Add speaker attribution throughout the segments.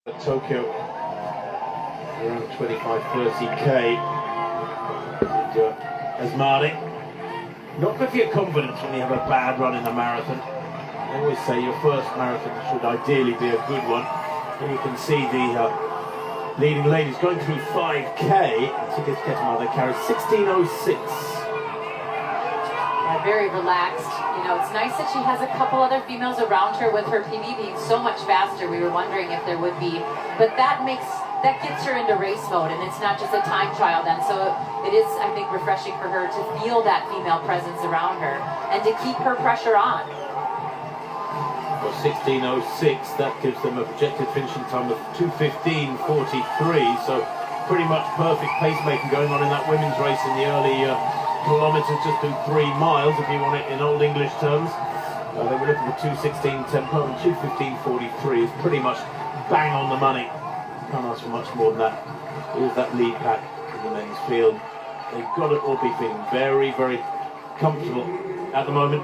Speaker 1: Tokyo, around 25-30k. Asmani, not good for your confidence when you have a bad run in a marathon. I always say your first marathon should ideally be a good one. And you can see the leading ladies going through 5k. So just get another carry, 16:06.
Speaker 2: Very relaxed. You know, it's nice that she has a couple other females around her with her PB being so much faster. We were wondering if there would be, but that gets her into race mode, and it's not just a time trial then. So it is, I think, refreshing for her to feel that female presence around her and to keep her pressure on.
Speaker 1: Well, 16:06, that gives them a projected finishing time of 2:15.43. So pretty much perfect pacemaking going on in that women's race in the early kilometres, just do 3 miles if you want it in old English terms. They were looking for 2:16 tempo, and 2:15.43 is pretty much bang on the money. Can't ask for much more than that. Here's that lead pack in the men's field. They've got to all be feeling very, very comfortable at the moment.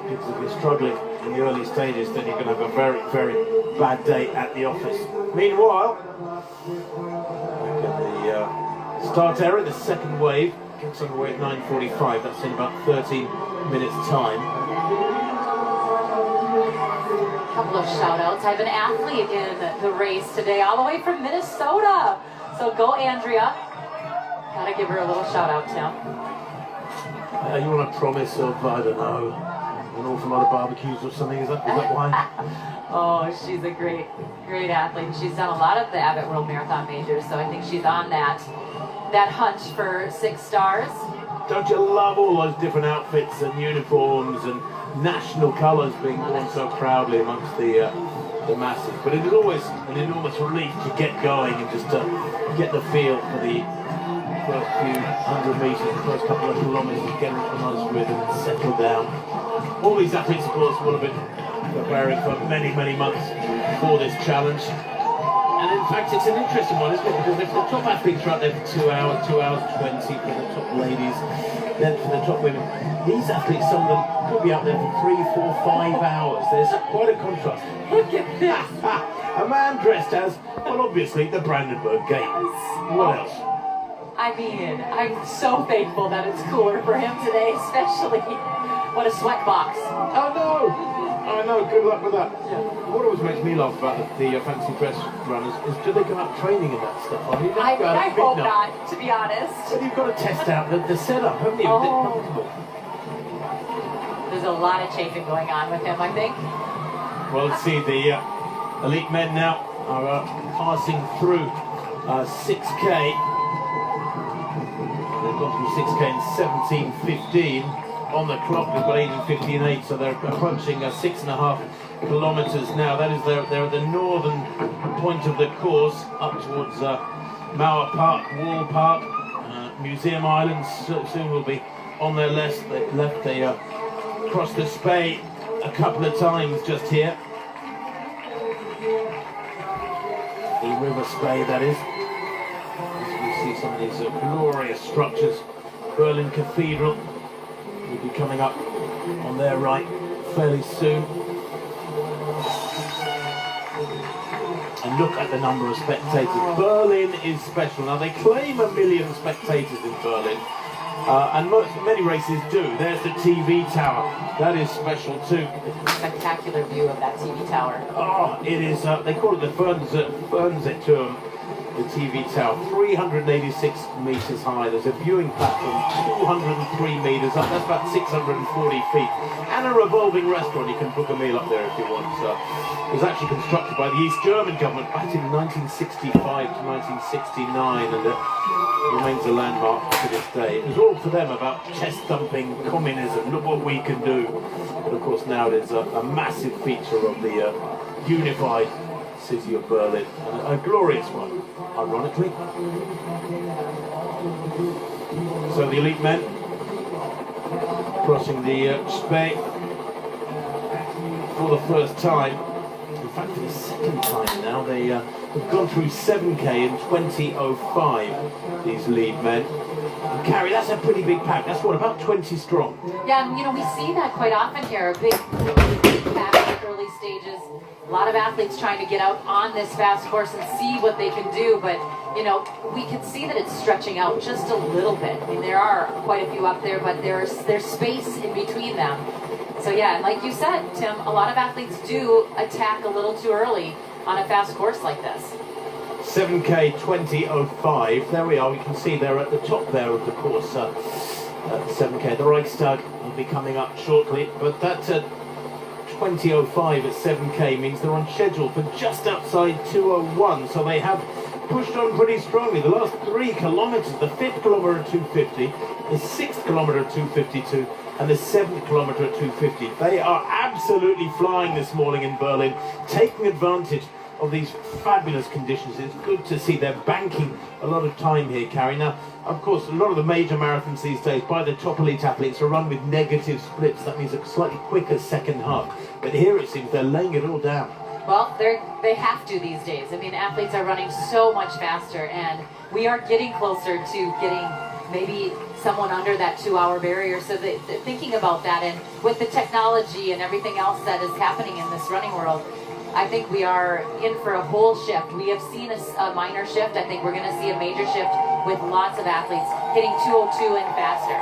Speaker 1: Because if you're struggling in the early stages, then you're going to have a very, very bad day at the office. Meanwhile, look at the start area, the second wave. Gets underway at 9:45, that's in about 13 minutes time.
Speaker 2: A couple of shout outs. I have an athlete in the race today, all the way from Minnesota. So go Andrea. Gotta give her a little shout out, Tim.
Speaker 1: You want a promise of, I don't know, an awful lot of barbecues or something, is that why?
Speaker 2: Oh, she's a great athlete. She's done a lot of the Abbott World Marathon Majors, so I think she's on that hunt for 6 stars.
Speaker 1: Don't you love all those different outfits and uniforms and national colours being worn so proudly amongst the masses? But it is always an enormous relief to get going and just to get the feel for the first few 100 metres, the first couple of kilometres, get into a nice rhythm and settle down. All these athletes, of course, will have been preparing for many, many months for this challenge. And in fact, it's an interesting one, isn't it? Because if the top athletes are out there for 2 hours, 2 hours 20 for the top ladies, then for the top women, these athletes, some of them could be out there for 3, 4, 5 hours. There's quite a contrast.
Speaker 2: Look at this.
Speaker 1: A man dressed as, well, obviously, the Brandenburg Gate. What else?
Speaker 2: I mean, I'm so thankful that it's cooler for him today, especially. What a sweat box.
Speaker 1: Oh, no. I know, good luck with that. Yeah. What always makes me laugh about the fancy dress runners is do they go out training in that stuff? I mean,
Speaker 2: I hope not, to be honest.
Speaker 1: Well, you've got to test out the setup, haven't you?
Speaker 2: Oh. There's a lot of chafing going on with him, I think.
Speaker 1: Well, let's see, the elite men now are passing through 6k. They've gone through 6k in 17:15. On the clock, they've got 18:58, so they're approaching 6.5 kilometres now. That is, they're at the northern point of the course, up towards Mauer Park, Wall Park, Museum Island. Soon will be on their left. They crossed the Spey a couple of times just here. The River Spey, that is. As we see some of these glorious structures. Berlin Cathedral will be coming up on their right fairly soon. And look at the number of spectators. Berlin is special. Now they claim 1 million spectators in Berlin, and many races do. There's the TV tower. That is special too.
Speaker 2: Spectacular view of that TV tower.
Speaker 1: Oh, it is. They call it the Fernsehturm. The TV tower, 386 metres high. There's a viewing platform, 203 metres up. That's about 640 feet. And a revolving restaurant. You can book a meal up there if you want. It was actually constructed by the East German government back in 1965 to 1969, and it remains a landmark to this day. It was all for them about chest-thumping communism. Look what we can do. But of course now it is a massive feature of the unified city of Berlin, and a glorious one, ironically. So the elite men crossing the Spey for the first time. In fact, for the second time now. They have gone through 7k in 20:05. These lead men. And Carrie, that's a pretty big pack. That's what, about 20 strong.
Speaker 2: Yeah, and you know, we see that quite often here. A big pack in the early stages. A lot of athletes trying to get out on this fast course and see what they can do, but you know, we can see that it's stretching out just a little bit. I mean, there are quite a few up there, but there's space in between them. So yeah, and like you said, Tim, a lot of athletes do attack a little too early on a fast course like this.
Speaker 1: 7K 20:05. There we are. You can see they're at the top there of the course. 7K. The Reichstag will be coming up shortly, but that 20:05 at 7K means they're on schedule for just outside 2:01. So they have pushed on pretty strongly. The last 3 kilometers, the 5th kilometer at 2:50, the 6th kilometer at 2:52, and the 7th kilometer at 2:50. They are absolutely flying this morning in Berlin, taking advantage of these fabulous conditions. It's good to see they're banking a lot of time here, Carrie. Now, of course, a lot of the major marathons these days by the top elite athletes are run with negative splits. That means a slightly quicker second half. But here it seems they're laying it all down.
Speaker 2: Well, they have to these days. I mean, athletes are running so much faster, and we are getting closer to getting maybe someone under that 2-hour barrier. So they're thinking about that, and with the technology and everything else that is happening in this running world, I think we are in for a whole shift. We have seen a minor shift. I think we're going to see a major shift with lots of athletes hitting 2:02 and faster.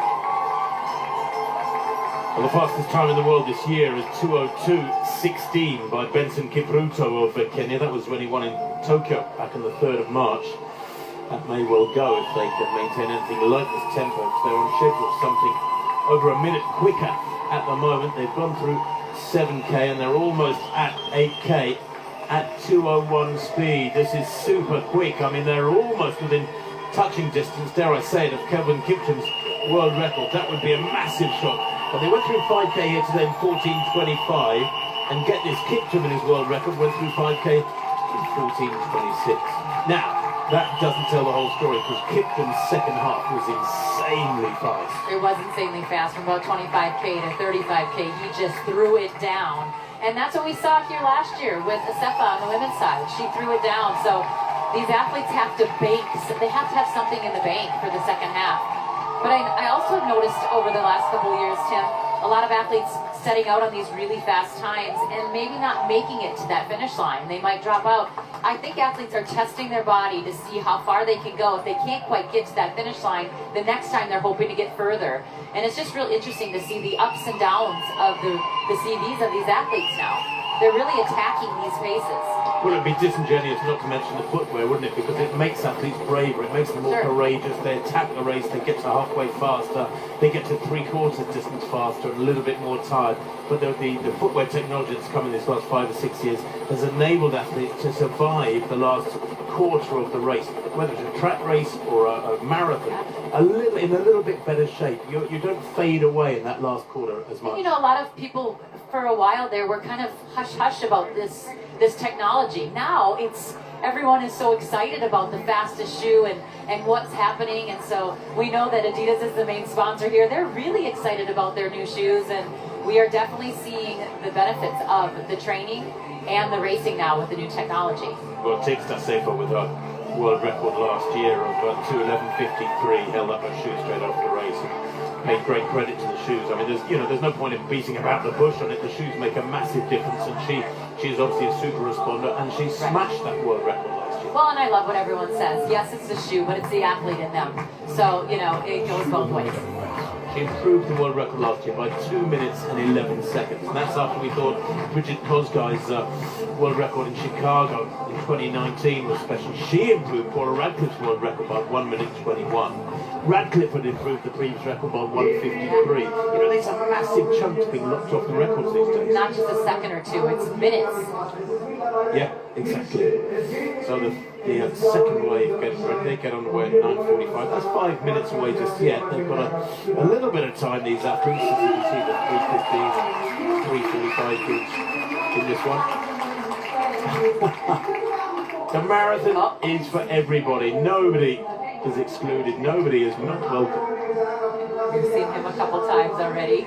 Speaker 1: Well, the fastest time in the world this year is 2:02.16 by Benson Kipruto of Kenya. That was when he won in Tokyo back on the 3rd of March. That may well go if they can maintain anything like this tempo, because they're on schedule something over a minute quicker at the moment. They've gone through 7K and they're almost at 8K at 2:01 speed. This is super quick. I mean, they're almost within touching distance, dare I say it, of Kelvin Kiptum's world record. That would be a massive shock. But they went through 5K here today in 14:25, and get this, Kiptum in his world record went through 5K in 14:26. Now, that doesn't tell the whole story, because Kiptum's second half was insanely fast.
Speaker 2: It was insanely fast, from about 25K to 35K. He just threw it down. And that's what we saw here last year with Asefa on the women's side. She threw it down. So these athletes have to bank. They have to have something in the bank for the second half. But I also have noticed over the last couple of years, Tim, a lot of athletes setting out on these really fast times and maybe not making it to that finish line. They might drop out. I think athletes are testing their body to see how far they can go. If they can't quite get to that finish line, the next time they're hoping to get further. And it's just real interesting to see the ups and downs of the CVs of these athletes now. They're really attacking these paces.
Speaker 1: Well, it'd be disingenuous not to mention the footwear, wouldn't it? Because it makes athletes braver, it makes them more courageous. They attack the race, they get to halfway faster, they get to 3/4 distance faster and a little bit more tired. But the footwear technology that's come in these last 5 or 6 years has enabled athletes to survive the last quarter of the race, whether it's a track race or a marathon, in a little bit better shape. You don't fade away in that last quarter as much.
Speaker 2: You know, a lot of people for a while there were kind of hush-hush about this technology. Now everyone is so excited about the fastest shoe and what's happening, and so we know that Adidas is the main sponsor here. They're really excited about their new shoes, and we are definitely seeing the benefits of the training and the racing now with the new technology.
Speaker 1: Well, Tigsta Sefa with her world record last year of 2:11.53 held up her shoe straight after the race. Paid great credit to the shoes. I mean, there's no point in beating about the bush on it. The shoes make a massive difference, and she's obviously a super responder, and she smashed that world record last year.
Speaker 2: Well, and I love what everyone says. Yes, it's the shoe, but it's the athlete in them. So, you know, it goes both ways.
Speaker 1: She improved the world record last year by 2 minutes and 11 seconds. And that's after we thought Bridget Kosgei's world record in Chicago in 2019 was special. She improved Paula Radcliffe's world record by 1 minute 21. Radcliffe had improved the previous record by 1:53. You know, there's a massive chunk being locked off the records these days.
Speaker 2: Not just a second or two, it's minutes.
Speaker 1: Yeah, exactly. So the second wave they get underway at 9:45. That's 5 minutes away just yet. They've got a little bit of time, these athletes, as you can see, the 3:15 and 3:45 groups in this one. The marathon is for everybody. Nobody is excluded. Nobody is not welcome.
Speaker 2: We've seen him a couple times already.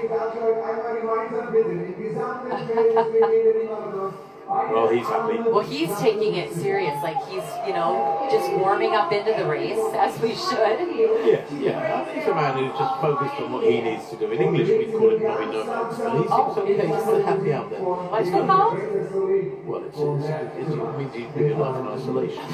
Speaker 1: Well, he's happy.
Speaker 2: Well, he's taking it serious, like he's, you know, just warming up into the race, as we should.
Speaker 1: Yeah. He's a man who's just focused on what he needs to do. In English, we call it Bobby Nomads, but he seems okay. He's still happy out there.
Speaker 2: What's it called?
Speaker 1: Well, it means he's living life in isolation.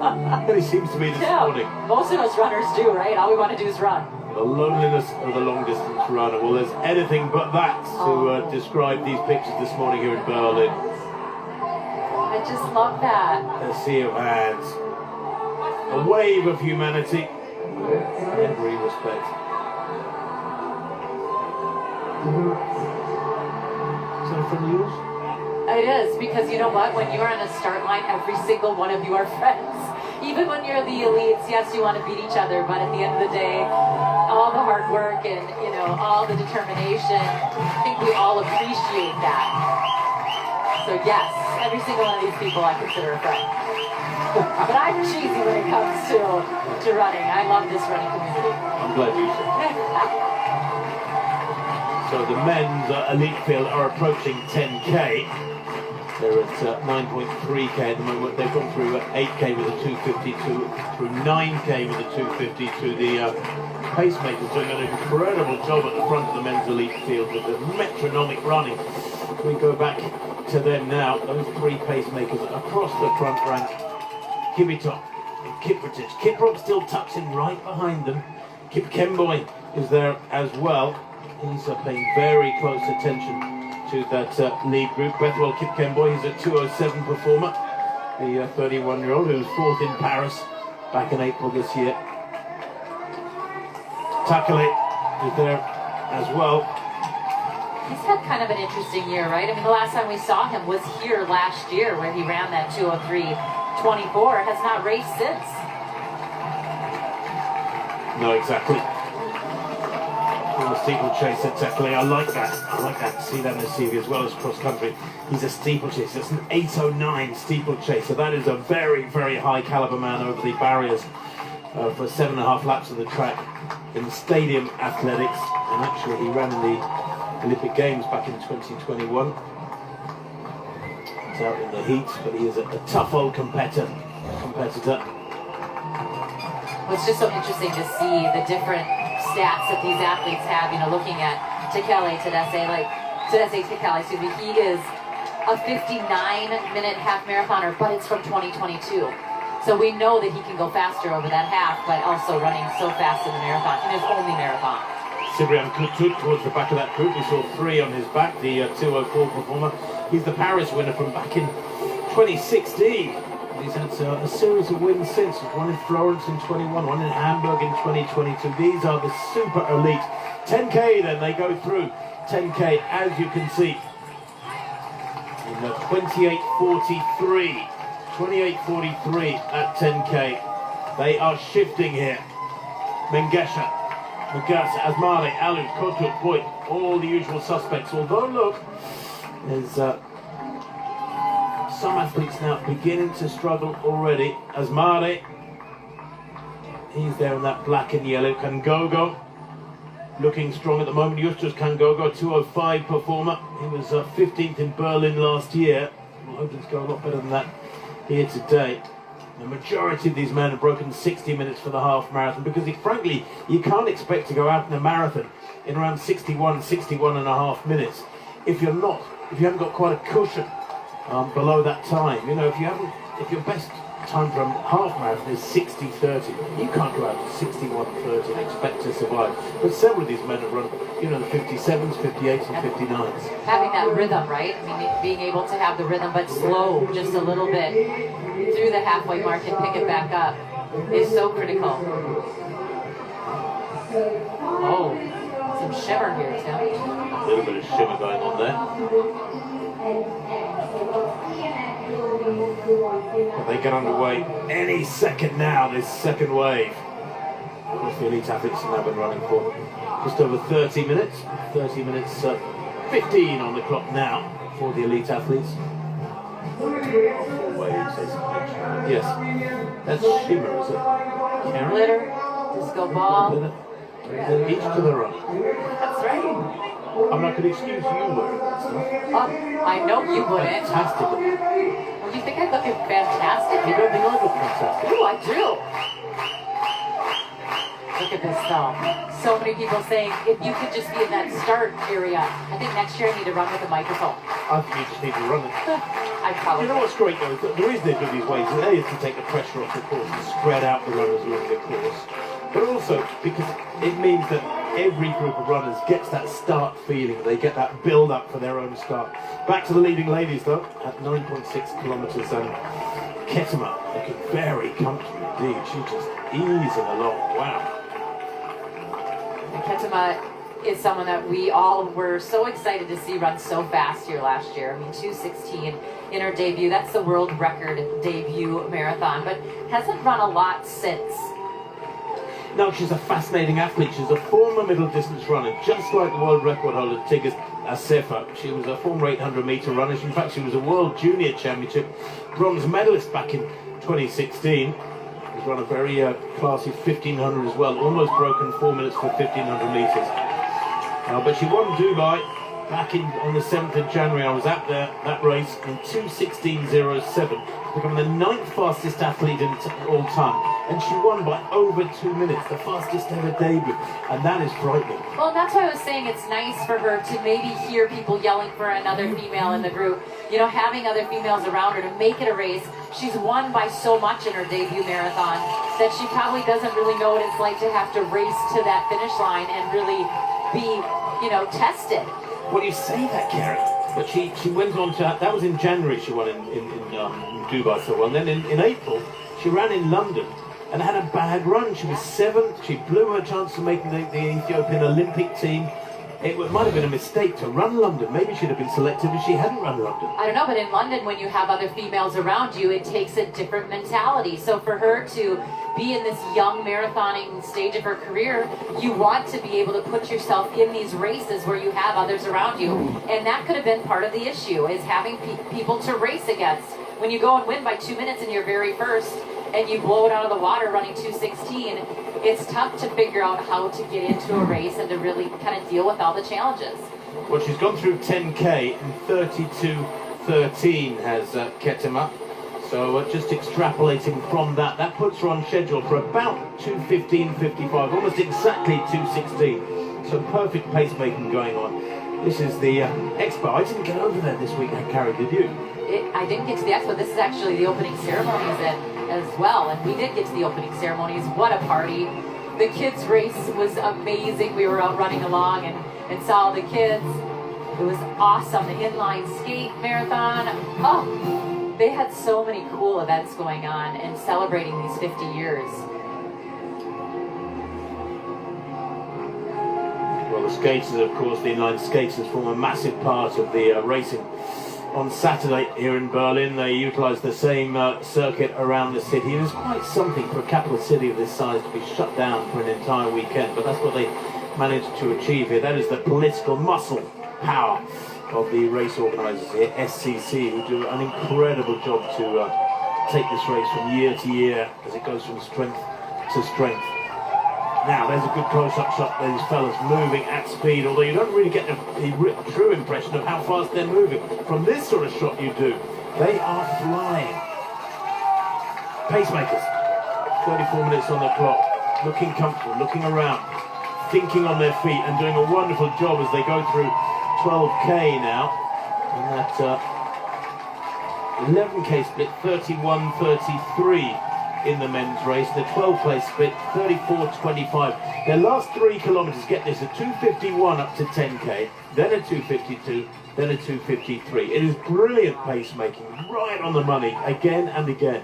Speaker 1: And he seems to be this morning.
Speaker 2: Most of us runners do, right? All we want to do is run.
Speaker 1: The loneliness of the long-distance runner. Well, there's anything but that to describe these pictures this morning here in Berlin.
Speaker 2: I just love that.
Speaker 1: A sea of hands. A wave of humanity. In every respect. Is that a friend of yours?
Speaker 2: It is, because you know what? When you're on a start line, every single one of you are friends. Even when you're the elites, yes, you want to beat each other, but at the end of the day, all the hard work and, you know, all the determination, I think we all appreciate that. So yes, every single one of these people I consider a friend. But I'm cheesy when it comes to running. I love this running community.
Speaker 1: I'm glad you said. So the men's elite field are approaching 10k. They're at 9.3k at the moment. They've gone through 8k with a 252, through 9k with a 252. The pacemakers doing an incredible job at the front of the men's elite field with the metronomic running. We go back to them now. Those three pacemakers across the front rank. Kipitop, Kiprotich. Kiprop still tucks in right behind them. Kip Kemboy is there as well. He's paying very close attention to that lead group. Bethwell Kip Kemboy, he's a 2:07 performer. The 31-year-old who was fourth in Paris back in April this year. Takale is there as well.
Speaker 2: He's had kind of an interesting year, right? I mean, the last time we saw him was here last year where he ran that 2:03.24. Has not raced since.
Speaker 1: No, exactly. The steeplechase at Tekle. I like that. See that in the CV as well as cross country. He's a steeplechase. It's an 8:09 steeplechase. So that is a very, very high caliber man over the barriers for 7.5 laps of the track in stadium athletics. And actually, he ran in the Olympic Games back in 2021. He's out in the heat, but he is a tough old competitor.
Speaker 2: Well, it's just so interesting to see the different stats that these athletes have, you know, looking at Tekle Tedesse, excuse me, he is a 59-minute half marathoner, but it's from 2022. So we know that he can go faster over that half, but also running so fast in the marathon, in his only marathon.
Speaker 1: Cibrian Kutut towards the back of that group. We saw 3 on his back, the 2:04 performer. He's the Paris winner from back in 2016. He's had a series of wins since. One in Florence in 21, one in Hamburg in 2022. These are the super elite. 10k then, they go through. 10k, as you can see, in 28:43. 28:43 at 10k. They are shifting here. Mengesha, Magasa, Asmari, Alu, Kotut, Boy, all the usual suspects. Although, look, there's some athletes now beginning to struggle already. Asmari, he's there in that black and yellow. Kangogo, looking strong at the moment. Justus Kangogo, 2:05 performer. He was 15th in Berlin last year. I'm hoping to go a lot better than that here today. The majority of these men have broken 60 minutes for the half marathon because, frankly, you can't expect to go out in a marathon in around 61 and a half minutes if you haven't got quite a cushion below that time. You know, if your best time for a half marathon is 60:30, you can't go out to 61:30 and expect to survive. But several of these men have run, you know, the 57s, 58s, and 59s.
Speaker 2: Having that rhythm, right? I mean, being able to have the rhythm, but slow just a little bit through the halfway mark and pick it back up is so critical. Oh, some shimmer here, Tim.
Speaker 1: A little bit of shimmer going on there. But they get underway any second now, this second wave. Of course, the elite athletes have now been running for just over 30 minutes. 30 minutes, 15 on the clock now for the elite athletes. Waves, yes, that's shimmer, is it? Karen?
Speaker 2: Glitter, disco ball.
Speaker 1: Each to their own.
Speaker 2: That's right.
Speaker 1: I mean, I could excuse you wearing that stuff.
Speaker 2: I know you wouldn't.
Speaker 1: Fantastic.
Speaker 2: Well, you think I look fantastic?
Speaker 1: You don't think I look fantastic?
Speaker 2: Ooh, I do. Look at this though. So many people saying, if you could just be in that start area, I think next year I need to run with a microphone.
Speaker 1: I think you just need to run it.
Speaker 2: I probably.
Speaker 1: You know what's great though? Is that the reason they do these ways is to take the pressure off the course and spread out the runners along the course. But also because it means that every group of runners gets that start feeling. They get that build up for their own start. Back to the leading ladies though, at 9.6 kilometres. Ketema looking very comfortable indeed. She's just easing along. Wow.
Speaker 2: Ketema is someone that we all were so excited to see run so fast here last year. I mean, 2:16 in her debut. That's the world record debut marathon, but hasn't run a lot since.
Speaker 1: No, she's a fascinating athlete. She's a former middle distance runner, just like the world record holder Tigges Assefa. She was a former 800-meter runner. In fact, she was a world junior championship bronze medalist back in 2016. She's run a very classy 1500 as well, almost broken 4 minutes for 1500 meters. But she won Dubai back on the 7th of January. I was at that race in 2:16.07, becoming the 9th fastest athlete in all time. And she won by over 2 minutes, the fastest ever debut. And that is frightening.
Speaker 2: Well, and that's why I was saying it's nice for her to maybe hear people yelling for another female in the group. You know, having other females around her to make it a race. She's won by so much in her debut marathon that she probably doesn't really know what it's like to have to race to that finish line and really be, you know, tested.
Speaker 1: Well, you say that, Karen, but she went on to, that was in January she won in Dubai so well. And then in April, she ran in London and had a bad run. She was 7th, she blew her chance of making the Ethiopian Olympic team. It might have been a mistake to run London. Maybe she'd have been selected if she hadn't run London.
Speaker 2: I don't know, but in London, when you have other females around you, it takes a different mentality. So for her to be in this young marathoning stage of her career, you want to be able to put yourself in these races where you have others around you. And that could have been part of the issue, is having people to race against. When you go and win by 2 minutes in your very first, and you blow it out of the water running 2:16, it's tough to figure out how to get into a race and to really kind of deal with all the challenges.
Speaker 1: Well, she's gone through 10K in 32:13 has Ketema. So just extrapolating from that, that puts her on schedule for about 2:15.55, almost exactly 2:16. So perfect pacemaking going on. This is the Expo. I didn't get over there this week, Carrie, did you?
Speaker 2: I didn't get to the Expo. This is actually the opening ceremonies as well, and we did get to the opening ceremonies. What a party. The kids' race was amazing. We were out running along and saw the kids. It was awesome. The inline skate marathon. Oh, they had so many cool events going on and celebrating these 50 years.
Speaker 1: Well, the skaters, of course, the inline skaters form a massive part of the racing. On Saturday here in Berlin, they utilised the same circuit around the city. It was quite something for a capital city of this size to be shut down for an entire weekend, but that's what they managed to achieve here. That is the political muscle power of the race organisers here, SCC, who do an incredible job to take this race from year to year as it goes from strength to strength. Now, there's a good close-up shot of these fellas moving at speed, although you don't really get the true impression of how fast they're moving. From this sort of shot you do, they are flying. Pacemakers, 34 minutes on the clock, looking comfortable, looking around, thinking on their feet, and doing a wonderful job as they go through 12K now. And that 11K split, 31-33. In the men's race, the 12-place split, 34-25. Their last 3 kilometres, get this, a 2:51 up to 10K, then a 2:52, then a 2:53. It is brilliant pacemaking, right on the money, again and again.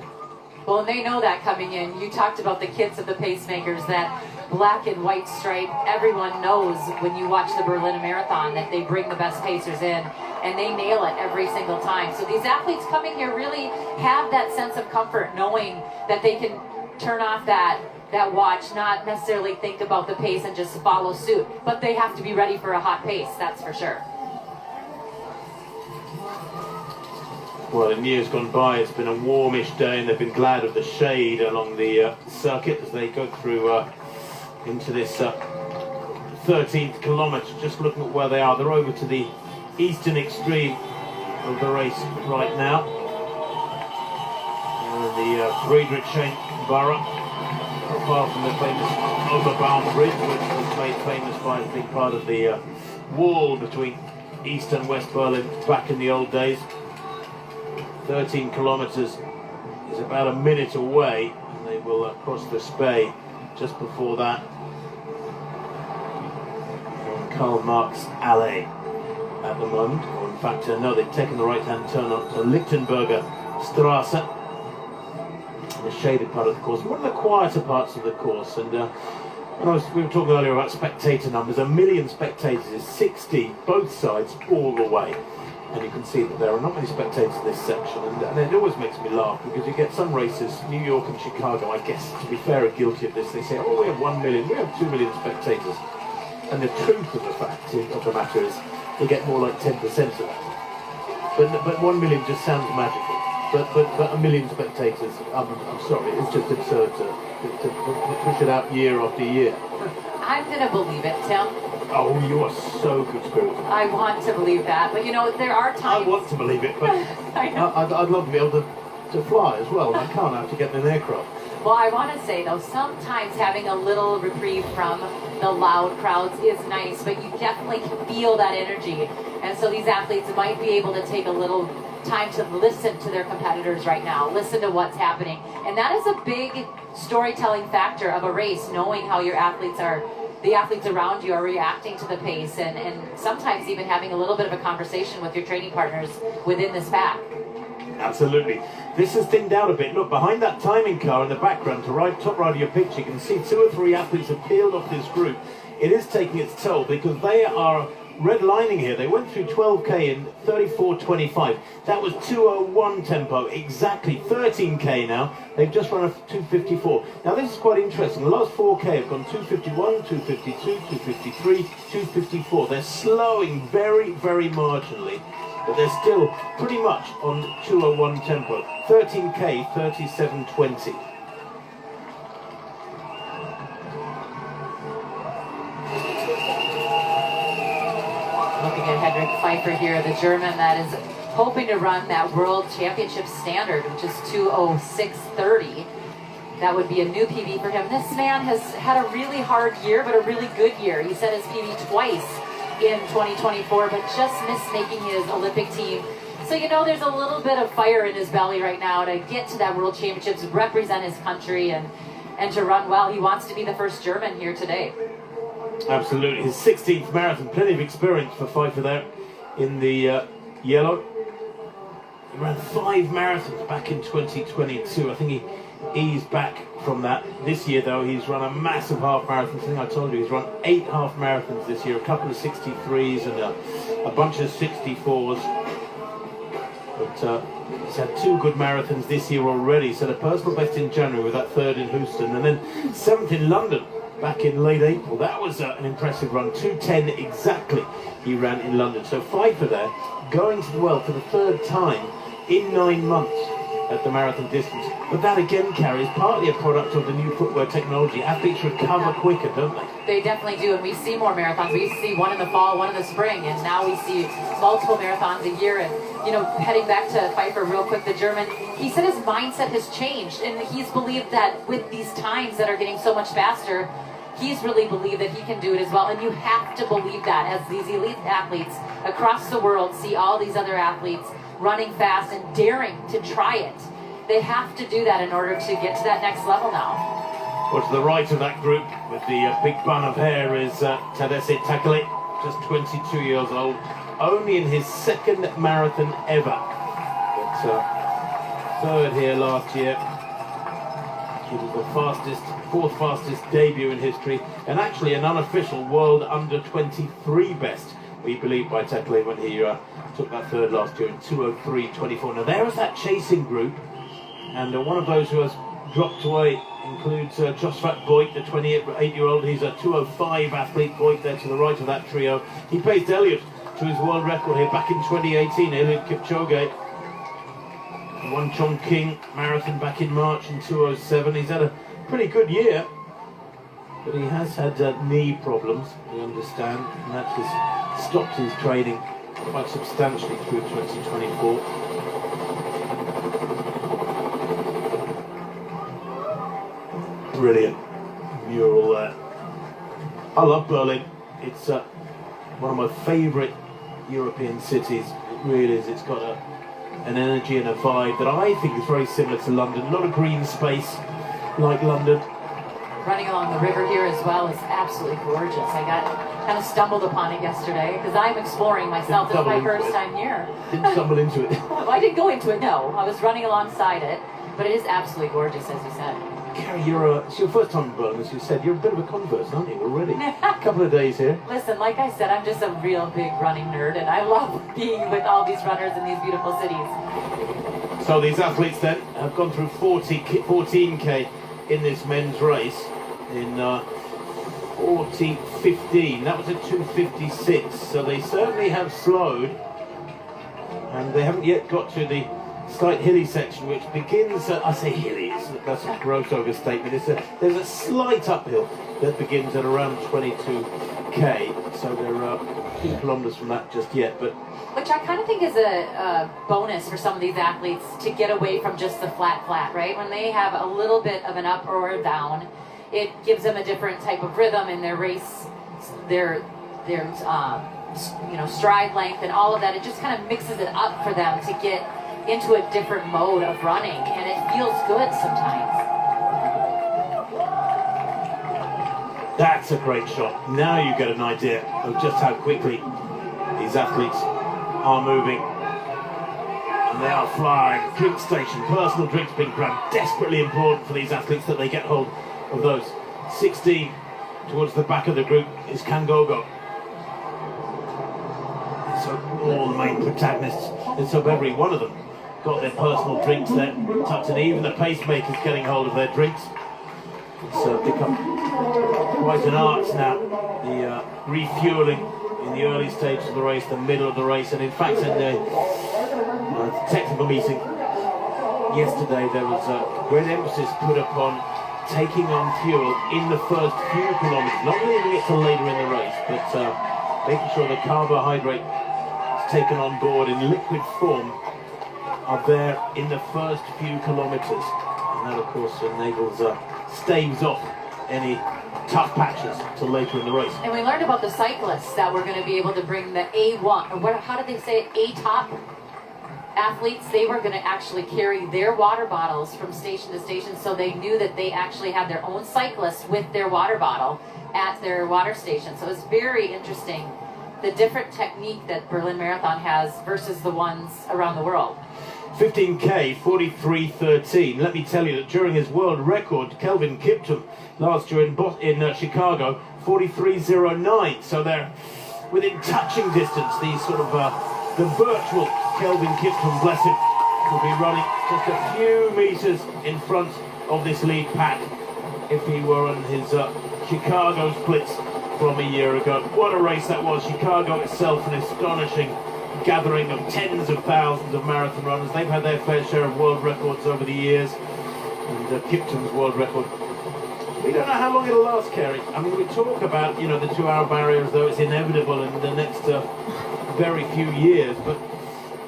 Speaker 2: Well, and they know that coming in. You talked about the kids of the pacemakers, that black and white stripe. Everyone knows when you watch the Berlin Marathon that they bring the best pacers in, and they nail it every single time. So these athletes coming here really have that sense of comfort, knowing that they can turn off that watch, not necessarily think about the pace and just follow suit. But they have to be ready for a hot pace, that's for sure.
Speaker 1: Well, in years gone by, it's been a warmish day, and they've been glad of the shade along the circuit as they go through into this 13th kilometre, just looking at where they are. They're over to the eastern extreme of the race right now. The Friedrichshain Borough, not far from the famous Oberbaum Bridge, which was made famous by being part of the wall between East and West Berlin back in the old days. 13 kilometres is about a minute away, and they will cross the Spey just before that on Karl Marx Alley at the moment. Or in fact, no, they've taken the right-hand turn onto Lichtenberger Strasse, the shaded part of the course, one of the quieter parts of the course. And we were talking earlier about spectator numbers. 1 million spectators is 60 both sides all the way, and you can see that there are not many spectators in this section, and it always makes me laugh because you get some races, New York and Chicago, I guess, to be fair, are guilty of this. They say, oh, we have 1 million, we have 2 million spectators, and the truth of the fact of the matter is they get more like 10% of that. But 1 million just sounds magical. But 1 million spectators, I'm sorry, it's just absurd to push it out year after year.
Speaker 2: I'm going to believe it, Tim.
Speaker 1: Oh, you are so good-spirited.
Speaker 2: I want to believe that, but you know, there are times...
Speaker 1: I want to believe it, but I'd love to be able to fly as well, and I can't. I have to get in an aircraft.
Speaker 2: Well, I want to say, though, sometimes having a little reprieve from the loud crowds is nice, but you definitely can feel that energy. And so these athletes might be able to take a little time to listen to their competitors right now, listen to what's happening. And that is a big storytelling factor of a race, knowing how your athletes are, the athletes around you are reacting to the pace, and sometimes even having a little bit of a conversation with your training partners within this pack.
Speaker 1: Absolutely. This has thinned out a bit. Look, behind that timing car in the background, to right, top right of your picture, you can see 2 or 3 athletes have peeled off this group. It is taking its toll because they are redlining here. They went through 12k in 34.25. That was 2:01 tempo, exactly. 13k now. They've just run a 2:54. Now this is quite interesting. The last 4k have gone 2:51, 2:52, 2:53, 2:54. They're slowing very, very marginally, but they're still pretty much on 2:01 tempo. 13k, 37.20.
Speaker 2: Looking at Henrik Pfeiffer here, the German that is hoping to run that World Championship standard, which is 2:06.30. That would be a new PB for him. This man has had a really hard year, but a really good year. He set his PB twice in 2024, but just missed making his Olympic team. So, you know, there's a little bit of fire in his belly right now to get to that World Championships, represent his country, and to run well. He wants to be the first German here today.
Speaker 1: Absolutely. His 16th marathon. Plenty of experience for Pfeiffer there in the yellow. He ran 5 marathons back in 2022. I think he eased back from that. This year, though, he's run a massive half marathon. I think I told you he's run 8 half marathons this year. A couple of 63s and a bunch of 64s. But he's had 2 good marathons this year already. Set a personal best in January with that 3rd in Houston, and then 7th in London back in late April. That was an impressive run. 2:10 exactly he ran in London. So Pfeiffer there, going to the world for the 3rd time in 9 months at the marathon distance. But that again, Carrie, is partly a product of the new footwear technology. Athletes recover quicker, don't they?
Speaker 2: They definitely do, and we see more marathons. We used to see one in the fall, one in the spring, and now we see multiple marathons a year. And, you know, heading back to Pfeiffer real quick, the German, he said his mindset has changed, and he's believed that with these times that are getting so much faster, he's really believed that he can do it as well. And you have to believe that as these elite athletes across the world see all these other athletes running fast and daring to try it. They have to do that in order to get to that next level now.
Speaker 1: Well, to the right of that group with the big bun of hair is Tadesse Takele, just 22 years old, only in his 2nd marathon ever. But 3rd here last year. It was the 4th fastest debut in history, and actually an unofficial world under 23 best, we believe, by Takele when he took that 3rd last year in 2:03.24. Now there is that chasing group, and one of those who has dropped away includes Josvat Boyk, the 28-year-old. He's a 2:05 athlete. Boyk there to the right of that trio. He paced Elliott to his world record here back in 2018. Eliud Kipchoge won Chongqing Marathon back in March in 2:07. He's had a pretty good year. but he has had knee problems, we understand, and that has stopped his training quite substantially through 2024. Brilliant mural there. I love Berlin. It's one of my favourite European cities. It really is. It's got an energy and a vibe that I think is very similar to London. A lot of green space, like London.
Speaker 2: Running along the river here as well is absolutely gorgeous. I kind of stumbled upon it yesterday because I'm exploring myself. This is my first time here.
Speaker 1: Didn't stumble into it.
Speaker 2: Well, I didn't go into it, no. I was running alongside it, but it is absolutely gorgeous, as you said.
Speaker 1: Carrie, it's your first time in Berlin, as you said. You're a bit of a convert, aren't you, already? A couple of days here.
Speaker 2: Listen, like I said, I'm just a real big running nerd, and I love being with all these runners in these beautiful cities.
Speaker 1: So these athletes then have gone through 14k in this men's race in 40:15. That was a 2:56. So they certainly have slowed, and they haven't yet got to the slight hilly section, which begins, I say hilly, that's a gross overstatement. There's a slight uphill that begins at around 22k, so they're 2 kilometers from that just yet. But
Speaker 2: which I kind of think is a bonus for some of these athletes to get away from just the flat, right? When they have a little bit of an up or a down, it gives them a different type of rhythm in their race, their stride length and all of that. It just kind of mixes it up for them to get into a different mode of running, and it feels good sometimes.
Speaker 1: That's a great shot. Now you get an idea of just how quickly these athletes are moving. And they are flying. Drink station, personal drinks being grabbed. Desperately important for these athletes that they get hold of those. 16 towards the back of the group is Kangogo. So all the main protagonists, and so every one of them got their personal drinks there tucked in. Even the pacemakers getting hold of their drinks. It's become quite an art now, the refueling in the early stages of the race, the middle of the race, and in fact in the technical meeting yesterday there was great emphasis put upon taking on fuel in the first few kilometres, not leaving it till later in the race, but making sure the carbohydrate is taken on board in liquid form are there in the first few kilometres, and that of course enables staves off any tough patches till later in the race.
Speaker 2: And we learned about the cyclists that were going to be able to bring the A1, or how did they say it, A-top athletes. They were going to actually carry their water bottles from station to station, so they knew that they actually had their own cyclists with their water bottle at their water station. So it's very interesting, the different technique that Berlin Marathon has versus the ones around the world.
Speaker 1: 15k, 43:13. Let me tell you that during his world record, Kelvin Kiptum, last year in Chicago, 43:09. So they're within touching distance. These sort of the virtual Kelvin Kiptum, bless him, will be running just a few meters in front of this lead pack if he were on his Chicago splits from a year ago. What a race that was. Chicago itself, an astonishing gathering of tens of thousands of marathon runners. They've had their fair share of world records over the years, and Kiptum's world record, we don't know how long it'll last, Kerry. I mean, we talk about, you know, the 2-hour barrier as though it's inevitable in the next very few years, but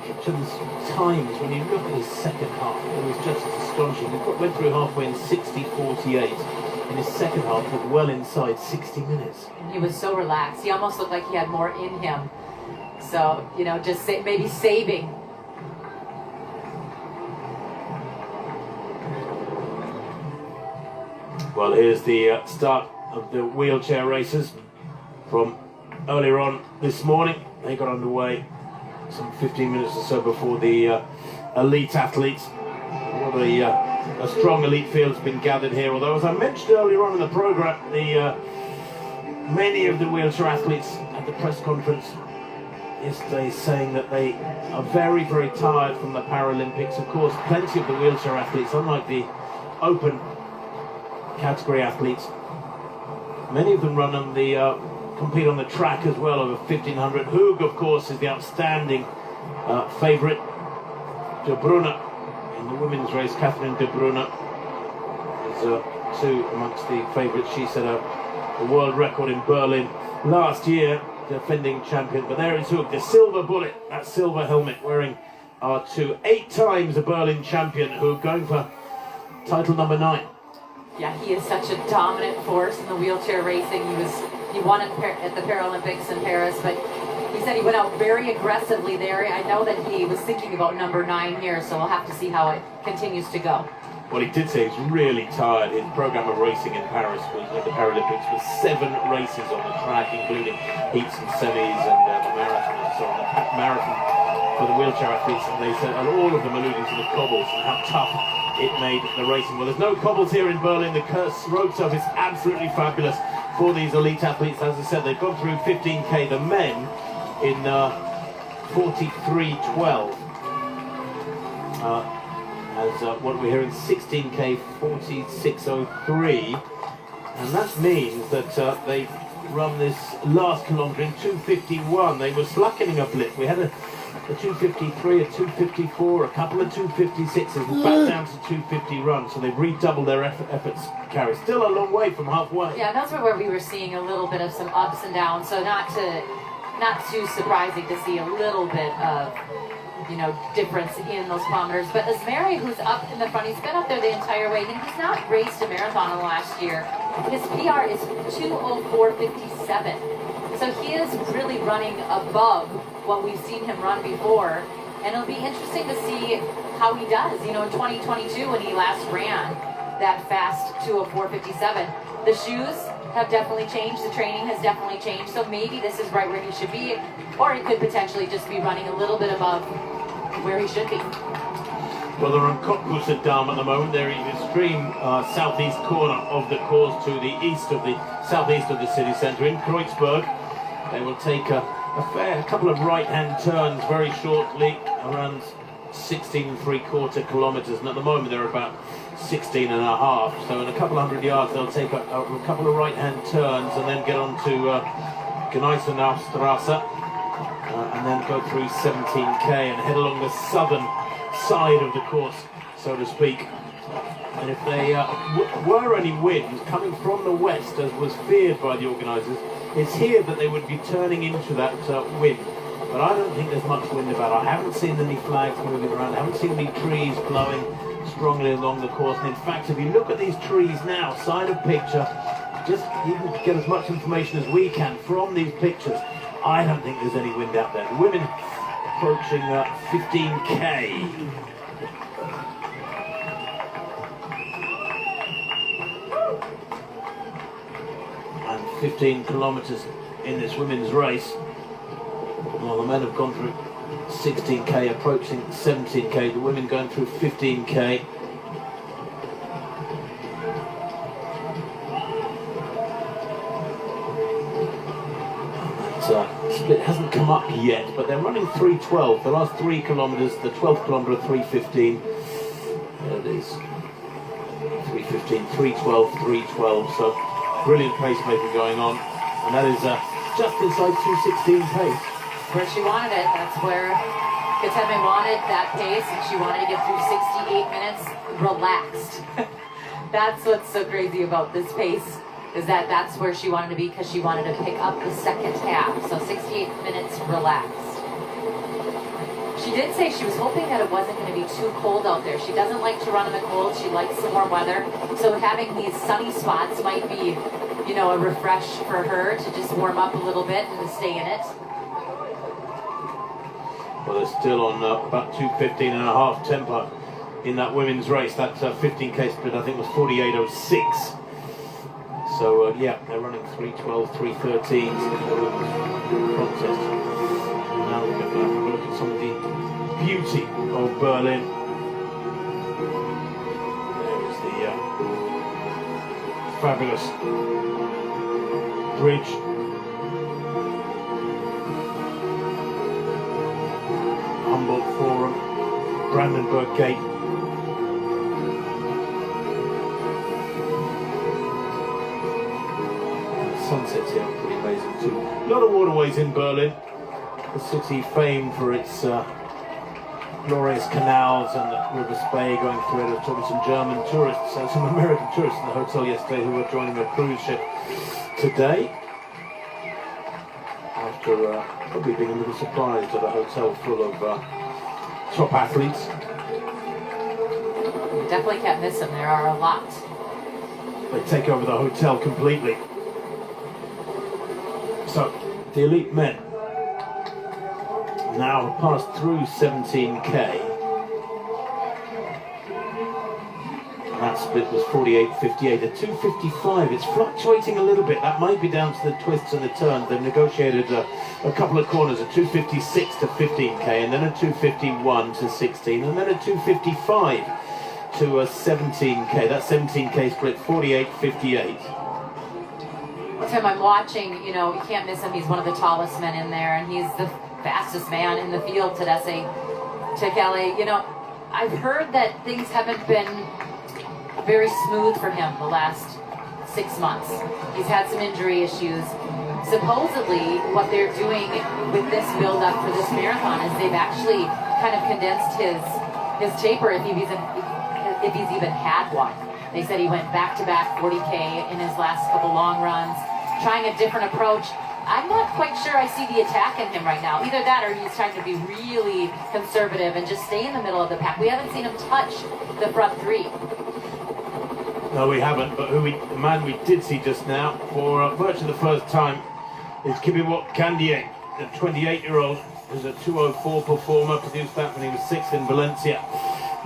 Speaker 1: Kiptum's times, when you look at his second half, it was just astonishing. He went through halfway in 60:48. In his second half was well inside 60 minutes.
Speaker 2: And he was so relaxed. He almost looked like he had more in him. So, you know, just maybe saving.
Speaker 1: Well, here's the start of the wheelchair races from earlier on this morning. They got underway some 15 minutes or so before the elite athletes. What a strong elite field has been gathered here. Although, as I mentioned earlier on in the programme, many of the wheelchair athletes at the press conference yesterday saying that they are very, very tired from the Paralympics. Of course, plenty of the wheelchair athletes, unlike the open category athletes, many of them run on the compete on the track as well, over 1500. Hoog, of course, is the outstanding favourite. De Bruyne in the women's race, Catherine De Bruyne is two amongst the favourites. She set a the world record in Berlin last year, defending champion. But there is Hug, the silver bullet, that silver helmet wearing our 8 times a Berlin champion, Hug, going for title number 9.
Speaker 2: Yeah, he is such a dominant force in the wheelchair racing. He won at the Paralympics in Paris, but he said he went out very aggressively there. I know that he was thinking about number 9 here, so we'll have to see how it continues to go.
Speaker 1: Well, he did say he's really tired. His program of racing in Paris was at the Paralympics was 7 races on the track, including heats and semis and the marathon and so on. The packed marathon for the wheelchair athletes, and they said, and all of them alluding to the cobbles and how tough it made the racing. Well, there's no cobbles here in Berlin. The road surface is absolutely fabulous for these elite athletes. As I said, they've gone through 15k. The men in 43.12. As what we're hearing, 16k 46.03, and that means that they run this last kilometre in 2:51. They were slackening a bit. We had a 2:53, a 2:54, a couple of 2:56s, and back down to 2:50 run. So they've redoubled their efforts. Carry still a long way from halfway.
Speaker 2: Yeah, that's where we were seeing a little bit of some ups and downs. So not too surprising to see a little bit of difference in those kilometers. But Asmari, who's up in the front, he's been up there the entire way, and he's not raced a marathon in the last year. His PR is 2:04.57. So he is really running above what we've seen him run before. And it'll be interesting to see how he does. In 2022 when he last ran that fast 2:04.57, the shoes have definitely changed, the training has definitely changed, so maybe this is right where he should be, or he could potentially just be running a little bit above where he should be.
Speaker 1: Well, they're on Cottbusser Dam at the moment. They're in the extreme southeast corner of the course to the southeast of the city centre. In Kreuzberg, they will take a couple of right-hand turns very shortly, around 16.75 kilometres, and at the moment they're about 16.5. So in a couple of hundred yards, they'll take a couple of right-hand turns and then get on to Gneisenaustrasse, and then go through 17k and head along the southern side of the course, so to speak. And if they were any wind coming from the west, as was feared by the organisers, it's here that they would be turning into that wind. But I don't think there's much wind about. I haven't seen any flags moving around. I haven't seen any trees blowing strongly along the course. And in fact, if you look at these trees now, side of picture, just you can get as much information as we can from these pictures. I don't think there's any wind out there. The women approaching 15k. And 15 kilometres in this women's race. Well, the men have gone through 16k, approaching 17k. The women going through 15k. Split hasn't come up yet, but they're running 3:12. The last 3 kilometres, the 12th kilometre, 3:15. There it is. 3:15, 3:12, 3:12. So brilliant pacemaking going on, and that is just inside 2:16 pace.
Speaker 2: Where she wanted it. That's where Koteme wanted that pace, and she wanted to get through 68 minutes relaxed. That's what's so crazy about this pace, is that that's where she wanted to be, because she wanted to pick up the second half. So 68 minutes relaxed. She did say she was hoping that it wasn't going to be too cold out there. She doesn't like to run in the cold. She likes some warm weather. So having these sunny spots might be, a refresh for her to just warm up a little bit and to stay in it.
Speaker 1: Well, they're still on about 2:15.5 tempo in that women's race. That 15k split, I think, was 48.06. So, yeah, they're running 3:12, 3:13 in the women's contest. Now we're going to have a look at some of the beauty of Berlin. There's the fabulous bridge. Humboldt Forum, Brandenburg Gate. Sunsets here are pretty amazing too. A lot of waterways in Berlin. The city famed for its glorious canals and the River Spey going through it. I was talking to some German tourists and some American tourists in the hotel yesterday who were joining a cruise ship today. After probably being a little surprised at a hotel full of top athletes.
Speaker 2: You definitely can't miss them. There are a lot.
Speaker 1: They take over the hotel completely. So, the elite men now passed through 17k. That split was 48.58 at 2.55. It's fluctuating a little bit. That might be down to the twists and the turns. They've negotiated a couple of corners at 2.56 to 15k, and then a 2.51 to 16, and then a 2.55 to a 17k. That 17k split 48.58.
Speaker 2: Tim, I'm watching, you know, you can't miss him. He's one of the tallest men in there, and he's the fastest man in the field, Tadesse Tekele. You know, I've heard that things haven't been very smooth for him the last 6 months. He's had some injury issues. Supposedly, what they're doing with this build-up for this marathon is they've actually kind of condensed his taper if he's even had one. They said he went back-to-back 40K in his last couple long runs, trying a different approach. I'm not quite sure I see the attack in him right now. Either that or he's trying to be really conservative and just stay in the middle of the pack. We haven't seen him touch the front three.
Speaker 1: No, we haven't, but the man we did see just now for virtually the first time is Kibiwot Kandie, the 28-year-old, who's a 2:04 performer, produced that when he was 6th in Valencia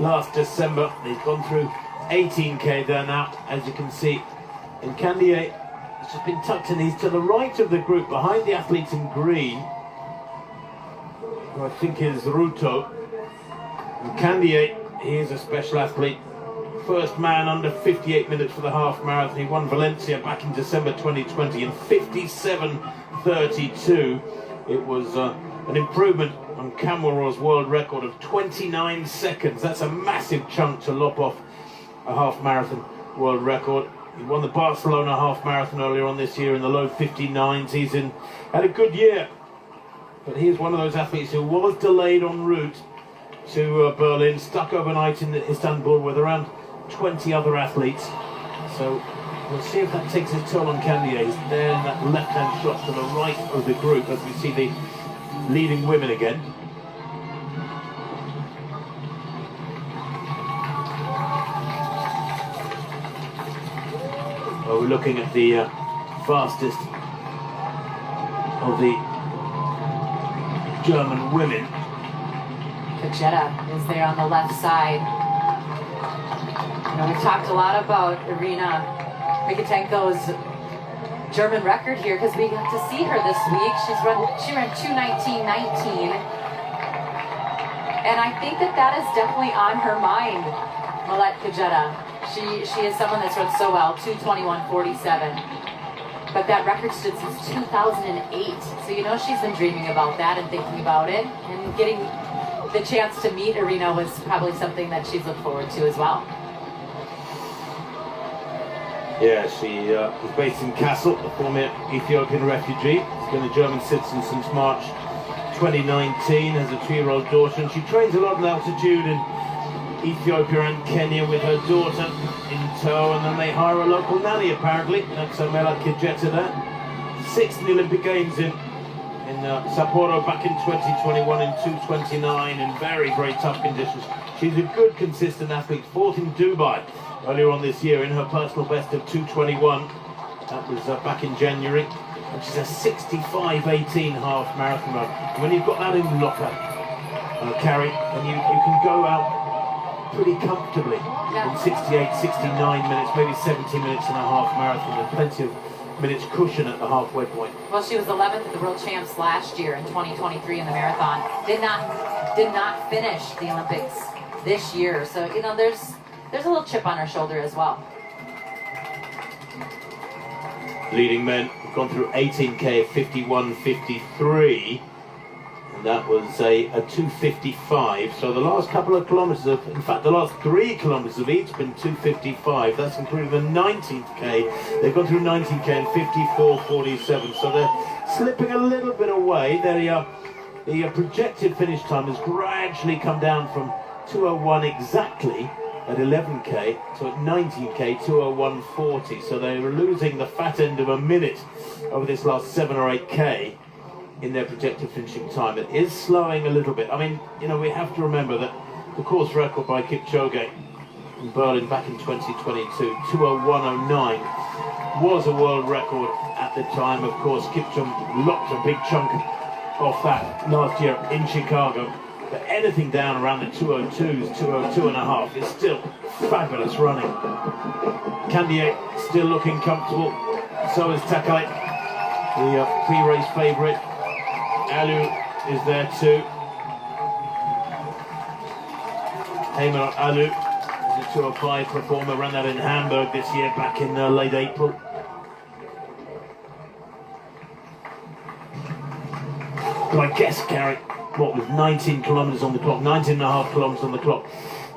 Speaker 1: last December. He's gone through 18k there now, as you can see. And Kandie has just been tucked in. He's to the right of the group, behind the athletes in green, who I think is Ruto. And Kandie, he is a special athlete. First man under 58 minutes for the half marathon. He won Valencia back in December 2020 in 57:32. It was an improvement on Camwellro's world record of 29 seconds. That's a massive chunk to lop off a half marathon world record. He won the Barcelona half marathon earlier on this year in the low 59s. He's had a good year, but he's one of those athletes who was delayed en route to Berlin, stuck overnight in Istanbul with around 20 other athletes. So we'll see if that takes its toll on Kandie. He's there in that left-hand shot to the right of the group as we see the leading women again. Well, we're looking at the fastest of the German women.
Speaker 2: Kejeta is there on the left side. You know, we've talked a lot about Irina Mikutenko's German record here because we got to see her this week. She ran 2:19.19, and I think that is definitely on her mind. Malet Kejeta, she is someone that's run so well, 2:21.47, but that record stood since 2008. So you know she's been dreaming about that and thinking about it, and getting the chance to meet Irina was probably something that she's looked forward to as well.
Speaker 1: Yeah, she is based in Kassel, a former Ethiopian refugee. She's been a German citizen since March 2019, has a 2-year-old daughter, and she trains a lot in altitude in Ethiopia and Kenya with her daughter in tow, and then they hire a local nanny apparently. That's Malet Kejeta there. 6th in the Olympic Games in Sapporo back in 2021 in 2:29 in very, very tough conditions. She's a good, consistent athlete. 4th in Dubai earlier on this year in her personal best of 2:21. That was back in January. And she's a 65:18 half marathon run. And when you've got that in locker, Carrie, and you can go out pretty comfortably in 68, 69 minutes, maybe 70 minutes and a half marathon. There's plenty of minutes cushion at the halfway point.
Speaker 2: Well, she was 11th at the World Champs last year in 2023 in the marathon. Did not finish the Olympics this year. So, you know, there's a little chip on her shoulder as well.
Speaker 1: Leading men have gone through 18k at 51:53, and that was a 2:55. So the last couple of kilometres in fact the last 3 kilometres have each been 2:55. That's including the 19k. They've gone through 19k in 54:47. So they're slipping a little bit away. They are The projected finish time has gradually come down from 2:01 exactly at 11k to at 19k 2:01:40. So they were losing the fat end of a minute over this last 7 or 8k in their projected finishing time. It is slowing a little bit. I mean, you know, we have to remember that the course record by Kipchoge in Berlin back in 2022, 2:01:09, was a world record at the time. Of course, Kipchoge locked a big chunk off that last year in Chicago. But anything down around the 2:02s, 2:02.5 is still fabulous running. Candier still looking comfortable. So is Takai, the pre-race favourite. Alu is there too. Heimir Alu is a 2:05 performer, ran that in Hamburg this year back in late April. But I guess, Gary, what with 19 kilometres on the clock, 19.5 kilometres on the clock,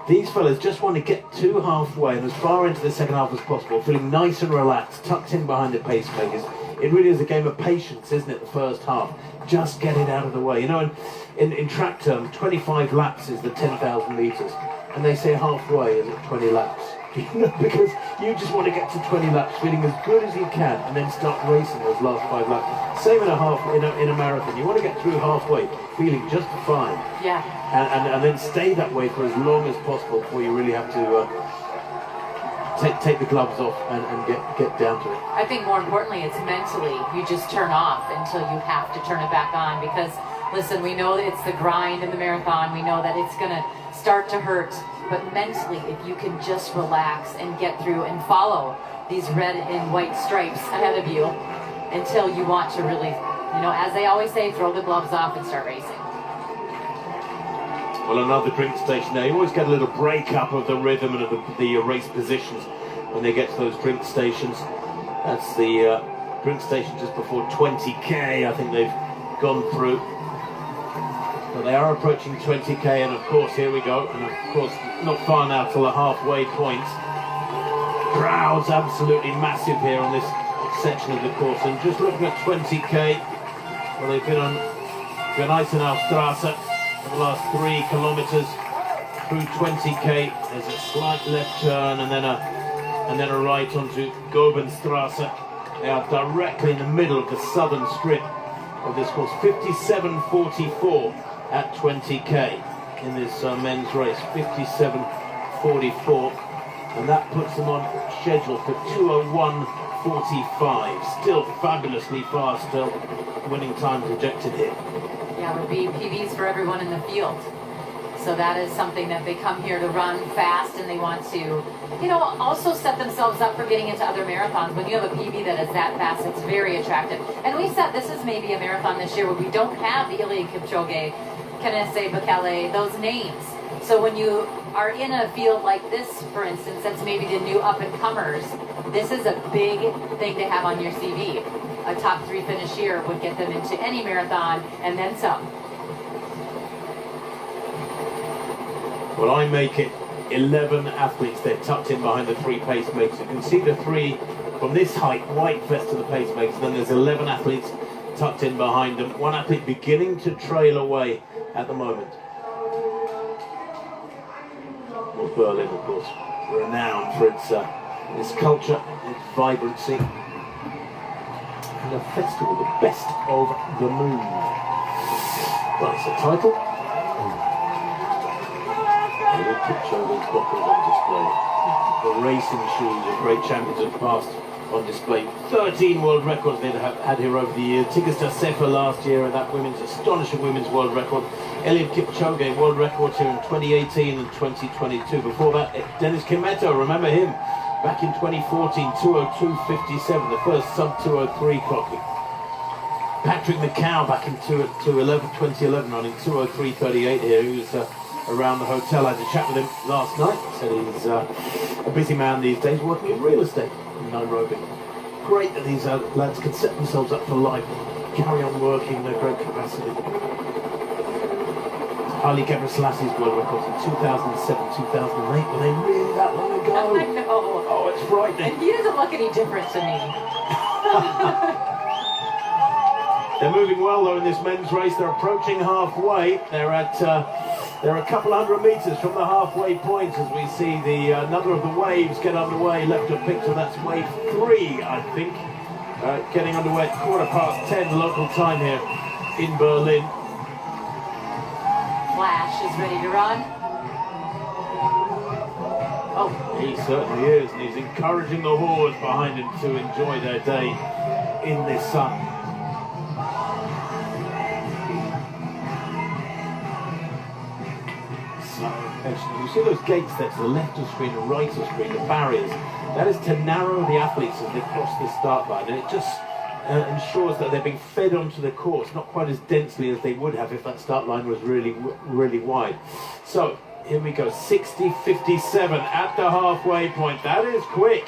Speaker 1: these fellas just want to get to halfway and as far into the second half as possible, feeling nice and relaxed, tucked in behind the pacemakers. It really is a game of patience, isn't it, the first half? Just get it out of the way. You know, in track terms, 25 laps is the 10,000 metres, and they say halfway is at 20 laps. You know, because you just want to get to 20 laps feeling as good as you can and then start racing those last 5 laps. Same in a marathon. You want to get through halfway feeling just fine.
Speaker 2: Yeah.
Speaker 1: And then stay that way for as long as possible before you really have to take the gloves off and get down to it.
Speaker 2: I think more importantly, it's mentally. You just turn off until you have to turn it back on because, listen, we know that it's the grind in the marathon. We know that it's going to start to hurt. But mentally, if you can just relax and get through and follow these red and white stripes ahead of you until you want to really, you know, as they always say, throw the gloves off and start racing.
Speaker 1: Well, another drink station there. You always get a little break up of the rhythm and of the race positions when they get to those drink stations. That's the drink station just before 20k, I think they've gone through. But they are approaching 20k, and of course, here we go. And of course, not far now till the halfway point. Crowds absolutely massive here on this section of the course. And just looking at 20k, well, they've been on Gneisenaustrasse for the last 3 kilometres through 20k. There's a slight left turn and then a right onto Gobenstrasse. They are directly in the middle of the southern strip of this course. 57.44 at 20k in this men's race. 57.44, and that puts them on schedule for 2:01:45. Still fabulously fast, still winning time projected here.
Speaker 2: Yeah, it would be PBs for everyone in the field. So that is something that they come here to run fast, and they want to, you know, also set themselves up for getting into other marathons. When you have a PB that is that fast, it's very attractive. And we said this is maybe a marathon this year where we don't have Eliud Kipchoge, Kenenisa Bekele, those names. So when you are in a field like this, for instance, that's maybe the new up-and-comers, this is a big thing to have on your CV. A top 3 finish here would get them into any marathon and then some.
Speaker 1: Well, I make it 11 athletes. They're tucked in behind the 3 pacemakers. You can see the 3 from this height, white vest to the pacemakers. And then there's 11 athletes tucked in behind them. 1 athlete beginning to trail away at the moment. Well, Berlin, of course, renowned for its culture, its vibrancy, and a festival, the Best of the Moon. Well, it's a title. Kipchoge's buckles on display. The racing shoes of great champions of the past on display. 13 world records they've had here over the years. Tigsta Sefa last year and that astonishing women's world record. Eliud Kipchoge world records here in 2018 and 2022. Before that, Dennis Kimetto, remember him? Back in 2014, 2:02:57, the first sub-2:03 clocking. Patrick McCow back in 2011 running 2:03:38 here. He was around the hotel. I had a chat with him last night. Said he's a busy man these days, working in real estate in Nairobi. Great that these lads can set themselves up for life, carry on working in a great capacity. Haile Gebrsellassie's world records in 2007, 2008. Were they really that long ago?
Speaker 2: I know.
Speaker 1: Oh, it's frightening.
Speaker 2: And he doesn't look any different to me.
Speaker 1: They're moving well though in this men's race. They're approaching halfway. They're a couple hundred metres from the halfway point as we see the another of the waves get underway. Left of picture, that's wave 3, I think. Getting underway at 10:15 local time here in Berlin.
Speaker 2: Flash is ready to run.
Speaker 1: Oh, he certainly is, and he's encouraging the horse behind him to enjoy their day in this sun. You see those gates there to the left of screen and right of screen, the barriers. That is to narrow the athletes as they cross this start line, and it just ensures that they're being fed onto the course, not quite as densely as they would have if that start line was really wide. So here we go, 60.57 at the halfway point. That is quick.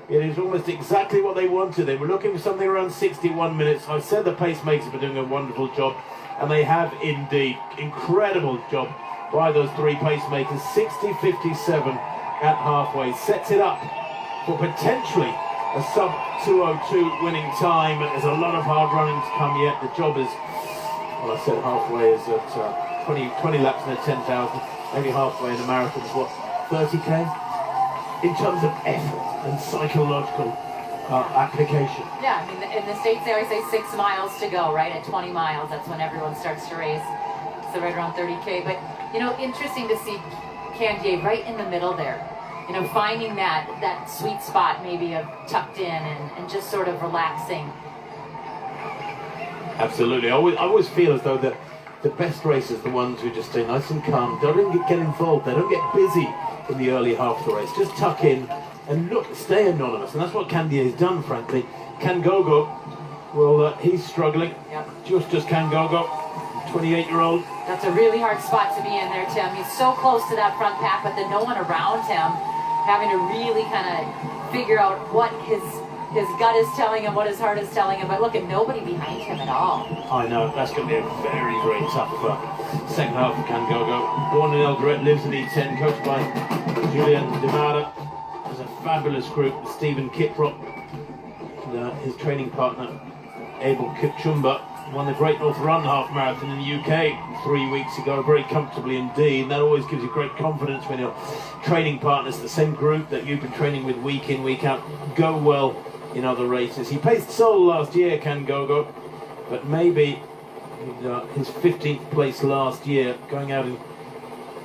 Speaker 1: It is almost exactly what they wanted. They were looking for something around 61 minutes. I said the pacemakers were doing a wonderful job, and they have indeed. Incredible job by those 3 pacemakers. 60.57 at halfway. Sets it up for potentially a sub 2:02 winning time. There's a lot of hard running to come yet. The job is, well, I said halfway is at 20 laps in a 10,000. Maybe halfway in a marathon is what, 30k? In terms of effort and psychological application.
Speaker 2: Yeah, I mean, in the States they always say 6 miles to go, right? At 20 miles, that's when everyone starts to race. So right around 30k. But, you know, interesting to see Candier right in the middle there. You know, finding that sweet spot maybe of tucked in and just sort of relaxing.
Speaker 1: Absolutely. I always feel as though the best racers, the ones who just stay nice and calm, don't get involved, they don't get busy in the early half of the race. Just tuck in and look, stay anonymous. And that's what Candier has done, frankly. Kangogo, well, he's struggling.
Speaker 2: Yep.
Speaker 1: Just Kangogo, 28-year-old.
Speaker 2: That's a really hard spot to be in there, Tim. He's so close to that front pack, but then no one around him, having to really kind of figure out what his gut is telling him, what his heart is telling him. But look at nobody behind him at all.
Speaker 1: I know, that's going to be a very, very tough second half for Kangogo. Born in Eldoret, lives in E10, coached by Julian Demara. There's a fabulous group, Stephen Kiprop, and his training partner, Abel Kipchumba, won the Great North Run half marathon in the UK 3 weeks ago, very comfortably indeed. And that always gives you great confidence when your training partners, the same group that you've been training with week in, week out, go well in other races. He paced Seoul last year, Kangogo, but maybe his 15th place last year, going out in,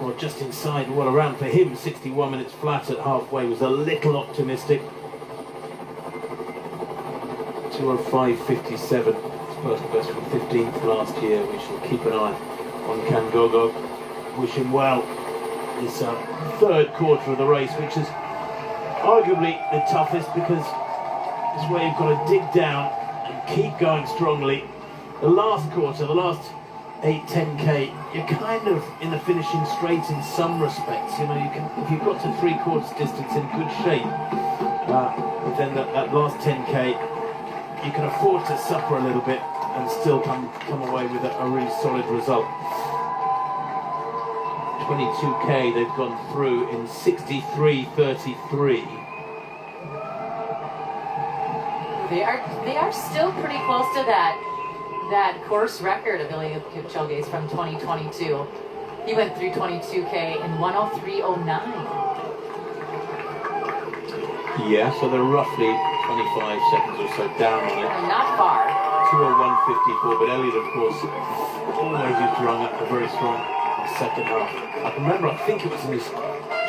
Speaker 1: well, just inside, well, around for him 61 minutes flat at halfway was a little optimistic. 2:05.57, first best from 15th last year. We shall keep an eye on Kangogo. Wish him well. This third quarter of the race, which is arguably the toughest, because it's where you've got to dig down and keep going strongly. The last quarter, the last 8-10k, you're kind of in the finishing straight in some respects. You know, you can, if you've got to 3/4 distance in good shape, but then that last 10k, you can afford to suffer a little bit and still come away with a really solid result. 22k they've gone through in 63.33.
Speaker 2: They are still pretty close to that course record of Eliud Kipchoge's from 2022. He went through 22k in 1:03.09.
Speaker 1: Yeah, so they're roughly 25 seconds or so down on it.
Speaker 2: Not far.
Speaker 1: 2:01.54, but Eliud, of course, always used to run up a very strong second half. I can remember, I think it was in his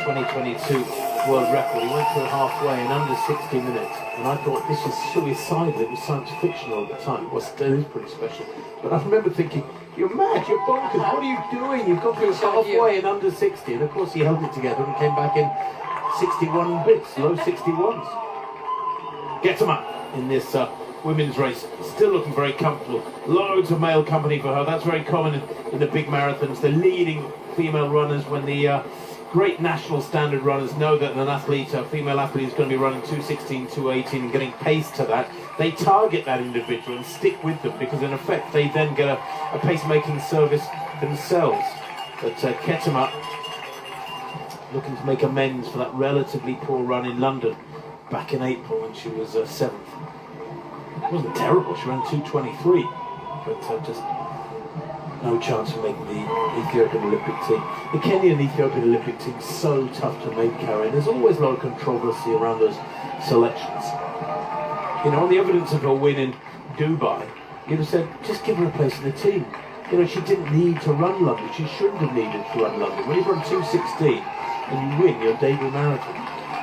Speaker 1: 2022 world record, he went through halfway in under 60 minutes, and I thought, this is suicidal. It was science fictional at the time. Well, still is pretty special. But I remember thinking, you're mad, you're bonkers, what are you doing? You've got through halfway in under 60, and of course he held it together and came back in 61 bits, low 61s. Gets him up in this women's race, still looking very comfortable. Loads of male company for her. That's very common in the big marathons. The leading female runners, when the great national standard runners know that an athlete, a female athlete, is going to be running 2:16, 2:18 and getting pace to that, they target that individual and stick with them, because in effect they then get a pacemaking service themselves. But Ketema looking to make amends for that relatively poor run in London back in April when she was 7th. It wasn't terrible, she ran 2:23. but just no chance of making the Ethiopian Olympic team. The Kenyan Ethiopian Olympic team is so tough to make, Karen. There's always a lot of controversy around those selections. You know, on the evidence of her win in Dubai, you'd have said, just give her a place in the team. You know, she didn't need to run London. She shouldn't have needed to run London. When you run 2:16 and you win your debut marathon,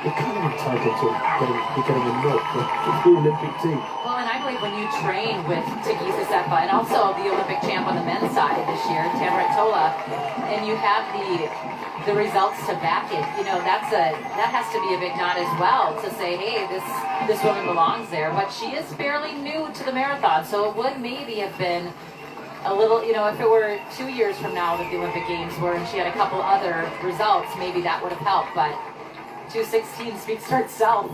Speaker 1: you're kind of entitled to getting a nod for the Olympic team.
Speaker 2: Well, and I believe when you train with Tigisa Sefa and also the Olympic champ on the men's side this year, Tamarit Tola, and you have the results to back it, you know, that has to be a big nod as well to say, hey, this woman belongs there. But she is fairly new to the marathon, so it would maybe have been a little, you know, if it were 2 years from now that the Olympic Games were and she had a couple other results, maybe that would have helped. But 2:16 speaks for itself.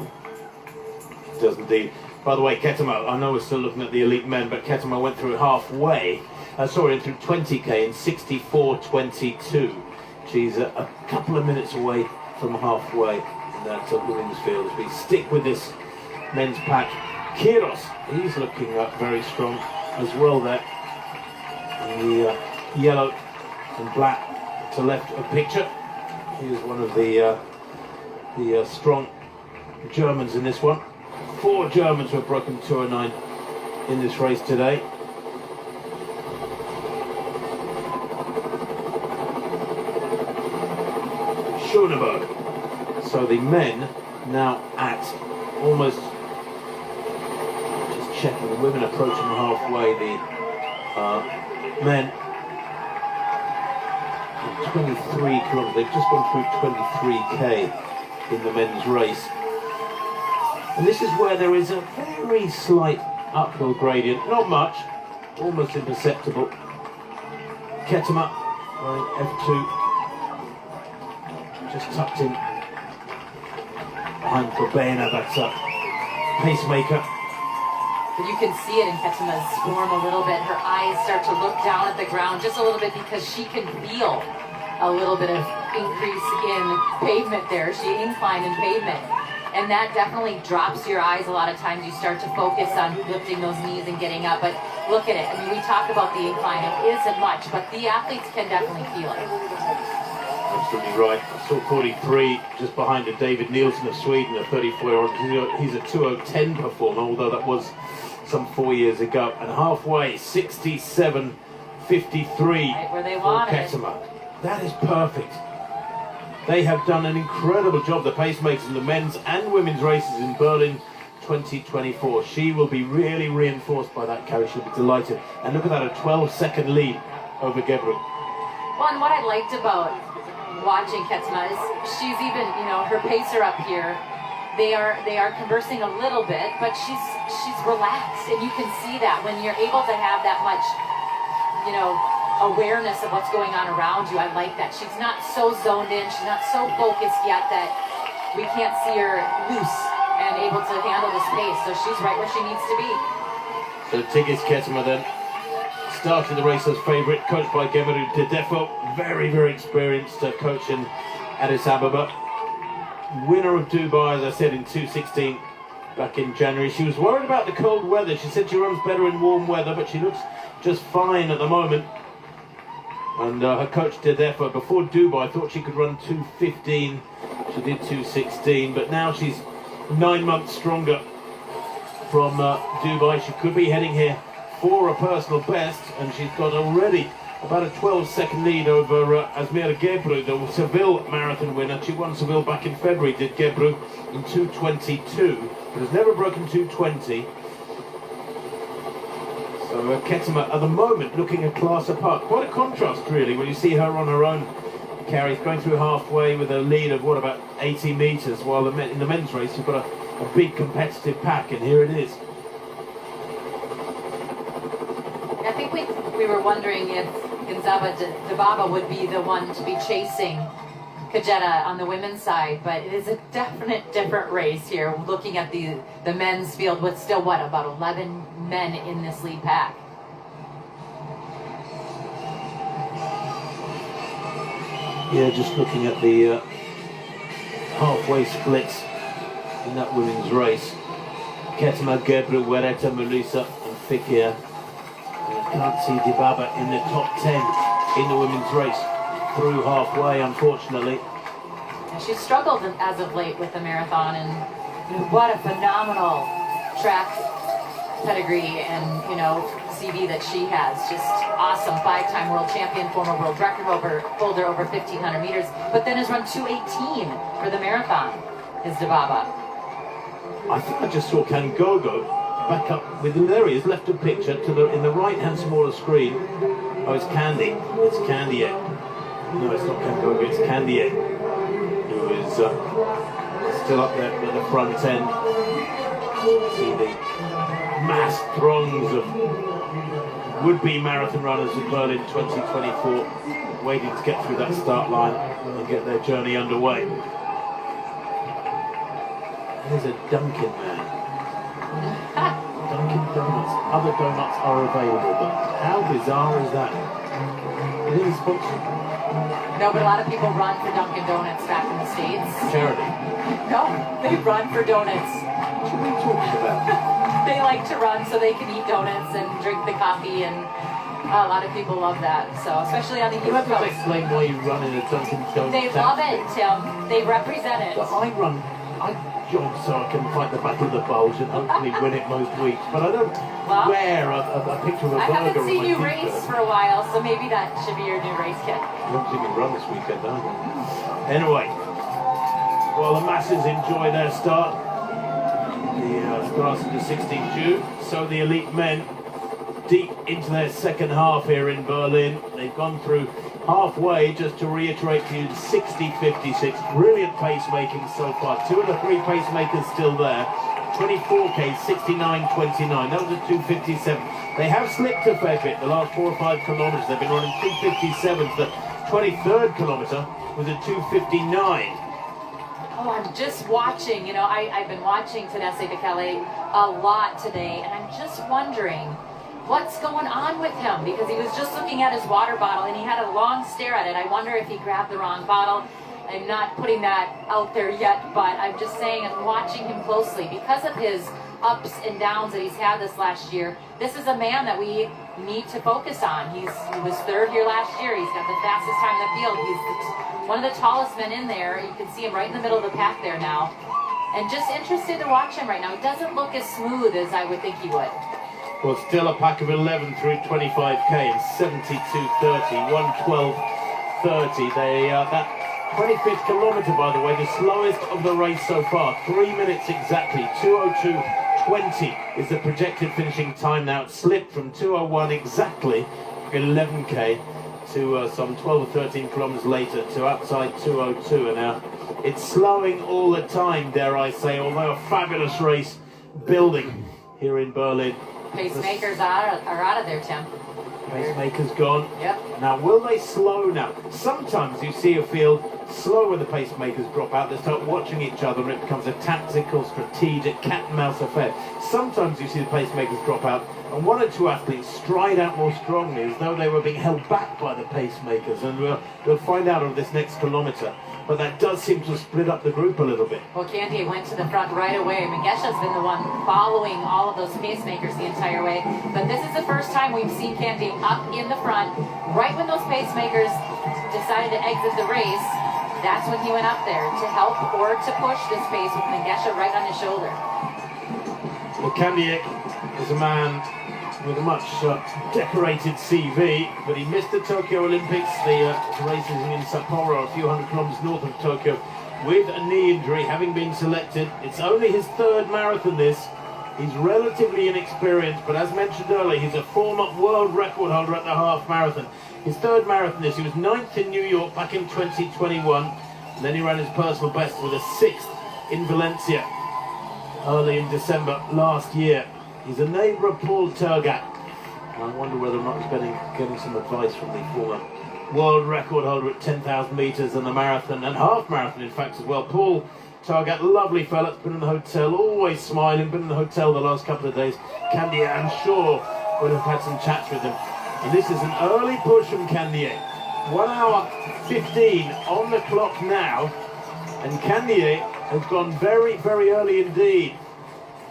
Speaker 1: It does indeed. By the way, Ketema, I know we're still looking at the elite men, but Ketema went through halfway, through 20k in 64:22. She's a couple of minutes away from halfway in that women's field. As we stick with this men's pack, Kiros, he's looking very strong as well there. The yellow and black to left of picture. He is one of the strong Germans in this one. 4 Germans who have broken 2:09 in this race today. Schoeneberg. So the men now at almost, just checking, the women approaching halfway. The men 23 kilometers. They've just gone through 23k in the men's race. And this is where there is a very slight uphill gradient, not much, almost imperceptible. Ketema running F2, just tucked in behind Kobena, that's a pacemaker.
Speaker 2: But you can see it in Ketema's form a little bit. Her eyes start to look down at the ground just a little bit because she can feel a little bit of increase in pavement there. She incline in pavement. And that definitely drops your eyes a lot of times. You start to focus on lifting those knees and getting up. But look at it. I mean, we talk about the incline. It isn't much, but the athletes can definitely feel it.
Speaker 1: Absolutely right. I saw 43 just behind a David Nielsen of Sweden, a 34-year-old. He's a 2:10 performer, although that was some 4 years ago. And halfway, 67:53
Speaker 2: Right where they
Speaker 1: for
Speaker 2: wanted.
Speaker 1: Ketema. That is perfect. They have done an incredible job, the pacemakers in the men's and women's races in Berlin 2024. She will be really reinforced by that carry. She'll be delighted. And look at that, a 12-second lead over Gebru.
Speaker 2: Well, and what I liked about watching Ketema is she's even, you know, her pacer up here, they are conversing a little bit, but she's relaxed, and you can see that when you're able to have that much, you know, awareness of what's going on around you. I like that. She's not so zoned in, she's not so focused yet that we can't see her loose and able to handle this pace, so she's right where she needs to be.
Speaker 1: So Tigis Ketema then started the race as favourite, coached by Gemeru Tedefo, very, very experienced coach in Addis Ababa. Winner of Dubai, as I said, in 2:16 back in January. She was worried about the cold weather. She said she runs better in warm weather, but she looks just fine at the moment. And her coach Tedefo, before Dubai, thought she could run 2:15. She did 2:16, but now she's 9 months stronger from Dubai. She could be heading here for a personal best, and she's got already about a 12-second lead over Azmira Gebru, the Seville marathon winner. She won Seville back in February, did Gebru, in 2:22, but has never broken 2:20. So Ketema at the moment looking a class apart. Quite a contrast really when you see her on her own carries going through halfway with a lead of what, about 80 metres, while in the men's race you've got a big competitive pack, and here it is.
Speaker 2: I think we were wondering if Gonzaba Dibaba would be the one to be chasing Kejeta on the women's side, but it is a definite different race here, looking at the men's field with still, what, about 11 men in this lead pack.
Speaker 1: Yeah, just looking at the halfway splits in that women's race. Ketema, Gebru, Wereta, Melissa and Fikir. Can't see Dibaba in the top 10 in the women's race. Through halfway, unfortunately.
Speaker 2: And she's struggled as of late with the marathon, and what a phenomenal track pedigree and CV that she has. Just awesome. 5-time world champion, former world record holder over 1,500 meters, but then has run 2:18 for the marathon. Is Dibaba.
Speaker 1: I think I just saw Kangogo back up with him. There he is, left a picture in the right-hand smaller screen. Oh, it's Candy. It's Candy. No, it's not Kangogo. It's Candy, who is still up there at the front end. See the mass throngs of would-be marathon runners in Berlin 2024 waiting to get through that start line and get their journey underway. There's a Dunkin' man. Dunkin' Donuts. Other donuts are available, but how bizarre is that? It is sponsored.
Speaker 2: No, but a lot of people run for Dunkin' Donuts back in the States.
Speaker 1: Charity.
Speaker 2: No, they run for donuts.
Speaker 1: What are you talking about?
Speaker 2: They like to run so they can eat donuts and drink the coffee, and a lot of people love that. So, especially on the
Speaker 1: You
Speaker 2: East
Speaker 1: have to
Speaker 2: Coast.
Speaker 1: explain why you run in a Dunkin' Donuts.
Speaker 2: They love it, Tim. They represent it.
Speaker 1: But I jog so I can fight the Battle of the Bulge and hopefully win it most weeks. But I don't wear a picture of a
Speaker 2: I
Speaker 1: burger
Speaker 2: haven't
Speaker 1: on
Speaker 2: seen
Speaker 1: my
Speaker 2: you
Speaker 1: t-shirt.
Speaker 2: race for a while, so maybe that should be your new race kit.
Speaker 1: I don't think we run this weekend, either. Anyway, while the masses enjoy their start, the starts of the 16th June, so the elite men deep into their second half here in Berlin. They've gone through halfway, just to reiterate to you, 60.56. Brilliant pacemaking so far. 2 of the 3 pacemakers still there. 24K, 69.29. That was a 2:57. They have slipped a fair bit the last 4 or 5 kilometres. They've been running 2:57. The 23rd kilometre was a 2:59.
Speaker 2: Oh, I'm just watching. I've been watching Tennessee Bekele a lot today, and I'm just wondering what's going on with him, because he was just looking at his water bottle and he had a long stare at it. I wonder if he grabbed the wrong bottle. I'm not putting that out there yet, but I'm just saying I'm watching him closely because of his ups and downs that he's had this last year. This is a man that we need to focus on. He was 3rd here last year. He's got the fastest time in the field. He's one of the tallest men in there. You can see him right in the middle of the pack there now. And just interested to watch him right now. He doesn't look as smooth as I would think he would.
Speaker 1: Well, still a pack of 11 through 25K and 72.30, 1:12.30. That 25th kilometre, by the way, the slowest of the race so far. 3 minutes exactly. 2:02.20 is the projected finishing time now. It slipped from 2:01 exactly, 11K, to some 12 or 13 kilometres later to outside 2:02. And now it's slowing all the time, dare I say, although a fabulous race building here in Berlin.
Speaker 2: Pacemakers are out of there, Tim.
Speaker 1: Pacemaker's gone.
Speaker 2: Yep.
Speaker 1: Now, will they slow now? Sometimes you see a field slow when the pacemakers drop out. They start watching each other and it becomes a tactical, strategic, cat and mouse affair. Sometimes you see the pacemakers drop out and 1 or 2 athletes stride out more strongly as though they were being held back by the pacemakers. And we'll find out on this next kilometre. But that does seem to split up the group a little bit.
Speaker 2: Well, Candy went to the front right away. Mengesha's been the one following all of those pacemakers the entire way. But this is the first time we've seen Candy up in the front. Right when those pacemakers decided to exit the race, that's when he went up there to help or to push this pace with Mengesha right on his shoulder.
Speaker 1: Well, Candy is a man with a much decorated CV, but he missed the Tokyo Olympics, the races in Sapporo, a few hundred kilometers north of Tokyo, with a knee injury, having been selected. It's only his 3rd marathon this. He's relatively inexperienced, but as mentioned earlier, he's a former world record holder at the half marathon. His 3rd marathon this. He was 9th in New York back in 2021, and then he ran his personal best with a 6th in Valencia early in December last year. He's a neighbour of Paul Tergat. I wonder whether or not he's getting some advice from the former world record holder at 10,000 metres and the marathon, and half marathon in fact as well. Paul Tergat, lovely fella, been in the hotel, always smiling, been in the hotel the last couple of days. Candy, I'm sure, would have had some chats with him. And this is an early push from Candy. 1 hour 15 on the clock now, and Candy has gone very, very early indeed.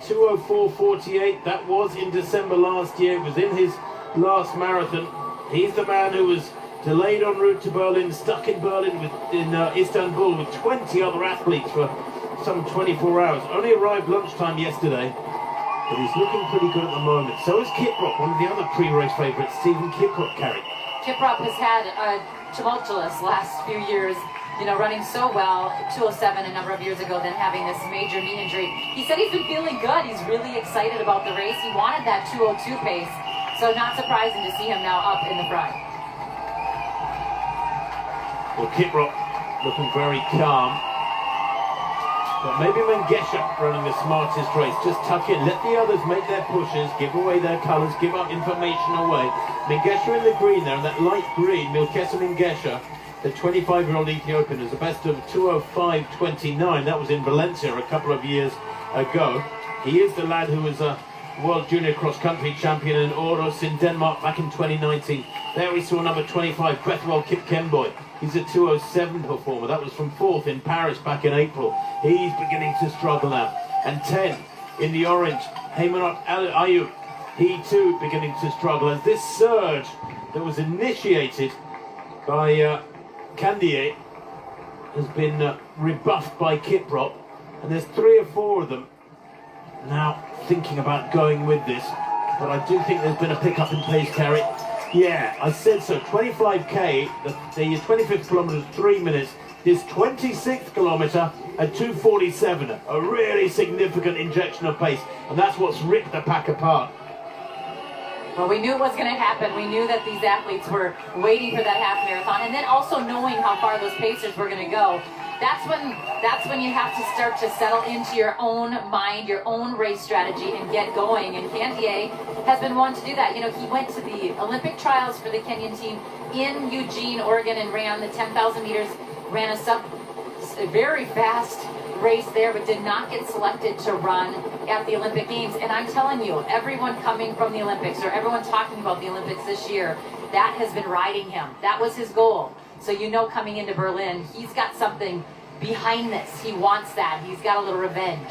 Speaker 1: 2:04.48, that was in December last year. It was in his last marathon. He's the man who was delayed en route to Berlin, stuck in Berlin in Istanbul with 20 other athletes for some 24 hours. Only arrived lunchtime yesterday, but he's looking pretty good at the moment. So is Kiprop, one of the other pre-race favourites, Stephen Kiprop, Carrie.
Speaker 2: Kiprop has had a tumultuous last few years, running so well, 207 a number of years ago, then having this major knee injury. He said he's been feeling good. He's really excited about the race. He wanted that 202 pace, so not surprising to see him now up in the front.
Speaker 1: Well, Kiprop looking very calm. But maybe Mengesha running the smartest race. Just tuck in, let the others make their pushes, give away their colours, give up information away. Mengesha in the green there, and that light green, Milkesa Mengesha, the 25-year-old Ethiopian, is the best of 2:05.29. That was in Valencia a couple of years ago. He is the lad who was a World Junior Cross-Country Champion in Aarhus in Denmark back in 2019. There we saw number 25, Bethwell Kipkemboi. He's a 2:07 performer. That was from 4th in Paris back in April. He's beginning to struggle now. And 10 in the orange, Haymanot Ayub. He too beginning to struggle as this surge that was initiated by Candier has been rebuffed by Kiprop. And there's 3 or 4 of them now thinking about going with this. But I do think there's been a pickup in pace, Carrie. Yeah, I said so. 25k, the 25th kilometre is 3 minutes. This 26th kilometre at 2:47, a really significant injection of pace, and that's what's ripped the pack apart.
Speaker 2: Well, we knew it was going to happen. We knew that these athletes were waiting for that half marathon, and then also knowing how far those pacers were going to go. That's when you have to start to settle into your own mind, your own race strategy, and get going. And Candier has been one to do that. He went to the Olympic trials for the Kenyan team in Eugene, Oregon, and ran the 10,000 meters, ran a very fast race there, but did not get selected to run at the Olympic Games. And I'm telling you, everyone coming from the Olympics, or everyone talking about the Olympics this year, that has been riding him. That was his goal. So coming into Berlin, he's got something behind this. He wants that. He's got a little revenge.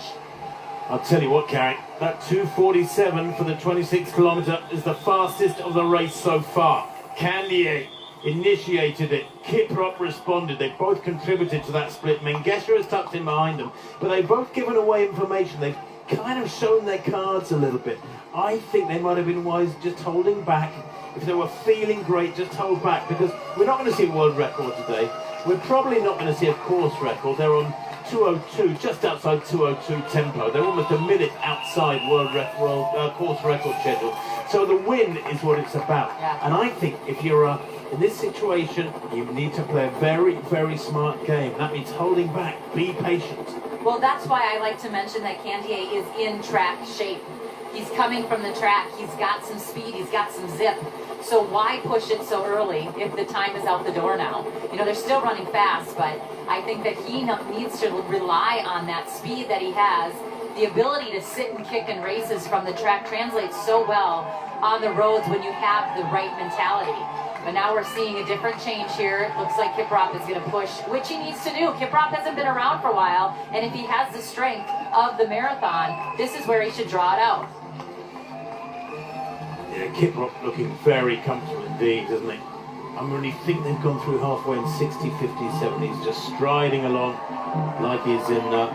Speaker 1: I'll tell you what, Carrie, that 2:47 for the 26th kilometre is the fastest of the race so far. Candier initiated it. Kiprop responded. They both contributed to that split. Mengesha has tucked in behind them, but they've both given away information. They've kind of shown their cards a little bit. I think they might have been wise just holding back. If they were feeling great, just hold back, because we're not going to see a world record today. We're probably not going to see a course record. They're on 2:02, just outside 2:02 tempo. They're almost a minute outside world course record schedule. So the win is what it's about.
Speaker 2: Yeah.
Speaker 1: And I think if you're in this situation, you need to play a very, very smart game. That means holding back. Be patient.
Speaker 2: Well, that's why I like to mention that Candier is in track shape. He's coming from the track. He's got some speed. He's got some zip. So why push it so early if the time is out the door now? They're still running fast, but I think that he needs to rely on that speed that he has. The ability to sit and kick in races from the track translates so well on the roads when you have the right mentality. But now we're seeing a different change here. It looks like Kiprop is going to push, which he needs to do. Kiprop hasn't been around for a while, and if he has the strength of the marathon, this is where he should draw it out.
Speaker 1: Yeah, Kiprop looking very comfortable indeed, doesn't he? I really think they've gone through halfway in 60, 50, 70s, just striding along like he's on a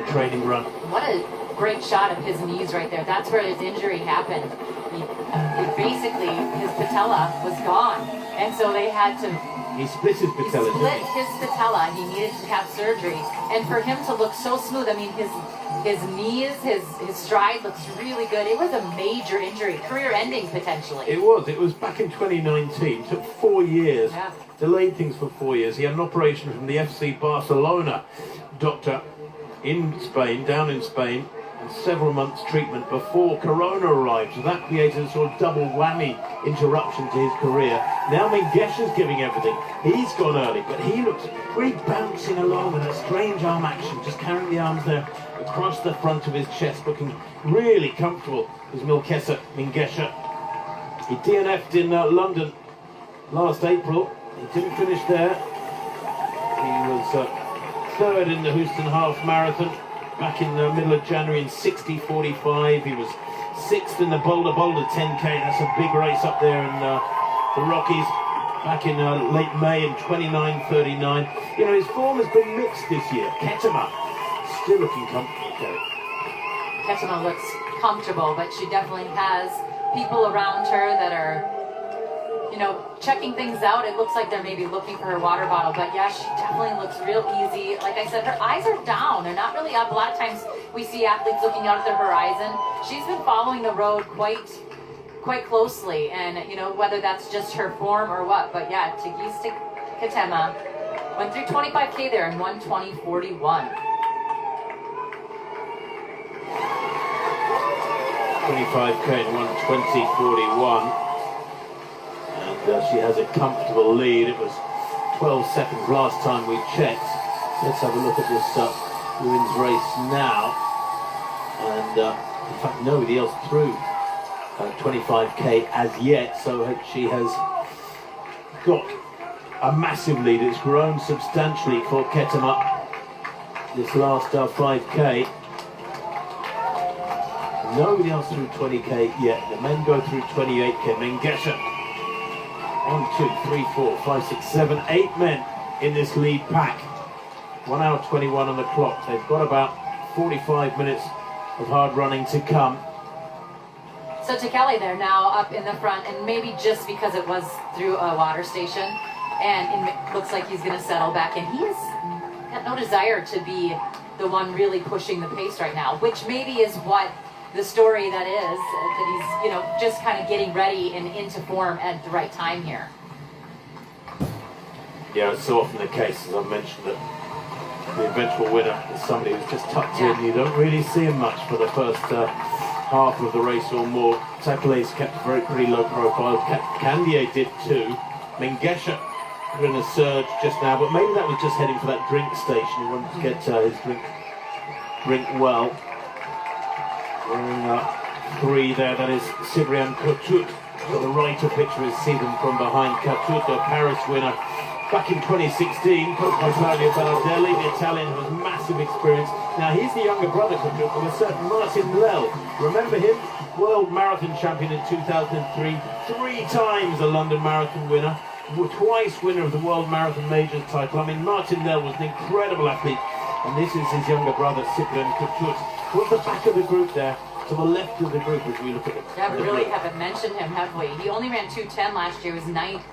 Speaker 1: training run.
Speaker 2: What a great shot of his knees right there. That's where his injury happened. Basically, his patella was gone, and so they had to...
Speaker 1: He split his patella,
Speaker 2: He split his patella, and he needed to have surgery. And for him to look so smooth, I mean, his knees, his stride looks really good. It was a major injury, career-ending potentially.
Speaker 1: It was back in 2019. It took 4 years.
Speaker 2: Yeah.
Speaker 1: Delayed things for 4 years. He had an operation from the FC Barcelona doctor in Spain, down in Spain, and several months treatment before Corona arrived. So that created a sort of double whammy interruption to his career. Now Mengesha's giving everything. He's gone early, but he looks really bouncing along with a strange arm action, just carrying the arms there across the front of his chest, looking really comfortable as Milkesa Mengesha. He DNF'd in London last April. He didn't finish there. He was third in the Houston Half Marathon back in the middle of January in 60:45. He was 6th in the Boulder 10K. That's a big race up there in the Rockies back in late May in 29:39. You know, his form has been mixed this year. Ketema still looking comfortable, Kerry.
Speaker 2: Ketema looks comfortable, but she definitely has people around her that are, you know, checking things out. It looks like they're maybe looking for her water bottle, but yeah, she definitely looks real easy. Like I said, her eyes are down. They're not really up. A lot of times we see athletes looking out at the horizon. She's been following the road quite closely, and you know, whether that's just her form or what, but yeah, Tigist Ketema went through 25K there in 1:20.41.
Speaker 1: 25K in 1:20.41. And she has a comfortable lead. It was 12 seconds last time we checked. Let's have a look at this women's race now. And in fact, nobody else through 25K as yet. So she has got a massive lead. It's grown substantially for Ketema this last 5K. Nobody else through 20K yet. The men go through 28K. Mengesha. 1, 2, 3, 4, 5, 6, 7, 8 men in this lead pack. 1 hour 21 on the clock. They've got about 45 minutes of hard running to come.
Speaker 2: So Tekele there now up in the front, and maybe just because it was through a water station, and it looks like he's going to settle back, and he has got no desire to be the one really pushing the pace right now, which maybe is what the story that he's, you know, just kind of getting ready and into form at the right time here.
Speaker 1: Yeah, it's so often the case, as I mentioned, that the eventual winner is somebody who's just tucked in. You don't really see him much for the first half of the race or more. Tekele's kept a pretty low profile. Candier did too. Mengesha put in a surge just now, but maybe that was just heading for that drink station. He wanted to get his drink well. Wearing 3 there, that is Cyprien Couture. To the right of picture is see them from behind. Couture, the Paris winner back in 2016, coached by Claudio Balotelli. The Italian has massive experience. Now he's the younger brother of a certain Martin Lell. Remember him? World Marathon champion in 2003, 3 times a London Marathon winner, twice winner of the World Marathon Majors title. I mean, Martin Lell was an incredible athlete, and this is his younger brother, Cyprien Couture. Towards the back of the group there, to the left of the group as we look at it.
Speaker 2: Yeah, we really haven't mentioned him, have we? He only ran 2:10 last year, was 9th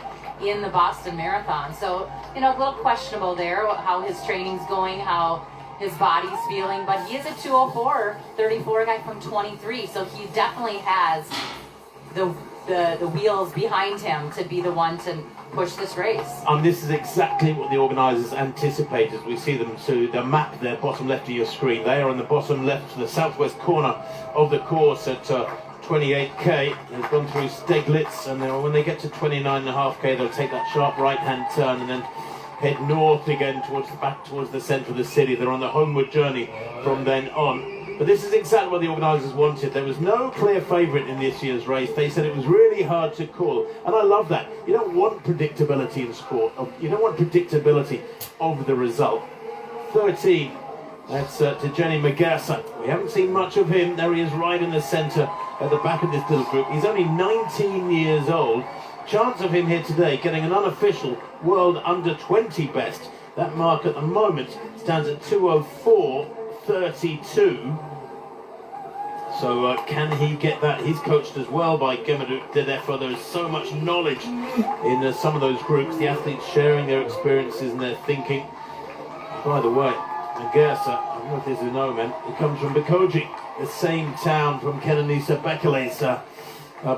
Speaker 2: in the Boston Marathon. So, you know, a little questionable there, how his training's going, how his body's feeling, but he is a 2:04, 34 guy from 23, so he definitely has the wheels behind him to be the one to push this race.
Speaker 1: This is exactly what the organisers anticipate as we see them to the map there, bottom left of your screen. They are on the bottom left to the southwest corner of the course at 28K. They've gone through Steglitz, and when they get to 29.5K, they'll take that sharp right-hand turn and then head north again towards the centre of the city. They're on the homeward journey from then on. But this is exactly what the organisers wanted. There was no clear favourite in this year's race. They said it was really hard to call. And I love that. You don't want predictability in sport. You don't want predictability of the result. 13. That's to Jenny Magersa. We haven't seen much of him. There he is right in the centre at the back of this little group. He's only 19 years old. Chance of him here today getting an unofficial world under 20 best. That mark at the moment stands at 2:04.32. So can he get that? He's coached as well by Gemadou. Therefore, there is so much knowledge in some of those groups. The athletes sharing their experiences and their thinking. By the way, Magersa, I don't know if there's a no man, he comes from Bikoji, the same town from Kenenisa Bekele's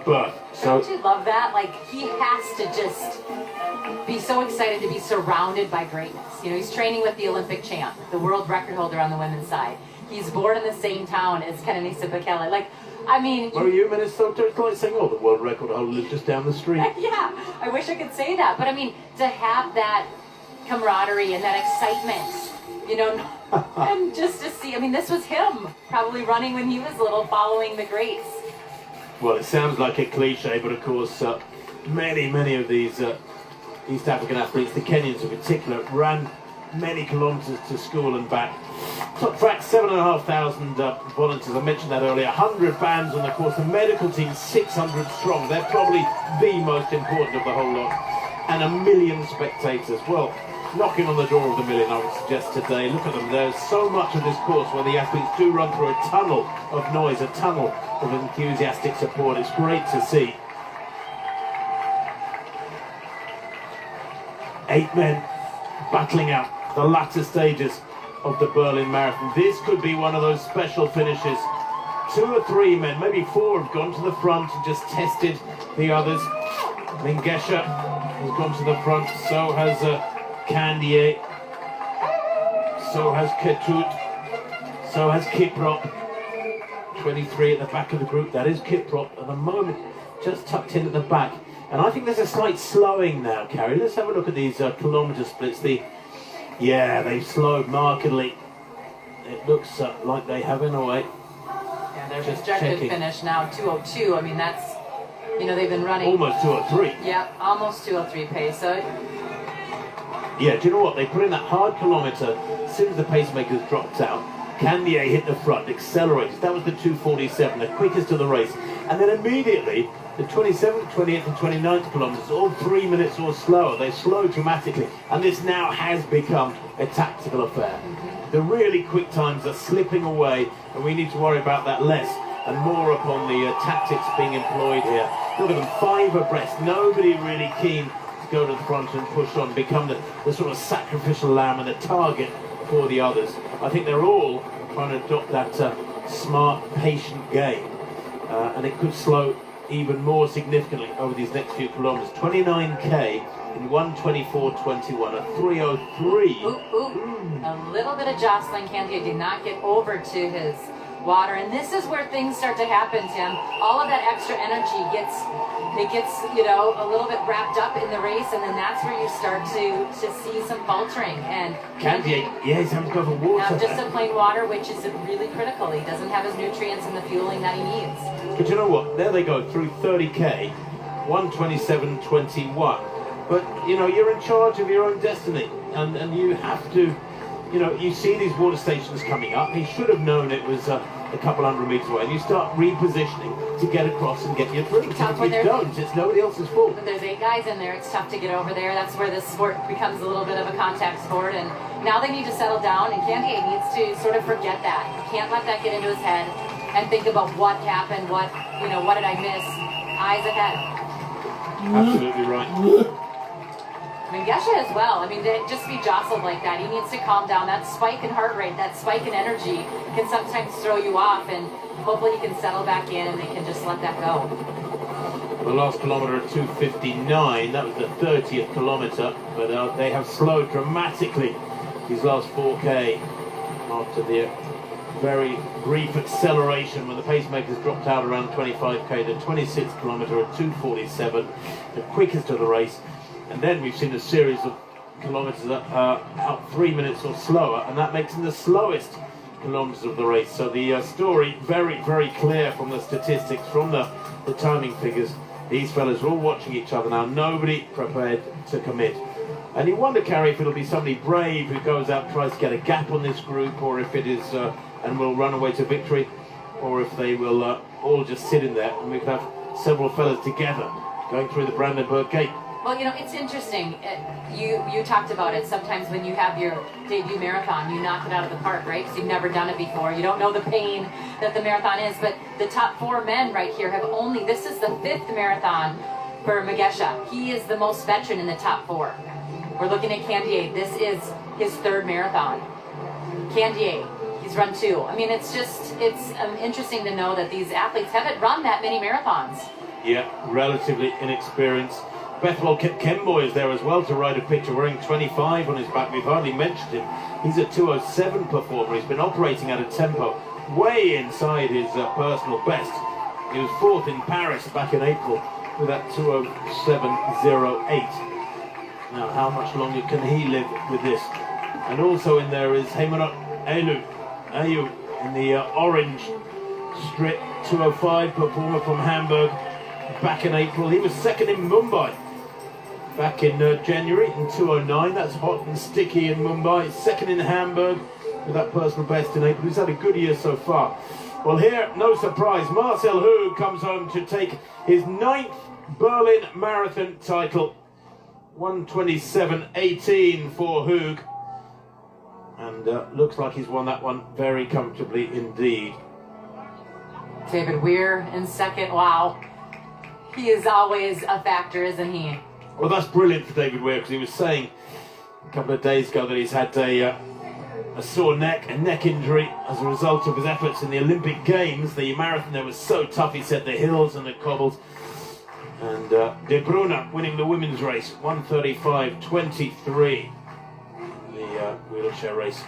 Speaker 1: birth.
Speaker 2: So, don't you love that? Like, he has to just be so excited to be surrounded by greatness. You know, he's training with the Olympic champ, the world record holder on the women's side. He's born in the same town as Kenenisa Bekele. Like, I mean...
Speaker 1: Where are you, Minnesota? It's like saying, oh, the world record holder lives just down the street.
Speaker 2: Yeah, I wish I could say that. But, I mean, to have that camaraderie and that excitement, you know, and just to see... I mean, this was him probably running when he was little, following the greats.
Speaker 1: Well, it sounds like a cliche, but, of course, many of these East African athletes, the Kenyans in particular, ran many kilometres to school and back. Top track, 7,500 volunteers. I mentioned that earlier. 100 bands on the course. The medical team, 600 strong. They're probably the most important of the whole lot. And 1 million spectators. Well, knocking on the door of the million, I would suggest today. Look at them. There's so much of this course where the athletes do run through a tunnel of noise, a tunnel of enthusiastic support. It's great to see. 8 men battling out the latter stages of the Berlin Marathon. This could be one of those special finishes. 2 or 3 men, maybe 4, have gone to the front and just tested the others. Mengesha has gone to the front, so has Candier, so has Ketut, so has Kiprop. 23 at the back of the group, that is Kiprop at the moment, just tucked in at the back. And I think there's a slight slowing now, Carrie. Let's have a look at these kilometre splits. Yeah, they've slowed markedly. It looks like they have in a way.
Speaker 2: Yeah, their projected finish now, 2:02. I mean, that's, you know, they've been running...
Speaker 1: Almost 2:03.
Speaker 2: Yeah, almost 2:03 pace. So
Speaker 1: yeah, do you know what? They put in that hard kilometre as soon as the pacemakers dropped out. Candier hit the front, accelerated. That was the 2:47, the quickest of the race. And then immediately, the 27th, 28th and 29th kilometres, all 3 minutes or slower. They slowed dramatically. And this now has become a tactical affair. The really quick times are slipping away, and we need to worry about that less and more upon the tactics being employed here. Look at them, 5 abreast. Nobody really keen to go to the front and push on, become the sort of sacrificial lamb and the target for the others. I think they're all trying to adopt that smart, patient game, and it could slow even more significantly over these next few kilometres. 29k in 1:24.21, a 3:03.
Speaker 2: A little bit of jostling. Candier did not get over to his water, and this is where things start to happen, Tim. All of that extra energy gets, you know, a little bit wrapped up in the race, and then that's where you start to see some faltering. And
Speaker 1: Candier, yeah, he's having to go for water.
Speaker 2: Now just a plain water, which is really critical. He doesn't have his nutrients and the fueling that he needs.
Speaker 1: But you know what? There they go through 30k, 1:27.21. But you know, you're in charge of your own destiny, and you have to. You know, you see these water stations coming up. He should have known it was a couple hundred metres away. And you start repositioning to get across and get your through. If you don't, it's nobody else's fault.
Speaker 2: But there's 8 guys in there. It's tough to get over there. That's where this sport becomes a little bit of a contact sport. And now they need to settle down. And Candier needs to sort of forget that. He can't let that get into his head and think about what happened, what did I miss? Eyes ahead.
Speaker 1: Absolutely right.
Speaker 2: Mengesha as well. I mean, to just be jostled like that, he needs to calm down. That spike in heart rate, that spike in energy can sometimes throw you off, and hopefully he can settle back in and they can just let that go.
Speaker 1: The last kilometre at 2:59, that was the 30th kilometre, but they have slowed dramatically these last 4k after the very brief acceleration when the pacemakers dropped out around 25k. The 26th kilometre at 2:47, the quickest of the race. And then we've seen a series of kilometres out 3 minutes or slower, and that makes them the slowest kilometres of the race. So the story very, very clear from the statistics, from the timing figures. These fellas are all watching each other now, nobody prepared to commit. And you wonder, Carrie, if it'll be somebody brave who goes out and tries to get a gap on this group, or if it is and will run away to victory, or if they will all just sit in there and we could have several fellas together going through the Brandenburg Gate.
Speaker 2: Well, you know, it's interesting. You talked about it. Sometimes when you have your debut marathon, you knock it out of the park, right? Because you've never done it before. You don't know the pain that the marathon is. But the top 4 men right here have only, this is the 5th marathon for Mengesha. He is the most veteran in the top 4. We're looking at Candier. This is his 3rd marathon. Candier, he's run 2. I mean, it's interesting to know that these athletes haven't run that many marathons.
Speaker 1: Yeah, relatively inexperienced. Bethwell Kemboy is there as well to ride a picture, wearing 25 on his back. We've hardly mentioned him. He's a 2:07 performer. He's been operating at a tempo way inside his personal best. He was 4th in Paris back in April with that 2:07.08. Now, how much longer can he live with this? And also in there is Heimanot Ayu in the orange strip, 2:05 performer from Hamburg back in April. He was 2nd in Mumbai back in January in 2:09. That's hot and sticky in Mumbai. Second in Hamburg with that personal best in April. He's had a good year so far. Well, here, no surprise, Marcel Hug comes home to take his 9th Berlin Marathon title. 1:27.18 for Hug. And looks like he's won that one very comfortably indeed.
Speaker 2: David Weir in second. Wow. He is always a factor, isn't he?
Speaker 1: Well, that's brilliant for David Weir, because he was saying a couple of days ago that he's had a sore neck, a neck injury, as a result of his efforts in the Olympic Games. The marathon there was so tough, he said, the hills and the cobbles. And De Bruyne winning the women's race, 1:35.23. The wheelchair race,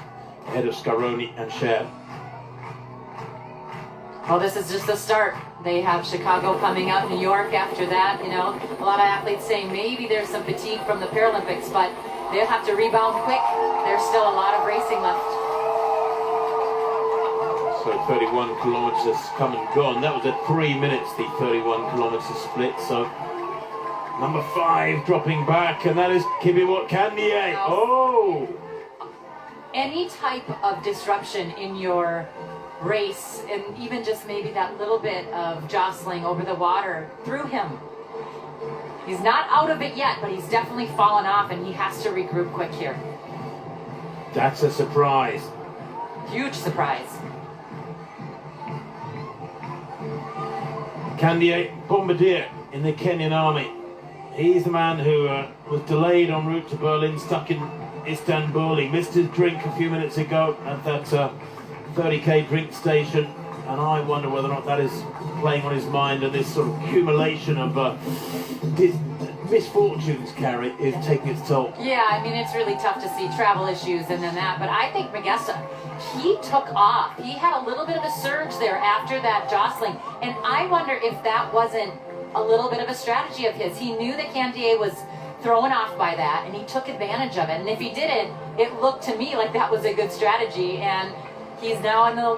Speaker 1: ahead of Scaroni and Cher.
Speaker 2: Well, this is just the start. They have Chicago coming up, New York after that. You know, a lot of athletes saying maybe there's some fatigue from the Paralympics, but they'll have to rebound quick. There's still a lot of racing left.
Speaker 1: So 31 kilometers come and gone. That was at 3 minutes, the 31 kilometer split. So number 5 dropping back, and that is Kibiwot Kandie. Oh!
Speaker 2: Any type of disruption in your race, and even just maybe that little bit of jostling over the water, threw him. He's not out of it yet, but he's definitely fallen off, and he has to regroup quick here.
Speaker 1: That's a surprise.
Speaker 2: Huge surprise.
Speaker 1: Kandie Bombardier in the Kenyan army. He's the man who was delayed en route to Berlin, stuck in Istanbul. He missed his drink a few minutes ago at that 30k drink station, and I wonder whether or not that is playing on his mind, and this sort of accumulation of misfortunes, Carrie, is taking its toll.
Speaker 2: Yeah, I mean, it's really tough to see travel issues and then that, but I think Megessa, he took off. He had a little bit of a surge there after that jostling, and I wonder if that wasn't a little bit of a strategy of his. He knew that Kandie was thrown off by that, and he took advantage of it, and if he didn't, it looked to me like that was a good strategy, and he's now in the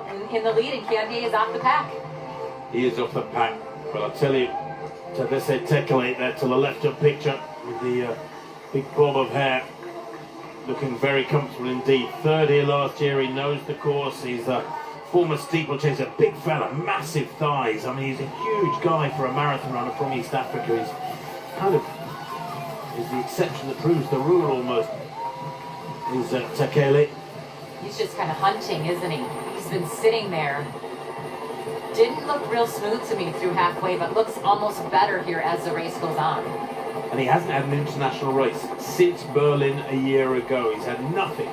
Speaker 2: lead, and Kandie is off the pack.
Speaker 1: He is off the pack, but I'll tell you, Tadesse Tekele there to the left of picture with the big bob of hair, looking very comfortable indeed. Third here last year, he knows the course. He's a former steeplechaser, big fella, massive thighs. I mean, he's a huge guy for a marathon runner from East Africa. He's kind of is the exception that proves the rule almost. Is Tekele.
Speaker 2: He's just kind of hunting, isn't he? He's been sitting there. Didn't look real smooth to me through halfway, but looks almost better here as the race goes on.
Speaker 1: And he hasn't had an international race since Berlin a year ago. He's had nothing.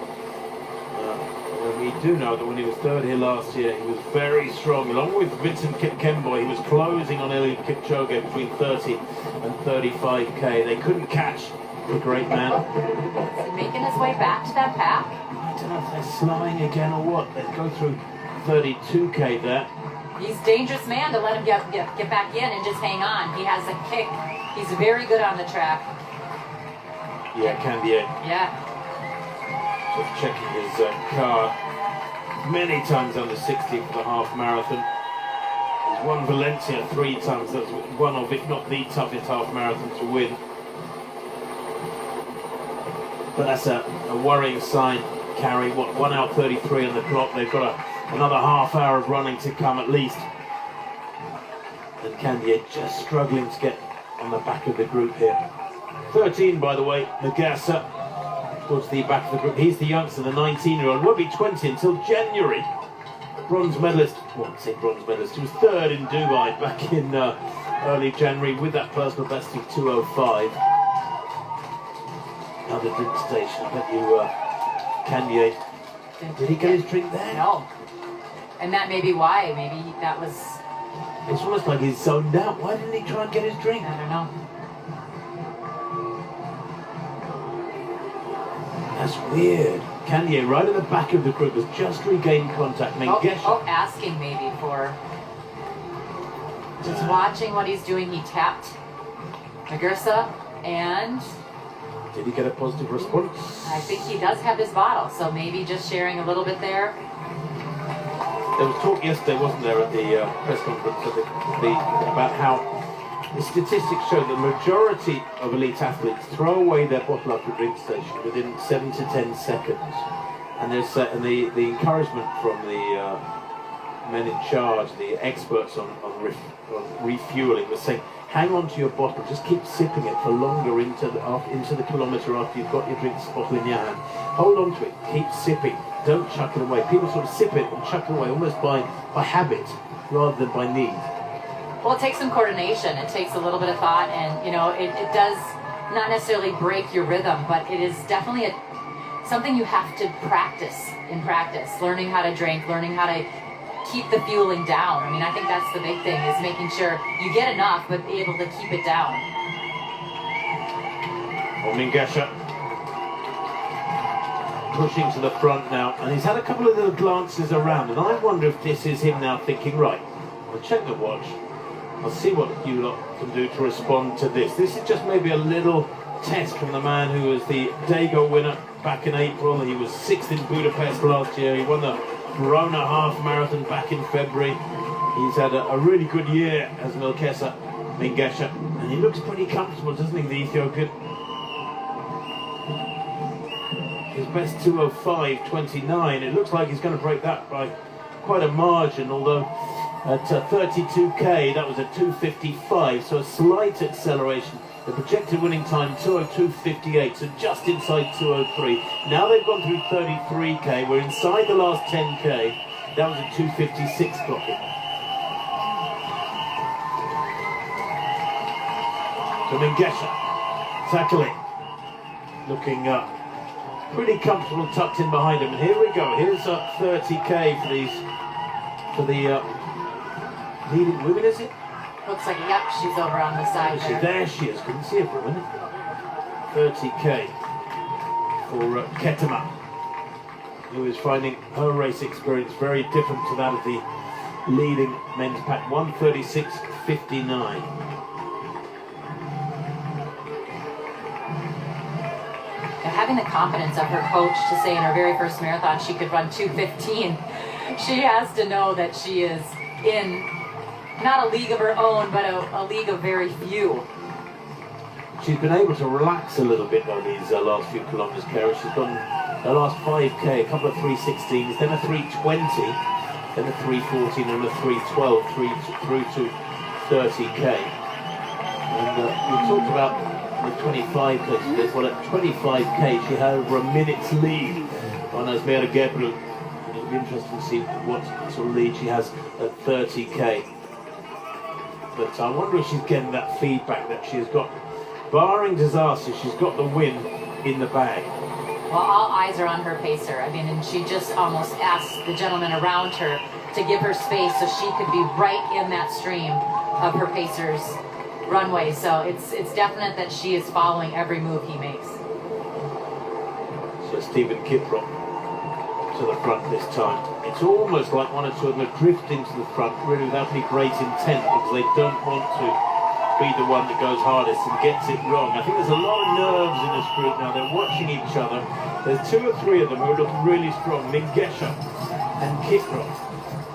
Speaker 1: And we do know that when he was third here last year, he was very strong. Along with Vincent Kipkemboi, he was closing on Eliud Kipchoge between 30 and 35k. They couldn't catch the great man.
Speaker 2: Is he making his way back to that pack?
Speaker 1: I don't know if they're slowing again or what. Let's go through 32k there.
Speaker 2: He's a dangerous man to let him get back in and just hang on. He has a kick. He's very good on the track.
Speaker 1: Yeah, Kandie.
Speaker 2: Yeah.
Speaker 1: Just checking his car. Many times under 60 for the half marathon. He's won Valencia 3 times. That's one of, if not the toughest half marathon to win. But that's a worrying sign, Carrie. What, 1 hour 33 on the clock. They've got another half hour of running to come at least. And Kandie just struggling to get on the back of the group here. 13, by the way, Megassa towards the back of the group. He's the youngster, the 19-year-old. Won't be 20 until January. Bronze medalist. Well, I say bronze medalist. He was third in Dubai back in early January with that personal best of 2:05. Another drink station. I bet you, Kandie. Did he get his drink there?
Speaker 2: No. And that may be why. Maybe that was...
Speaker 1: It's almost like he's zoned out. Why didn't he try and get his drink?
Speaker 2: I don't know.
Speaker 1: That's weird. Kandie, right at the back of the group, has just regained contact.
Speaker 2: Asking maybe for... Just watching what he's doing. He tapped Megursa, and...
Speaker 1: Did he get a positive response?
Speaker 2: I think he does have his bottle, so maybe just sharing a little bit there.
Speaker 1: There was talk yesterday, wasn't there, at the press conference about how the statistics show the majority of elite athletes throw away their bottle after drink station within 7 to 10 seconds. And there's the encouragement from the men in charge, the experts on refueling, was saying, hang on to your bottle, just keep sipping it for longer into the kilometre after you've got your drinks bottle in your hand. Hold on to it, keep sipping, don't chuck it away. People sort of sip it and chuck it away almost by habit rather than by need.
Speaker 2: Well, it takes some coordination. It takes a little bit of thought, and you know, it does not necessarily break your rhythm, but it is definitely something you have to practice in practice. Learning how to drink, learning how to keep the fueling down. I mean, I think that's the big thing, is making sure you get enough, but be able to keep it down.
Speaker 1: Mingesha pushing to the front now, and he's had a couple of little glances around, and I wonder if this is him now thinking, right, I'll check the watch, I'll see what you lot can do to respond to this. This is just maybe a little test from the man who was the Dago winner back in April. He was 6th in Budapest last year. He won the Verona half marathon back in February. He's had a really good year as Milkesa Mingesha, and he looks pretty comfortable, doesn't he, the Ethiopian? His best 2:05.29. It looks like he's going to break that by quite a margin, although at 32k that was a 2:55, so a slight acceleration. The projected winning time 2:02.58, so just inside 2:03. Now they've gone through 33k, we're inside the last 10k. That was a 2:56 clocking. So Mingesha tackling, looking up, pretty comfortable tucked in behind him. And here we go. Here's 30k for the leading women, is it?
Speaker 2: Looks like, yep, she's over on the side there.
Speaker 1: There she is. Couldn't see her for a minute. 30k for Ketema, who is finding her race experience very different to that of the leading men's pack. 1:36.59.
Speaker 2: Having the confidence of her coach to say in her very first marathon she could run 2:15, she has to know that she is in not a league of her own, but a league of very few.
Speaker 1: She's been able to relax a little bit on these last few kilometres, Kara. She's gone the last 5k, a couple of 3:16s, then a 3:20, then a 3:14 and a 3:12 through to 30k. And we talked about the 25k. Well, at 25k she had over a minute's lead on Asmira Gebru. It'll be interesting to see what sort of lead she has at 30k. But I wonder if she's getting that feedback that she's got. Barring disaster, she's got the win in the bag.
Speaker 2: Well, all eyes are on her pacer. I mean, and she just almost asked the gentleman around her to give her space so she could be right in that stream of her pacer's runway. So it's definite that she is following every move he makes.
Speaker 1: So Stephen Kiprop to the front this time. It's almost like one or two of them are drifting to the front, really without any great intent, because they don't want to be the one that goes hardest and gets it wrong. I think there's a lot of nerves in this group now. They're watching each other. There's 2 or 3 of them who look really strong. Mingesha and Kiprop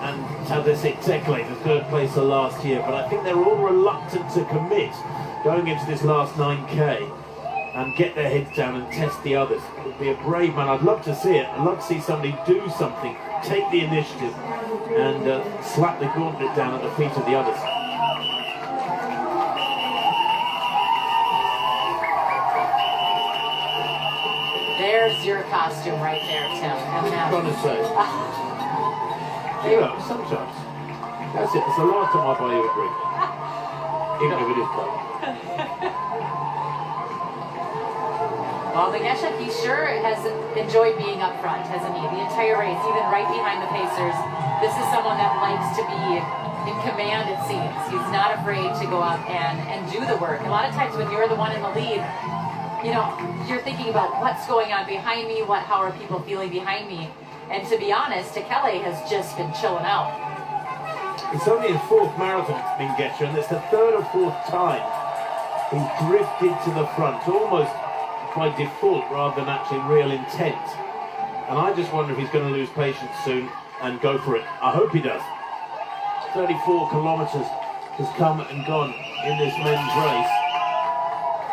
Speaker 1: and Tadesse Tekle, the 3rd placer last year. But I think they're all reluctant to commit going into this last 9k and get their heads down and test the others. It would be a brave man. I'd love to see it. I'd love to see somebody do something, take the initiative and slap the gauntlet down at the feet of the others.
Speaker 2: There's your costume right there, Tim.
Speaker 1: I was trying to say. You know, sometimes. That's it. It's the last time I buy you a drink. Even if it is cold.
Speaker 2: Well, Mingesha, he sure has enjoyed being up front, hasn't he? The entire race, even right behind the Pacers. This is someone that likes to be in command, it seems. He's not afraid to go up and do the work. A lot of times when you're the one in the lead, you know, you're thinking about what's going on behind me, how are people feeling behind me. And to be honest, Tekele has just been chilling out.
Speaker 1: It's only his 4th marathon, Mingesha, and it's the 3rd or 4th time he's drifted to the front, almost by default rather than actually real intent. And I just wonder if he's going to lose patience soon and go for it. I hope he does. 34 kilometres has come and gone in this men's race.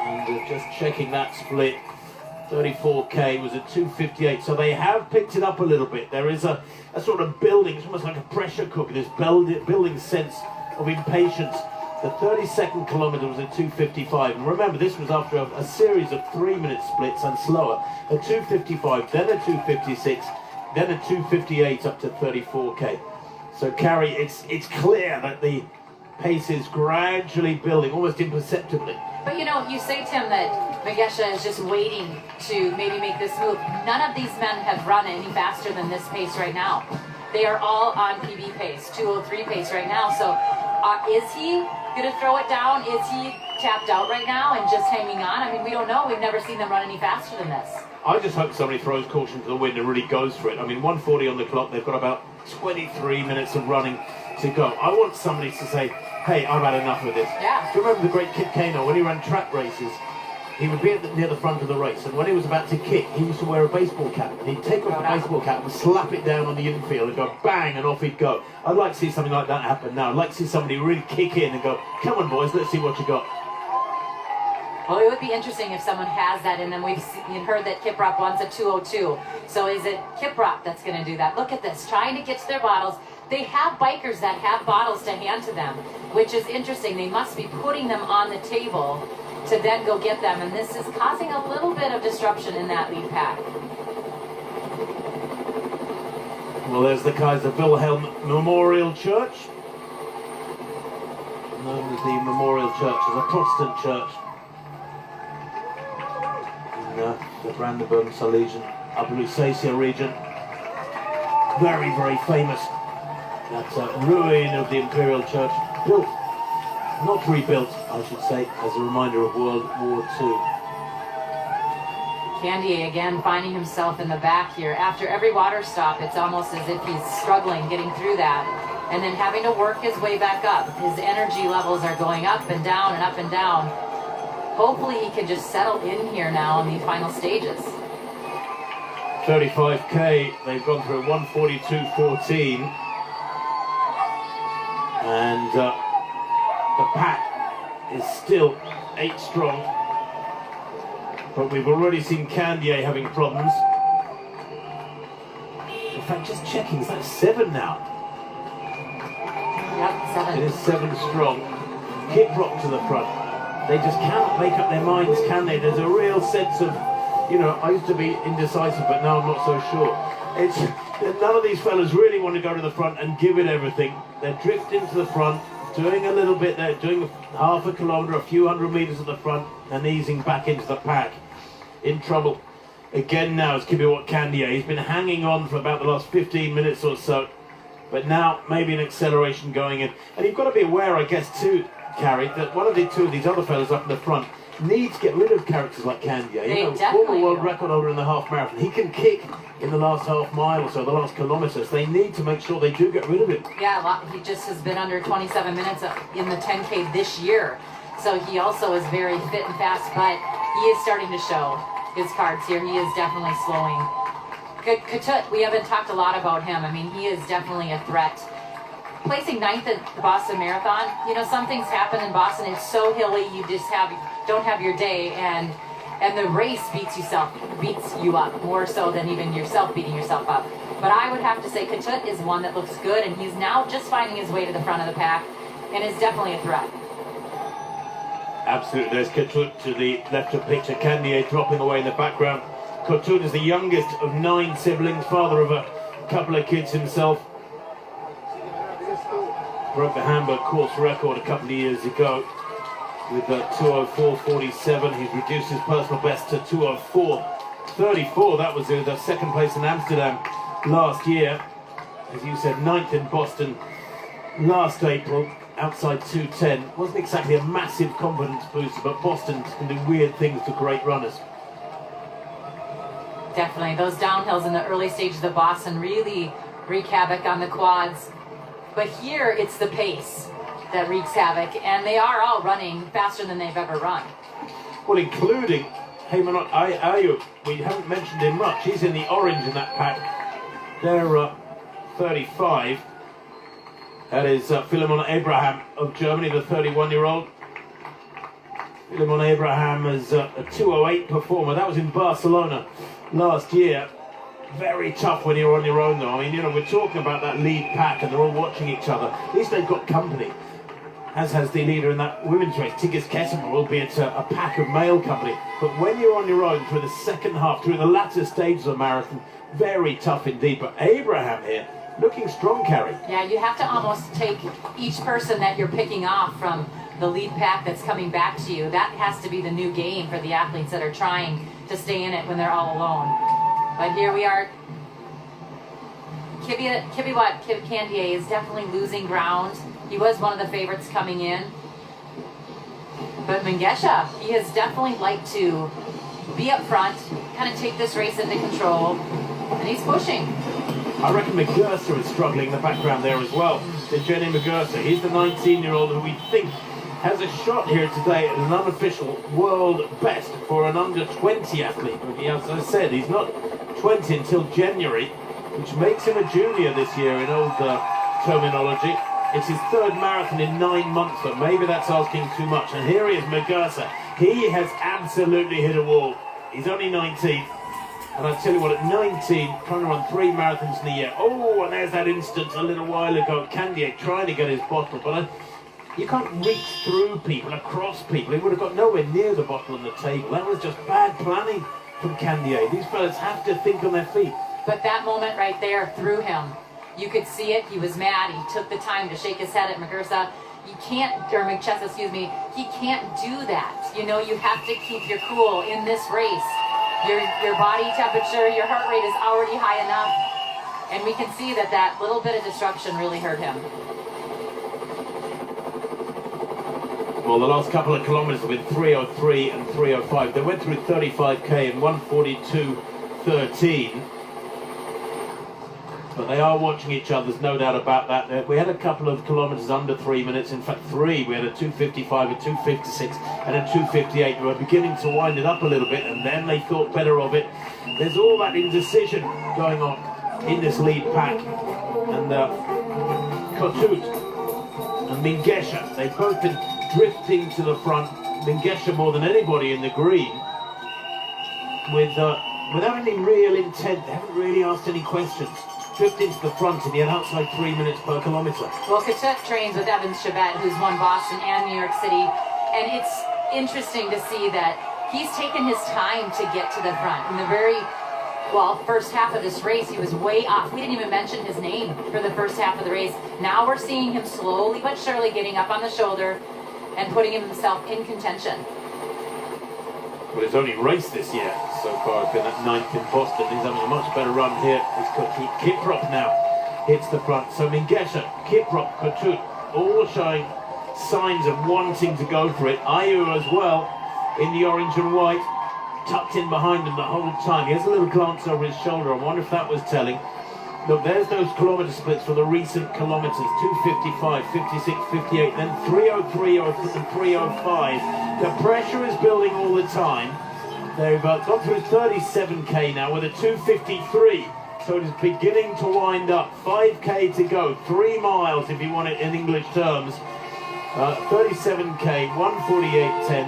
Speaker 1: And just checking that split, 34k was at 2:58. So they have picked it up a little bit. There is a sort of building, it's almost like a pressure cooker, this building sense of impatience. The 32nd kilometre was at 2:55. And remember, this was after a series of 3-minute splits and slower. At 2:55, then at 2:56, then at 2:58 up to 34k. So, Carrie, it's clear that the pace is gradually building, almost imperceptibly.
Speaker 2: But you know, you say, Tim, that Mengesha is just waiting to maybe make this move. None of these men have run any faster than this pace right now. They are all on PB pace, 2:03 pace right now. So is he going to throw it down? Is he tapped out right now and just hanging on? I mean, we don't know. We've never seen them run any faster than this.
Speaker 1: I just hope somebody throws caution to the wind and really goes for it. I mean, 1:40 on the clock. They've got about 23 minutes of running to go. I want somebody to say, hey, I've had enough of this.
Speaker 2: Yeah.
Speaker 1: Do you remember the great Kip Keino when he ran track races? He would be near the front of the race, and when he was about to kick, he used to wear a baseball cap. And he'd take off the baseball cap and slap it down on the infield and go bang, and off he'd go. I'd like to see something like that happen now. I'd like to see somebody really kick in and go, come on, boys, let's see what you got.
Speaker 2: Well, it would be interesting if someone has that in them. We've heard that Kiprop wants a 2:02. So is it Kiprop that's going to do that? Look at this, trying to get to their bottles. They have bikers that have bottles to hand to them, which is interesting. They must be putting them on the table to then go get them, and this is causing a little bit of disruption in that lead pack.
Speaker 1: Well, there's the Kaiser Wilhelm Memorial Church, known as the Memorial Church, as a Protestant church in the Brandenburg Silesian Upper Lusatia region. Very, very famous. That's a ruin of the Imperial Church, built, not rebuilt, I should say, as a reminder of World War II.
Speaker 2: Candier again finding himself in the back here. After every water stop, it's almost as if he's struggling getting through that. And then having to work his way back up. His energy levels are going up and down and up and down. Hopefully he can just settle in here now in these final stages.
Speaker 1: 35k, they've gone through 1:42.14. And the pack is still 8 strong. But we've already seen Candier having problems. In fact, just checking, is that 7 now?
Speaker 2: Yep, 7.
Speaker 1: It is 7 strong. Kiprop to the front. They just cannot make up their minds, can they? There's a real sense of, you know, I used to be indecisive, but now I'm not so sure. It's none of these fellas really want to go to the front and give it everything. They're drifting to the front, doing a little bit there, doing half a kilometre, a few hundred metres at the front, and easing back into the pack. In trouble again now is Kibiwot Candier. He's been hanging on for about the last 15 minutes or so, but now maybe an acceleration going in. And you've got to be aware, I guess, too, Carrie, that one of the two of these other fellas up in the front need to get rid of characters like Candier. You know, former world record holder in the half marathon. He can kick in the last half mile or so, the last kilometres. They need to make sure they do get rid of him.
Speaker 2: Yeah, he just has been under 27 minutes in the 10K this year. So he also is very fit and fast, but he is starting to show his cards here. He is definitely slowing. Katut, we haven't talked a lot about him. I mean, he is definitely a threat. Placing 9th at the Boston Marathon, you know, some things happen in Boston. It's so hilly, you just don't have your day, and the race beats you up more so than even yourself beating yourself up. But I would have to say Katut is one that looks good, and he's now just finding his way to the front of the pack, and is definitely a threat.
Speaker 1: Absolutely, there's Katut to the left of picture. Candier dropping away in the background. Katut is the youngest of 9 siblings, father of a couple of kids himself. Broke the Hamburg course record a couple of years ago with 2:04.47. He's reduced his personal best to 2:04.34. That was the second place in Amsterdam last year. As you said, 9th in Boston last April, outside 2:10. Wasn't exactly a massive confidence booster, but Boston can do weird things to great runners.
Speaker 2: Definitely. Those downhills in the early stages of Boston really wreak havoc on the quads. But here, it's the pace that wreaks havoc, and they are all running faster than they've ever run.
Speaker 1: Well, including Heymanot Ayu. We haven't mentioned him much. He's in the orange in that pack. They're 35. That is Philemon Abraham of Germany, the 31-year-old. Filimon Abraham as a 2:08 performer. That was in Barcelona last year. Very tough when you're on your own, though. I mean, you know, we're talking about that lead pack and they're all watching each other. At least they've got company, as has the leader in that women's race, Tigges Kesselman, albeit a pack of male company. But when you're on your own through the second half, through the latter stages of the marathon, very tough indeed. But Abraham here, looking strong, Carrie.
Speaker 2: Yeah, you have to almost take each person that you're picking off from the lead pack that's coming back to you. That has to be the new game for the athletes that are trying to stay in it when they're all alone. But here we are. Kipyegon Candie is definitely losing ground. He was one of the favorites coming in. But Mengesha, he has definitely liked to be up front, kind of take this race into control, and he's pushing.
Speaker 1: I reckon Muguruza is struggling in the background there as well. Jenny Muguruza, he's the 19-year-old who we think has a shot here today at an unofficial world best for an under-20 athlete. As I said, he's not 20 until January, which makes him a junior this year in old terminology. It's his third marathon in 9 months, but maybe that's asking too much. And here he is, Muguruza. He has absolutely hit a wall. He's only 19. And I tell you what, at 19, trying to run 3 marathons in a year. Oh, and there's that instance a little while ago. Candie trying to get his bottle, but you can't reach through people, across people. He would have got nowhere near the bottle on the table. That was just bad planning from Candie. These fellas have to think on their feet.
Speaker 2: But that moment right there threw him. You could see it. He was mad. He took the time to shake his head at Muguruza. You can't, or Mengesha, excuse me, he can't do that. You know, you have to keep your cool in this race. Your body temperature, your heart rate is already high enough. And we can see that that little bit of disruption really hurt him.
Speaker 1: Well, the last couple of kilometers have been 3:03 and 3:05. They went through 35k in 1:42.13. But they are watching each other, there's no doubt about that. We had a couple of kilometres under 3 minutes, in fact 3. We had a 2:55, a 2:56 and a 2:58. They were beginning to wind it up a little bit, and then they thought better of it. There's all that indecision going on in this lead pack. And Kotout and Mengesha, they've both been drifting to the front. Mengesha more than anybody in the green. Without any real intent, they haven't really asked any questions. Drifted into the front and yet outside 3 minutes per kilometre.
Speaker 2: Well, Kotout trains with Evans Chebet, who's won Boston and New York City, and it's interesting to see that he's taken his time to get to the front. In the very, first half of this race, he was way off. We didn't even mention his name for the first half of the race. Now we're seeing him slowly but surely getting up on the shoulder and putting himself in contention.
Speaker 1: Well, his only race this year so far has been that 9th in Boston. He's having a much better run here. He's Kotout. Kiprop now hits the front. So Mengesha, Kiprop, Kotout, all showing signs of wanting to go for it. Ayew as well in the orange and white, tucked in behind him the whole time. He has a little glance over his shoulder. I wonder if that was telling. Look, there's those kilometre splits for the recent kilometres. 2:55, 56, 58, then 3:03 and 3:05. The pressure is building all the time. They've gone through 37k now with a 2:53. So it is beginning to wind up. 5k to go, 3 miles if you want it in English terms. 37k, 1:48.10,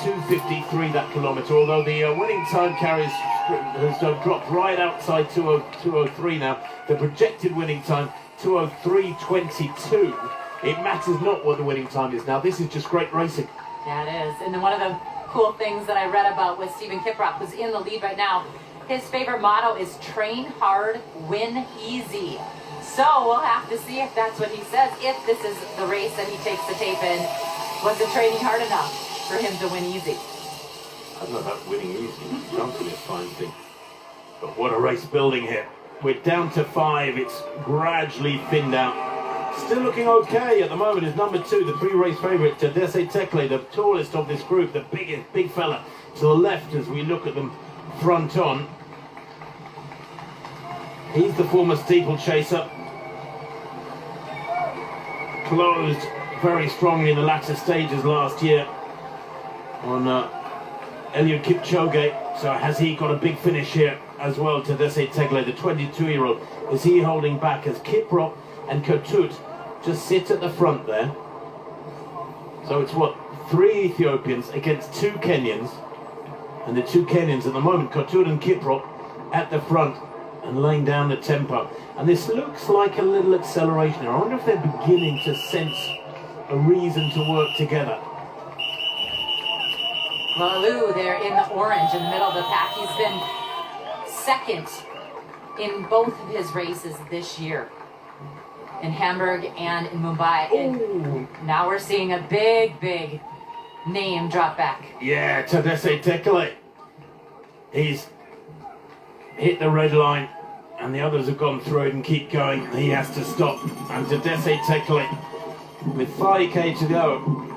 Speaker 1: 2:53 that kilometre. Although the winning time carries has dropped right outside 2:03 now. The projected winning time 2:03.22. It matters not what the winning time is now. This is just great racing.
Speaker 2: Yeah, it is. And then one of the cool things that I read about was Steven Kiprop, who's in the lead right now. His favorite motto is train hard, win easy. So we'll have to see if that's what he says. If this is the race that he takes the tape in, was the training hard enough for him to win easy?
Speaker 1: I don't know about winning easy. Jumping is a fine thing. But what a race building here. We're down to 5. It's gradually thinned out. Still looking okay at the moment is number 2, the pre-race favourite, Tadesse Tekle, the tallest of this group, the big fella to the left as we look at them front on. He's the former steeplechaser. Closed very strongly in the latter stages last year on Eliud Kipchoge. So has he got a big finish here as well? Tadesse Tekle, the 22-year-old, is he holding back as Kiprop and Kotout just sit at the front there? So it's what, 3 Ethiopians against 2 Kenyans, and the 2 Kenyans at the moment, Kotur and Kiprop, at the front and laying down the tempo. And this looks like a little acceleration. I wonder if they're beginning to sense a reason to work together.
Speaker 2: Lalu there in the orange in the middle of the pack. He's been second in both of his races this year, in Hamburg and in Mumbai. And now we're seeing a big name drop back.
Speaker 1: Yeah, Tadesse Tekele. He's hit the red line, and the others have gone through it and keep going. He has to stop. And Tadesse Tekele, with 5k to go,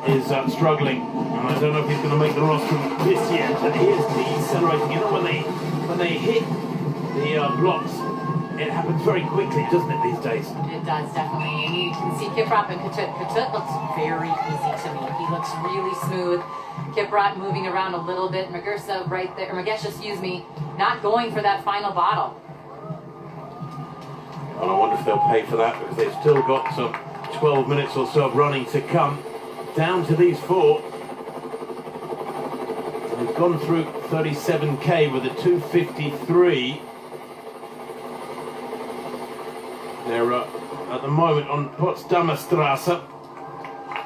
Speaker 1: is struggling. And I don't know if he's going to make the rostrum this year, but he is decelerating. You know, when they hit the blocks, it happens very quickly, doesn't it, these days?
Speaker 2: It does, definitely. And you can see Kiprop and Kotur. Kotur looks very easy to me. He looks really smooth. Kiprop moving around a little bit. Magesha right there, excuse me, not going for that final bottle.
Speaker 1: And I wonder if they'll pay for that, because they've still got some 12 minutes or so of running to come. Down to these 4. They've gone through 37k with a 2:53. They're at the moment on Potsdamer Straße.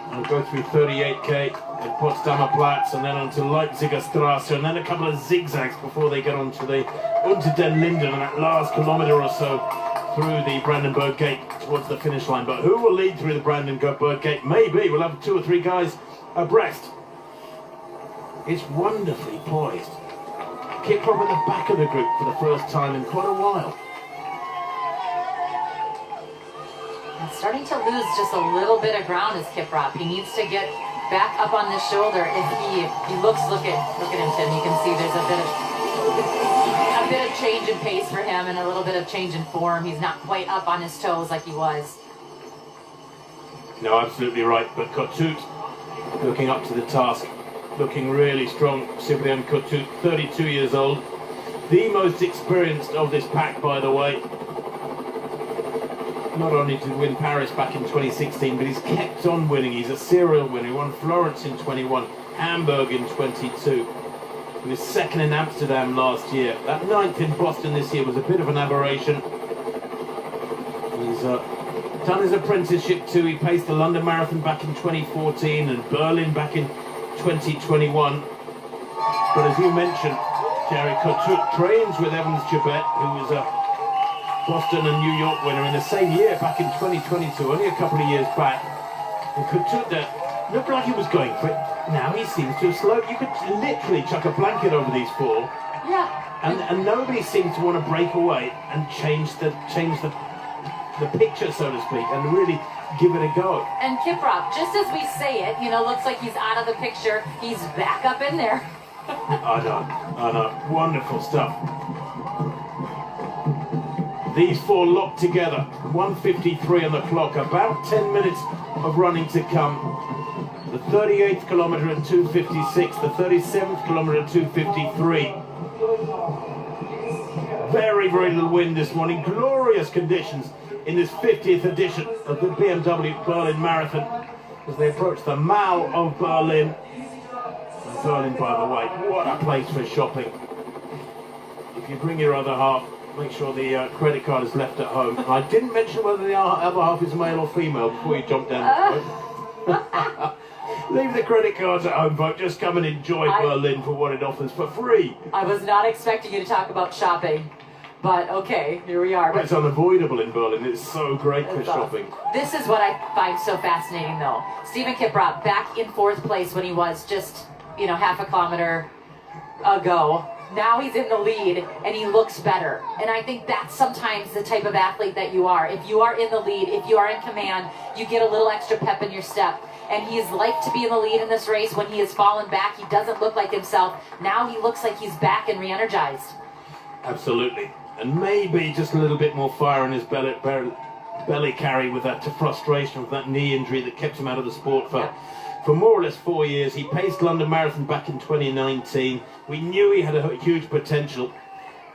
Speaker 1: They'll go through 38k at Potsdamer Platz, and then onto Leipziger Straße, and then a couple of zigzags before they get onto the Unter den Linden, and that last kilometre or so through the Brandenburg Gate towards the finish line. But who will lead through the Brandenburg Gate? Maybe we'll have 2 or 3 guys abreast. It's wonderfully poised. Kiprop at the back of the group for the first time in quite a while.
Speaker 2: And starting to lose just a little bit of ground is Kiprop. He needs to get back up on the shoulder. If he looks, look at him, Tim. You can see there's a bit of change in pace for him and a little bit of change in form. He's not quite up on his toes like he was.
Speaker 1: No, absolutely right. But Kotur looking up to the task, looking really strong. Cyprian Kotur, 32 years old, the most experienced of this pack, by the way. Not only did win Paris back in 2016, but he's kept on winning. He's a serial winner. He won Florence in 21, Hamburg in 22. He was second in Amsterdam last year. That 9th in Boston this year was a bit of an aberration. He's done his apprenticeship too. He paced the London Marathon back in 2014 and Berlin back in 2021. But as you mentioned, Jerry, Kotur trains with Evans Jabet, who was a Boston and New York winner in the same year back in 2022, only a couple of years back. And Kotur looked like he was going for it. Now he seems to have slowed. You could literally chuck a blanket over these 4.
Speaker 2: Yeah.
Speaker 1: And nobody seems to want to break away and change the picture, so to speak, and really give it a go.
Speaker 2: And Kiprop, just as we say it, looks like he's out of the picture. He's back up in there.
Speaker 1: I know. Wonderful stuff. These 4 locked together. 1:53 on the clock. About 10 minutes of running to come. The 38th kilometre at 2:56. The 37th kilometre at 2:53. Very little wind this morning. Glorious conditions in this 50th edition of the BMW Berlin Marathon as they approach the Mall of Berlin. And Berlin, by the way, what a place for shopping. If you bring your other half, make sure the credit card is left at home. I didn't mention whether the other half is male or female before you jump down the boat. Leave the credit cards at home, folks. Just come and enjoy Berlin for what it offers for free.
Speaker 2: I was not expecting you to talk about shopping, but okay, here we are.
Speaker 1: Well, it's unavoidable in Berlin. It's so great for shopping.
Speaker 2: This is what I find so fascinating, though. Stephen Kiprop back in 4th place when he was just, half a kilometer ago. Now he's in the lead, and he looks better. And I think that's sometimes the type of athlete that you are. If you are in the lead, if you are in command, you get a little extra pep in your step. And he's like to be in the lead in this race. When he has fallen back, he doesn't look like himself. Now he looks like he's back and re-energized.
Speaker 1: Absolutely. And maybe just a little bit more fire in his belly carry with that frustration, with that knee injury that kept him out of the sport for more or less 4 years. He paced London Marathon back in 2019. We knew he had a huge potential,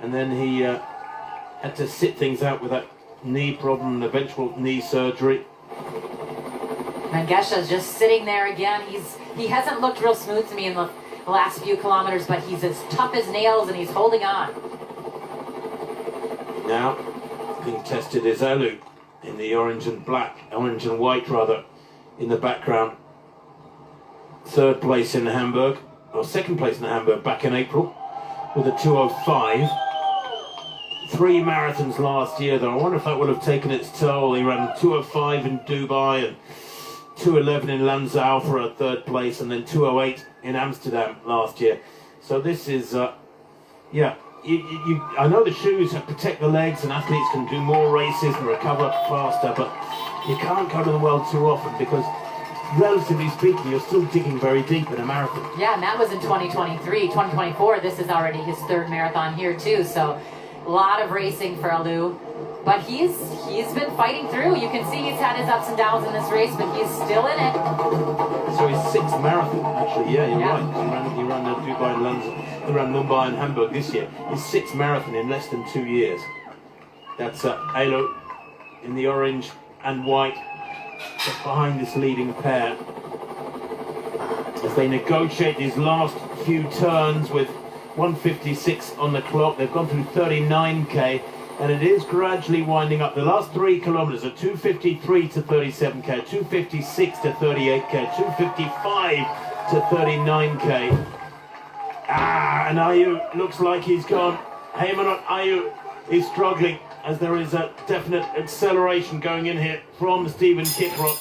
Speaker 1: and then he had to sit things out with that knee problem and eventual knee surgery.
Speaker 2: Mengesha's just sitting there again. He hasn't looked real smooth to me in the last few kilometers, but he's as tough as nails and he's holding on.
Speaker 1: Now, being tested is Alu in the orange and white rather, in the background. Third place in Hamburg, or second place in Hamburg back in April with a 2:05. 3 marathons last year though. I wonder if that would have taken its toll. He ran 2:05 in Dubai and 2:11 in Lanzhou for a third place, and then 2:08 in Amsterdam last year. So this is, I know the shoes protect the legs and athletes can do more races and recover faster, but you can't go to the world too often because, relatively speaking, you're still digging very deep in a marathon.
Speaker 2: Yeah, and that was in 2023. 2024, this is already his third marathon here too, so a lot of racing for Alu. But he's been fighting through. You can see he's had his ups and downs in this race, but he's still in it.
Speaker 1: So his 6th marathon, actually, yeah, you're right. He ran Dubai and London, he ran Mumbai and Hamburg this year. His 6th marathon in less than 2 years. That's Alu in the orange and white, just behind this leading pair. As they negotiate these last few turns with 1:56 on the clock, they've gone through 39k. And it is gradually winding up. The last 3 kilometers are 2:53 to 37k, 2:56 to 38k, 2:55 to 39k. And Ayu looks like he's gone. Heimanot Ayu is struggling as there is a definite acceleration going in here from Steven Kiprop.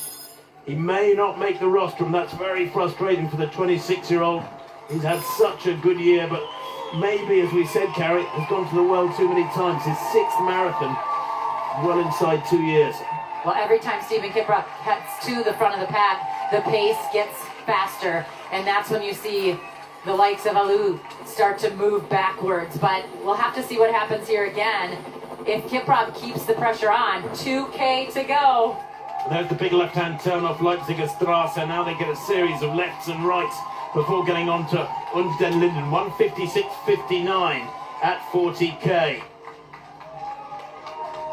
Speaker 1: He may not make the rostrum. That's very frustrating for the 26-year-old. He's had such a good year, but maybe, as we said, Carrie, has gone to the world too many times. His 6th marathon, well inside 2 years.
Speaker 2: Well, every time Steven Kiprop gets to the front of the pack, the pace gets faster, and that's when you see the likes of Alu start to move backwards. But we'll have to see what happens here again. If Kiprop keeps the pressure on, 2K to go.
Speaker 1: There's the big left-hand turn off Leipziger Strasse. Now they get a series of lefts and rights before getting on to Unter den Linden. 1:56.59 at 40k.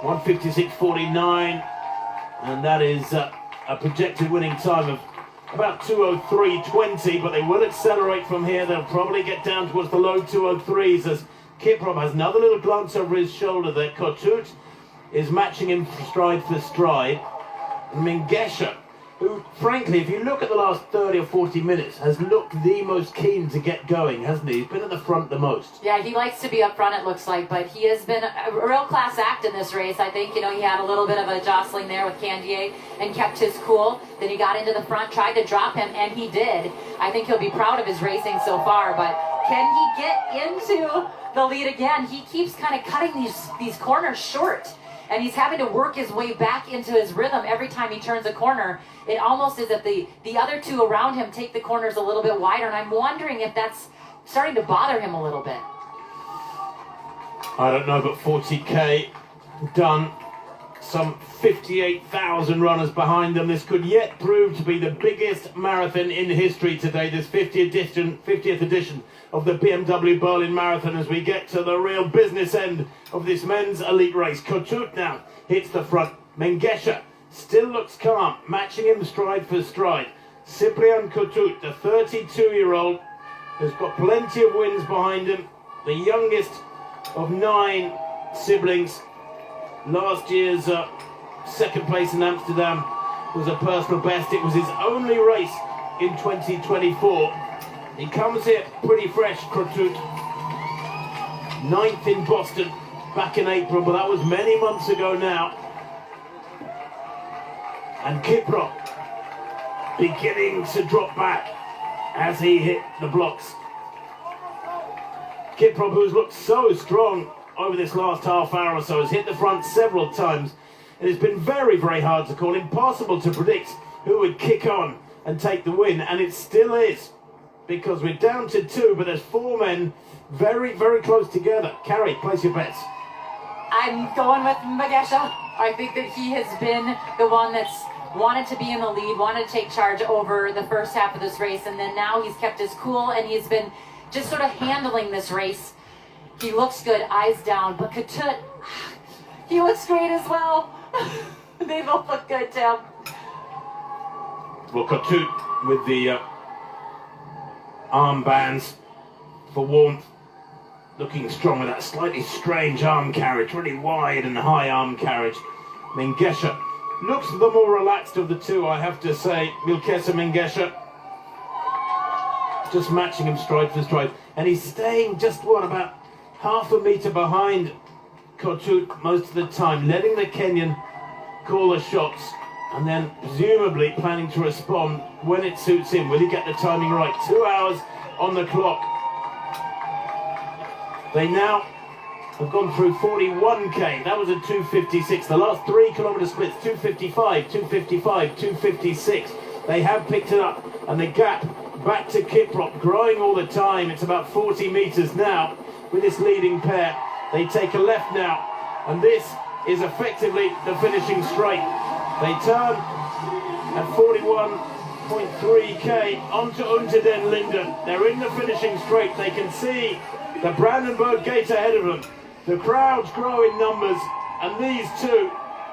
Speaker 1: 1:56.49, and that is a projected winning time of about 2:03.20, but they will accelerate from here. They'll probably get down towards the low 2:03s as Kiprop has another little glance over his shoulder there. Kotut is matching him stride for stride. And Mengesha, who, frankly, if you look at the last 30 or 40 minutes, has looked the most keen to get going, hasn't he? He's been at the front the most.
Speaker 2: Yeah, he likes to be up front, it looks like, but he has been a real class act in this race. I think, he had a little bit of a jostling there with Candier and kept his cool. Then he got into the front, tried to drop him, and he did. I think he'll be proud of his racing so far, but can he get into the lead again? He keeps kind of cutting these corners short. And he's having to work his way back into his rhythm every time he turns a corner. It almost is that the other two around him take the corners a little bit wider, and I'm wondering if that's starting to bother him a little bit.
Speaker 1: I don't know, but 40k done. Some 58,000 runners behind them. This could yet prove to be the biggest marathon in history today, this 50th edition of the BMW Berlin Marathon, as we get to the real business end of this men's elite race. Kotut now hits the front. Mengesha still looks calm, matching him stride for stride. Cyprien Kotut, the 32-year-old, has got plenty of wins behind him. The youngest of 9 siblings. Last year's second place in Amsterdam was a personal best. It was his only race in 2024. He comes here pretty fresh, Kotut. 9th in Boston back in April, but that was many months ago now. And Kiprop beginning to drop back as he hit the blocks. Kiprop, who's looked so strong over this last half hour or so, has hit the front several times. It has been very, very hard to call, impossible to predict who would kick on and take the win, and it still is, because we're down to 2, but there's 4 men very, very close together. Carrie, place your bets.
Speaker 2: I'm going with Mengesha. I think that he has been the one that's wanted to be in the lead, wanted to take charge over the first half of this race, and then now he's kept his cool, and he's been just sort of handling this race. He looks good, eyes down, but Kotut, he looks great as well. They both look good, Tim.
Speaker 1: Well, Kotout with the armbands for warmth, looking strong with that slightly strange arm carriage, really wide and high arm carriage. Mengesha looks the more relaxed of the two, I have to say. Milkesa Mengesha just matching him stride for stride, and he's staying just about half a metre behind Kotout most of the time, letting the Kenyan call the shots and then presumably planning to respond when it suits him. Will he get the timing right? 2 hours on the clock. They now have gone through 41k. That was a 2:56. The last 3 kilometre splits, 2:55, 2:55, 2:56. They have picked it up, and the gap back to Kiprop growing all the time. It's about 40 metres now with this leading pair. They take a left now, and this is effectively the finishing straight. They turn at 41.3k onto Unter den Linden. They're in the finishing straight. They can see the Brandenburg Gate ahead of them. The crowds grow in numbers, and these two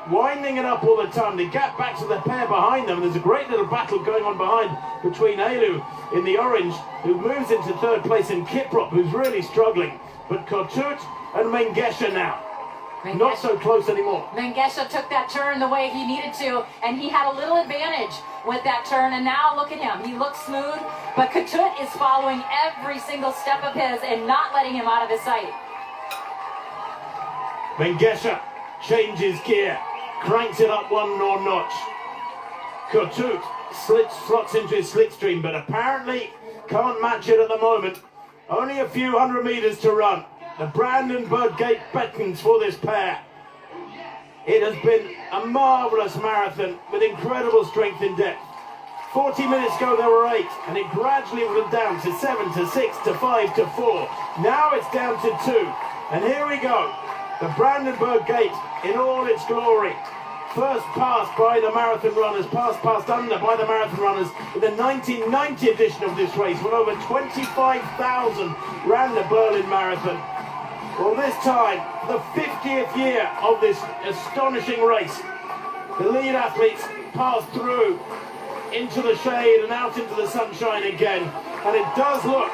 Speaker 1: winding it up all the time. The gap back to the pair behind them. There's a great little battle going on behind between Elu in the orange, who moves into third place, and Kiprop, who's really struggling. But Kotout and Mengesha now. Not so close anymore.
Speaker 2: Mengesha took that turn the way he needed to, and he had a little advantage with that turn, and now look at him. He looks smooth, but Kotout is following every single step of his and not letting him out of his sight.
Speaker 1: Mengesha changes gear, cranks it up one more notch. Kotout slots into his slipstream, but apparently can't match it at the moment. Only a few hundred metres to run. The Brandenburg Gate beckons for this pair. It has been a marvellous marathon with incredible strength in depth. 40 minutes ago there were 8, and it gradually went down to 7, to 6, to 5, to 4. Now it's down to 2. And here we go. The Brandenburg Gate in all its glory. First passed by the marathon runners, passed under by the marathon runners in the 1990 edition of this race, when over 25,000 ran the Berlin Marathon. Well, this time, the 50th year of this astonishing race, the lead athletes pass through into the shade and out into the sunshine again. And it does look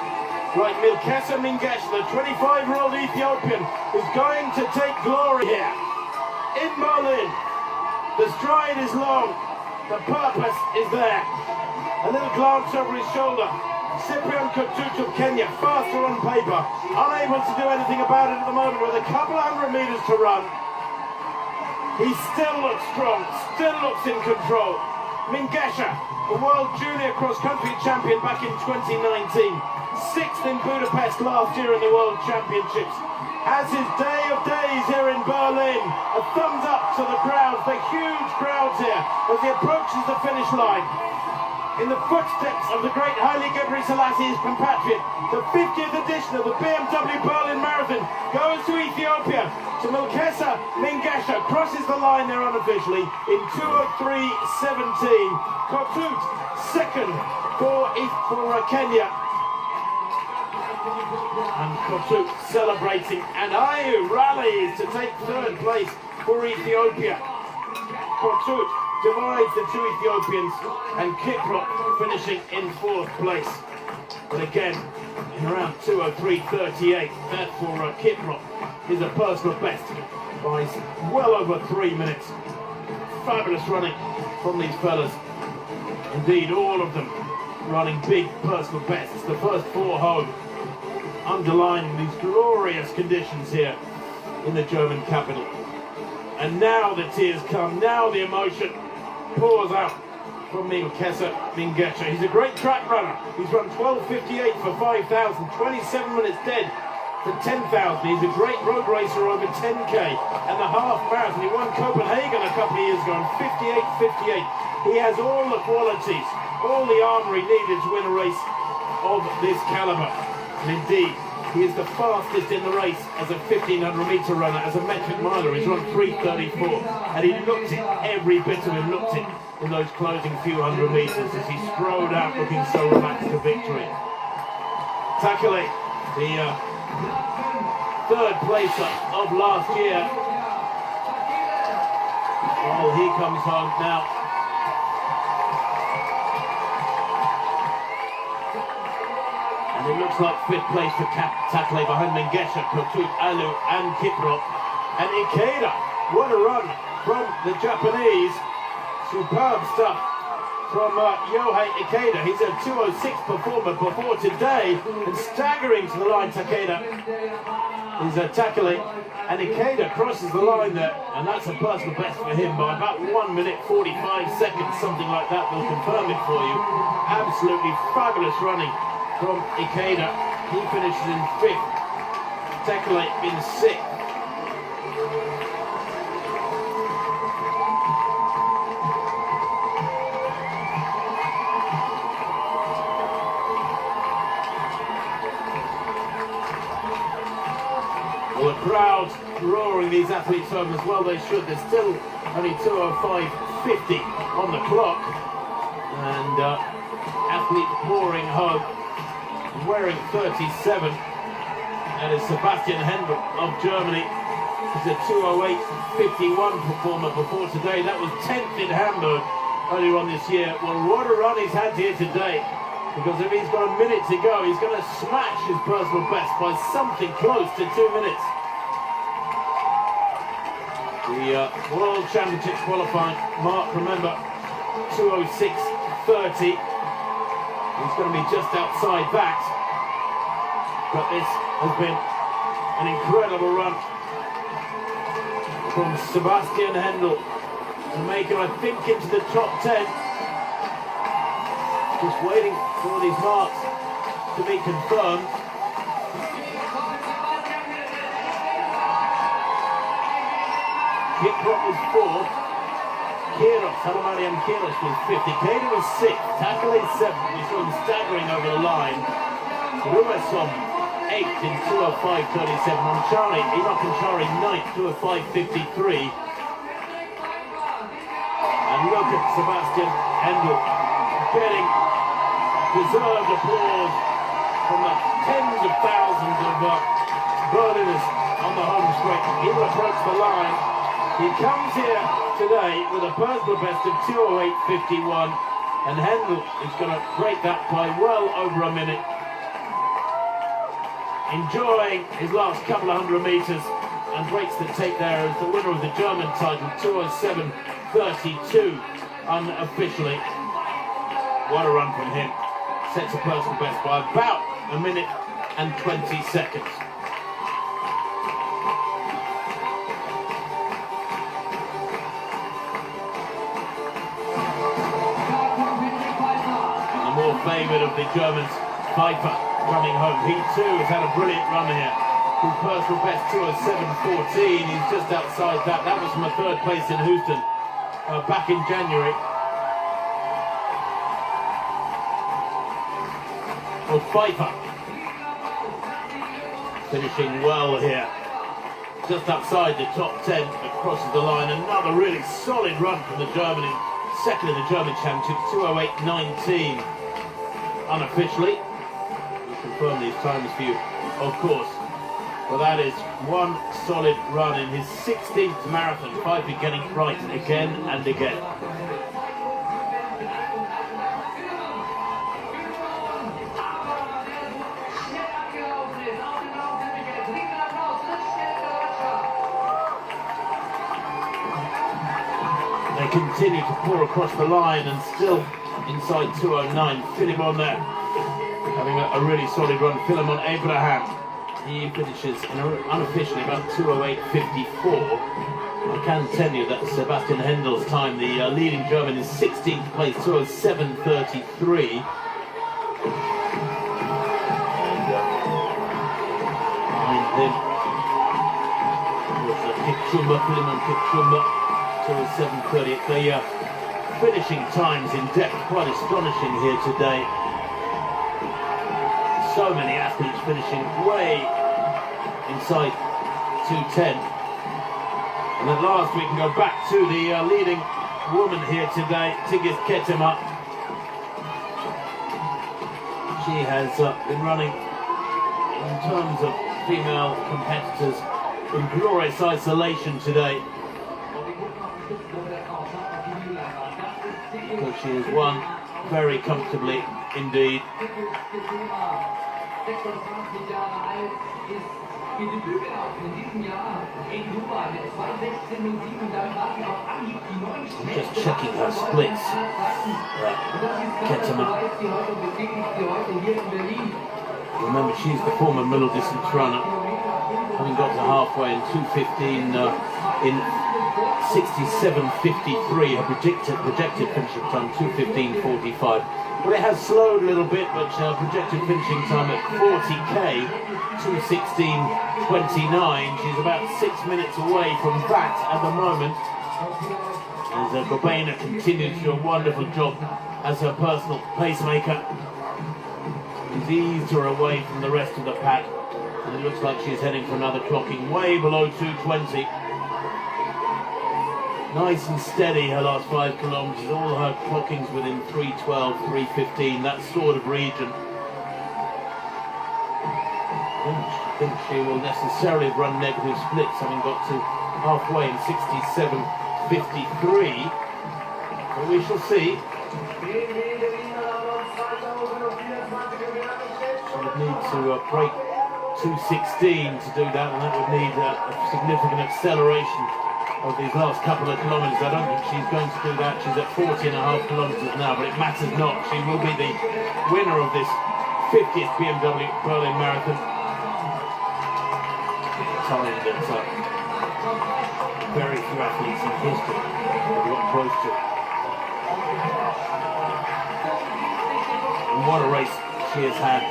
Speaker 1: like Milkesa Mengesha, the 25-year-old Ethiopian, is going to take glory here in Berlin. The stride is long, the purpose is there. A little glance over his shoulder. Cyprian Kotout of Kenya, faster on paper, unable to do anything about it at the moment with a couple of hundred metres to run. He still looks strong, still looks in control. Mengesha, the world junior cross-country champion back in 2019, 6th in Budapest last year in the World Championships, has his day of days here in Berlin. A thumbs up to the crowds, the huge crowds here as he approaches the finish line. In the footsteps of the great Haile Gebrselassie, his compatriot, the 50th edition of the BMW Berlin Marathon goes to Ethiopia, to Milkesa Mengesha, crosses the line there unofficially in 2:03:17. Kotout second for Kenya. And Kotout celebrating, and Ayew rallies to take third place for Ethiopia. Kotout divides the two Ethiopians, and Kiprop finishing in fourth place. But again, in around 2:03:38, that for Kiprop is a personal best by well over 3 minutes. Fabulous running from these fellas. Indeed, all of them running big personal bests. The first 4 home, underlining these glorious conditions here in the German capital. And now the tears come, now the emotion pours out from Milkesa Mengesha. He's a great track runner. He's run 12:58 for 5,000, 27 minutes dead for 10,000. He's a great road racer over 10k and the half marathon. He won Copenhagen a couple of years ago in 58:58. He has all the qualities, all the armoury needed to win a race of this calibre. And indeed, he is the fastest in the race as a 1,500 metre runner, as a metric miler. He's run 3:34, and he looked it, every bit of him looked it in those closing few hundred metres as he strode out looking so relaxed to victory. Takele, the third placer of last year. Oh, he comes home now. looks like fifth place for Takle behind Mengesha, Kotut, Alu and Kiprop. And Ikeda, what a run from the Japanese. Superb stuff from Yohei Ikeda. He's a 2:06 performer before today, and staggering to the line, Takeda is Takale, and Ikeda crosses the line there, and that's a personal best for him by about 1 minute 45 seconds, something like that. We'll confirm it for you. Absolutely fabulous running from Ikeda. He finishes in 5th, Takale in 6th. Well, the crowd roaring these athletes home as well they should. There's still only 2:05.50 on the clock, and athletes pouring home, wearing 37. That is Sebastian Hendel of Germany. He's a 2:08.51 performer before today. That was 10th in Hamburg earlier on this year. Well, what a run he's had here today. Because if he's got a minute to go, he's going to smash his personal best by something close to 2 minutes. The World Championships qualifying mark, remember, 2:06.30. He's going to be just outside that. But this has been an incredible run from Sebastian Hendel to make it, I think, into the top 10. Just waiting for these marks to be confirmed. Kiprop was 4th. Kiros, Haramariam Kiros was 5th. Ikeda was 6th. Takale 7th. We saw him staggering over the line. Rumasom 8th in 2:05.37. Anchari, Enoch Anchari 9th, 2:05.53. And look at Sebastian Hendel getting deserved applause from the tens of thousands of Berliners on the home straight. He will approach the line. He comes here today with a personal best of 2:08.51, and Hendel is going to break that by well over a minute. Enjoying his last couple of 100 metres, and breaks the tape there as the winner of the German title, 2:07.32 unofficially. What a run from him. Sets a personal best by about a minute and 20 seconds. The more favoured of the Germans, Pfeiffer, coming home. He too has had a brilliant run here. His personal best 2:07.14. He's just outside that. That was from a 3rd place in Houston back in January. Well, Pfeiffer finishing well here, just outside the top 10, crosses the line. Another really solid run from the German, 2nd in the German Championship, 2:08.19 unofficially. We'll confirm these times for you, of course. Well, that is one solid run in his 16th marathon. Pfeiffer getting it right again and again. They continue to pour across the line, and still inside 2:09. Philemon there, having a really solid run. Philemon Abraham, he finishes unofficially about 2:08.54. I can tell you that Sebastian Hendel's time, the leading German, is 16th place, 2:07.33. And behind him was Kipchumba, Philemon Kipchumba. 2:07.30. The finishing times in depth quite astonishing here today. So many athletes finishing way inside 2:10. And at last we can go back to the leading woman here today, Tigist Ketema. She has been running, in terms of female competitors, in glorious isolation today. Because she has won very comfortably indeed.
Speaker 3: 26 Jahre alt, ist ihr Debüt gelaufen in diesem Jahr in Dubai mit 2:16:07 und dann war sie auf Anhieb die neuen
Speaker 1: Just checking her splits. Ketema.
Speaker 3: Sie heute und bestätigt sie heute hier in Berlin.
Speaker 1: Remember, she's the former middle distance runner, having got to halfway in 2:15 in 67:53. Her projected finishing time 2:15:45. Well, it has slowed a little bit, but projected finishing time at 40k 2:16:29. She's about 6 minutes away from that at the moment. As Gobena continues to do a wonderful job as her personal pacemaker. She's eased her away from the rest of the pack, and it looks like she's heading for another clocking way below 2:20. Nice and steady her last 5 kilometres, all her clockings within 3:12, 3:15, that sort of region. I don't think she will necessarily run negative splits, having got to halfway in 67:53, but we shall see. She would need to break 2:16 to do that, and that would need a significant acceleration of these last couple of kilometres. I don't think she's going to do that. She's at 40.5 kilometres now, but it matters not. She will be the winner of this 50th BMW Berlin Marathon. Time that very few athletes in history have got close to. And what a race she has had.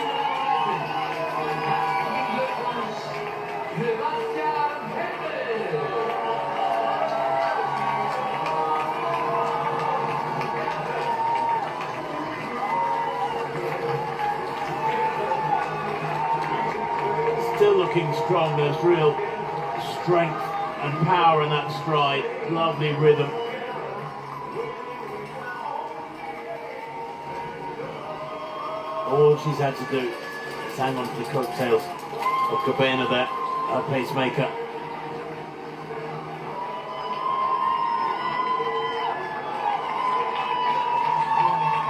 Speaker 1: Still looking strong. There's real strength and power in that stride. Lovely rhythm. All she's had to do is hang on to the coattails of Gobena there, her pacemaker.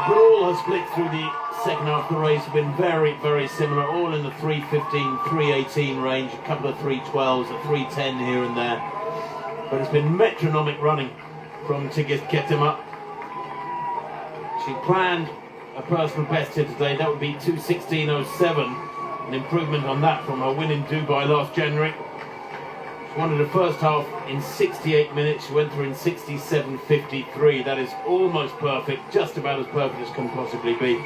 Speaker 1: But all her splits through the second half of the race have been very, very similar, all in the 3:15, 3:18 range, a couple of 3:12s, a 3:10 here and there. But it's been metronomic running from Tigist Ketema. She planned a personal best here today. That would be 2:16:07, an improvement on that from her win in Dubai last January. She wanted her first half in 68 minutes. She went through in 67:53. That is almost perfect, just about as perfect as can possibly be.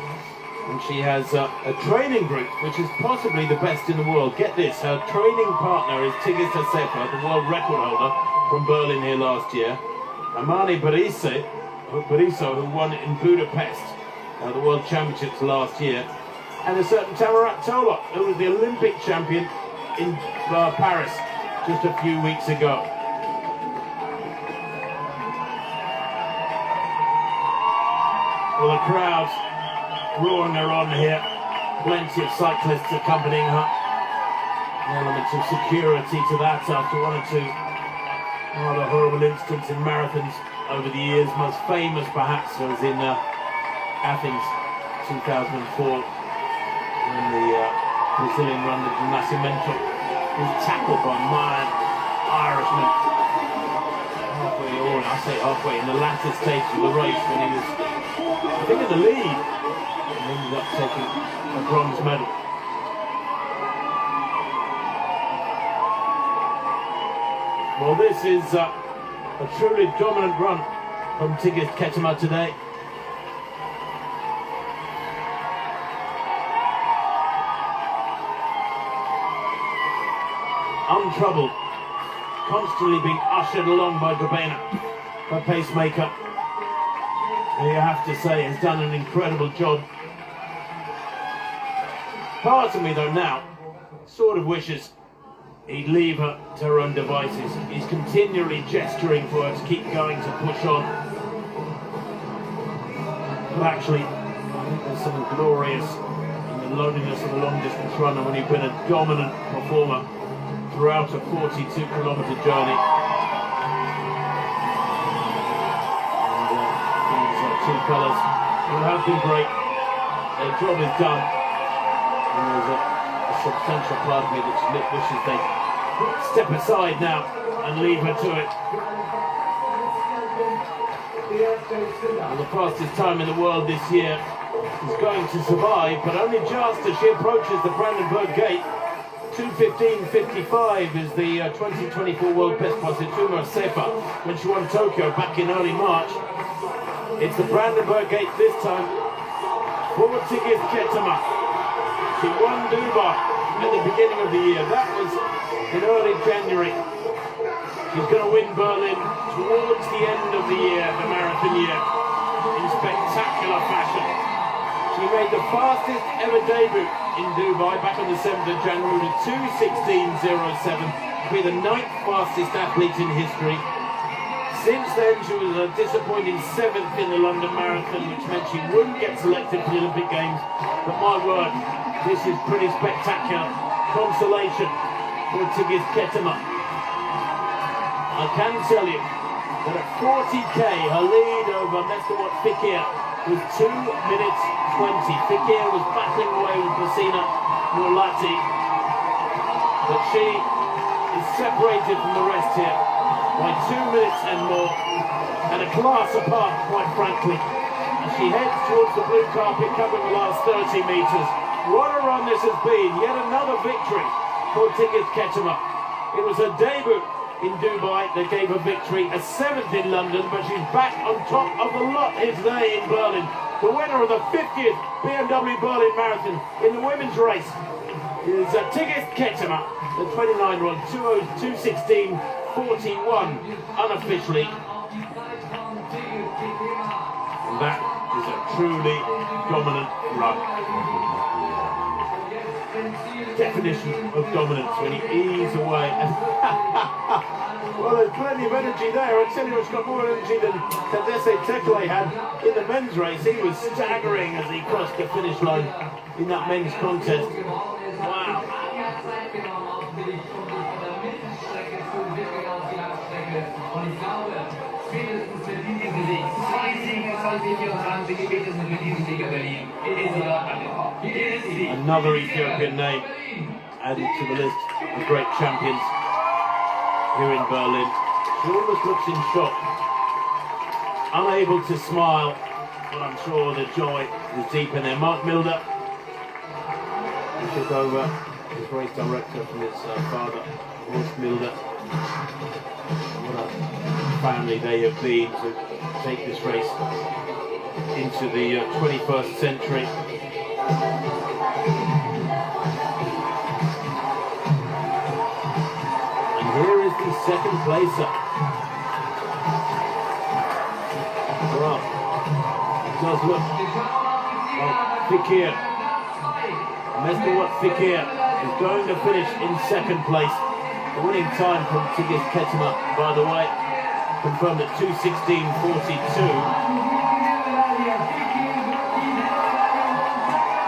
Speaker 1: And she has a training group which is possibly the best in the world. Get this, her training partner is Tigist Assefa, the world record holder from Berlin here last year. Amani Bariso, who won in Budapest, the World Championships last year. And a certain Tamarat Tola, who was the Olympic champion in Paris just a few weeks ago. Well, the crowd's roaring her on here. Plenty of cyclists accompanying her. An element of security to that after one or two rather horrible incidents in marathons over the years. Most famous, perhaps, was in Athens 2004 when the Brazilian runner de Nascimento was tackled by an Irishman halfway, or I say halfway, in the latter stage of the race when he was, I think, in the lead, and ended up taking a bronze medal. Well, this is a truly dominant run from Tigist Ketema today. Untroubled, constantly being ushered along by Gobena, her pacemaker, who you have to say has done an incredible job. Part of me, though, now sort of wishes he'd leave her to her own devices. He's continually gesturing for her to keep going, to push on. But actually, I think there's something glorious in the loneliness of a long-distance runner when you've been a dominant performer throughout a 42-kilometre journey. And these two fellas who have been great. Their job is done. And there's a substantial part of me that wishes they step aside now and leave her to it. And the fastest time in the world this year is going to survive, but only just as she approaches the Brandenburg Gate. 2:15.55 is the 2024 World Best by Tsutomu Sepa when she won Tokyo back in early March. It's the Brandenburg Gate this time for Tigist Ketema. She won Dubai at the beginning of the year. That was in early January. She's going to win Berlin towards the end of the year, the marathon year, in spectacular fashion. She made the fastest ever debut in Dubai back on the 7th of January with 2:16.07, to be the 9th fastest athlete in history. Since then, she was a disappointing 7th in the London Marathon, which meant she wouldn't get selected for the Olympic Games. But my word, this is pretty spectacular consolation for Tigist Ketema. I can tell you that at 40k, her lead over Mestawat Fikir was 2 minutes 20. Fikir was battling away with Basina Mulati, but she is separated from the rest here by 2 minutes and more, and a class apart, quite frankly, as she heads towards the blue carpet covering the last 30 metres. What a run this has been. Yet another victory for Tigist Ketema. It was her debut in Dubai that gave her victory, a 7th in London, but she's back on top of the lot here today in Berlin. The winner of the 50th BMW Berlin Marathon in the women's race is Tigist Ketema, the 29-year-old, 2:16.41 unofficially. And that is a truly dominant run. Definition of dominance when you ease away. Well, there's plenty of energy there. I tell you, it's got more energy than Tadesse Tekle had in the men's race. He was staggering as he crossed the finish line in that men's contest. Wow. Another Ethiopian name added to the list of great champions here in Berlin. She almost looks in shock, unable to smile, but I'm sure the joy is deep in there. Mark Milder, he took over as race director from his father, Horst Milder. What a family they have been to take this race into the 21st century. And here is the second placer. Well, it does look like Fikir. Mestawat Fikir is going to finish in second place. The winning time from Tigist Ketema, by the way, confirmed at 2:16.42.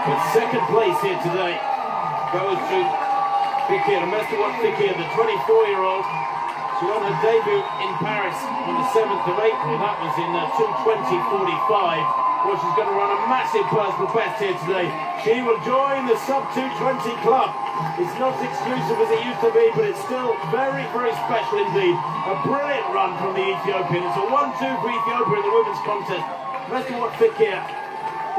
Speaker 1: But second place here today goes to Fikir, Mestawat Fikir, the 24-year-old. She won her debut in Paris on the 7th of April. That was in 2:20.45. Well, she's going to run a massive personal best here today. She will join the sub-220 club. It's not exclusive as it used to be, but it's still very, very special indeed. A brilliant run from the Ethiopian. It's a 1-2 for Ethiopia in the women's contest. Mestawat Fikir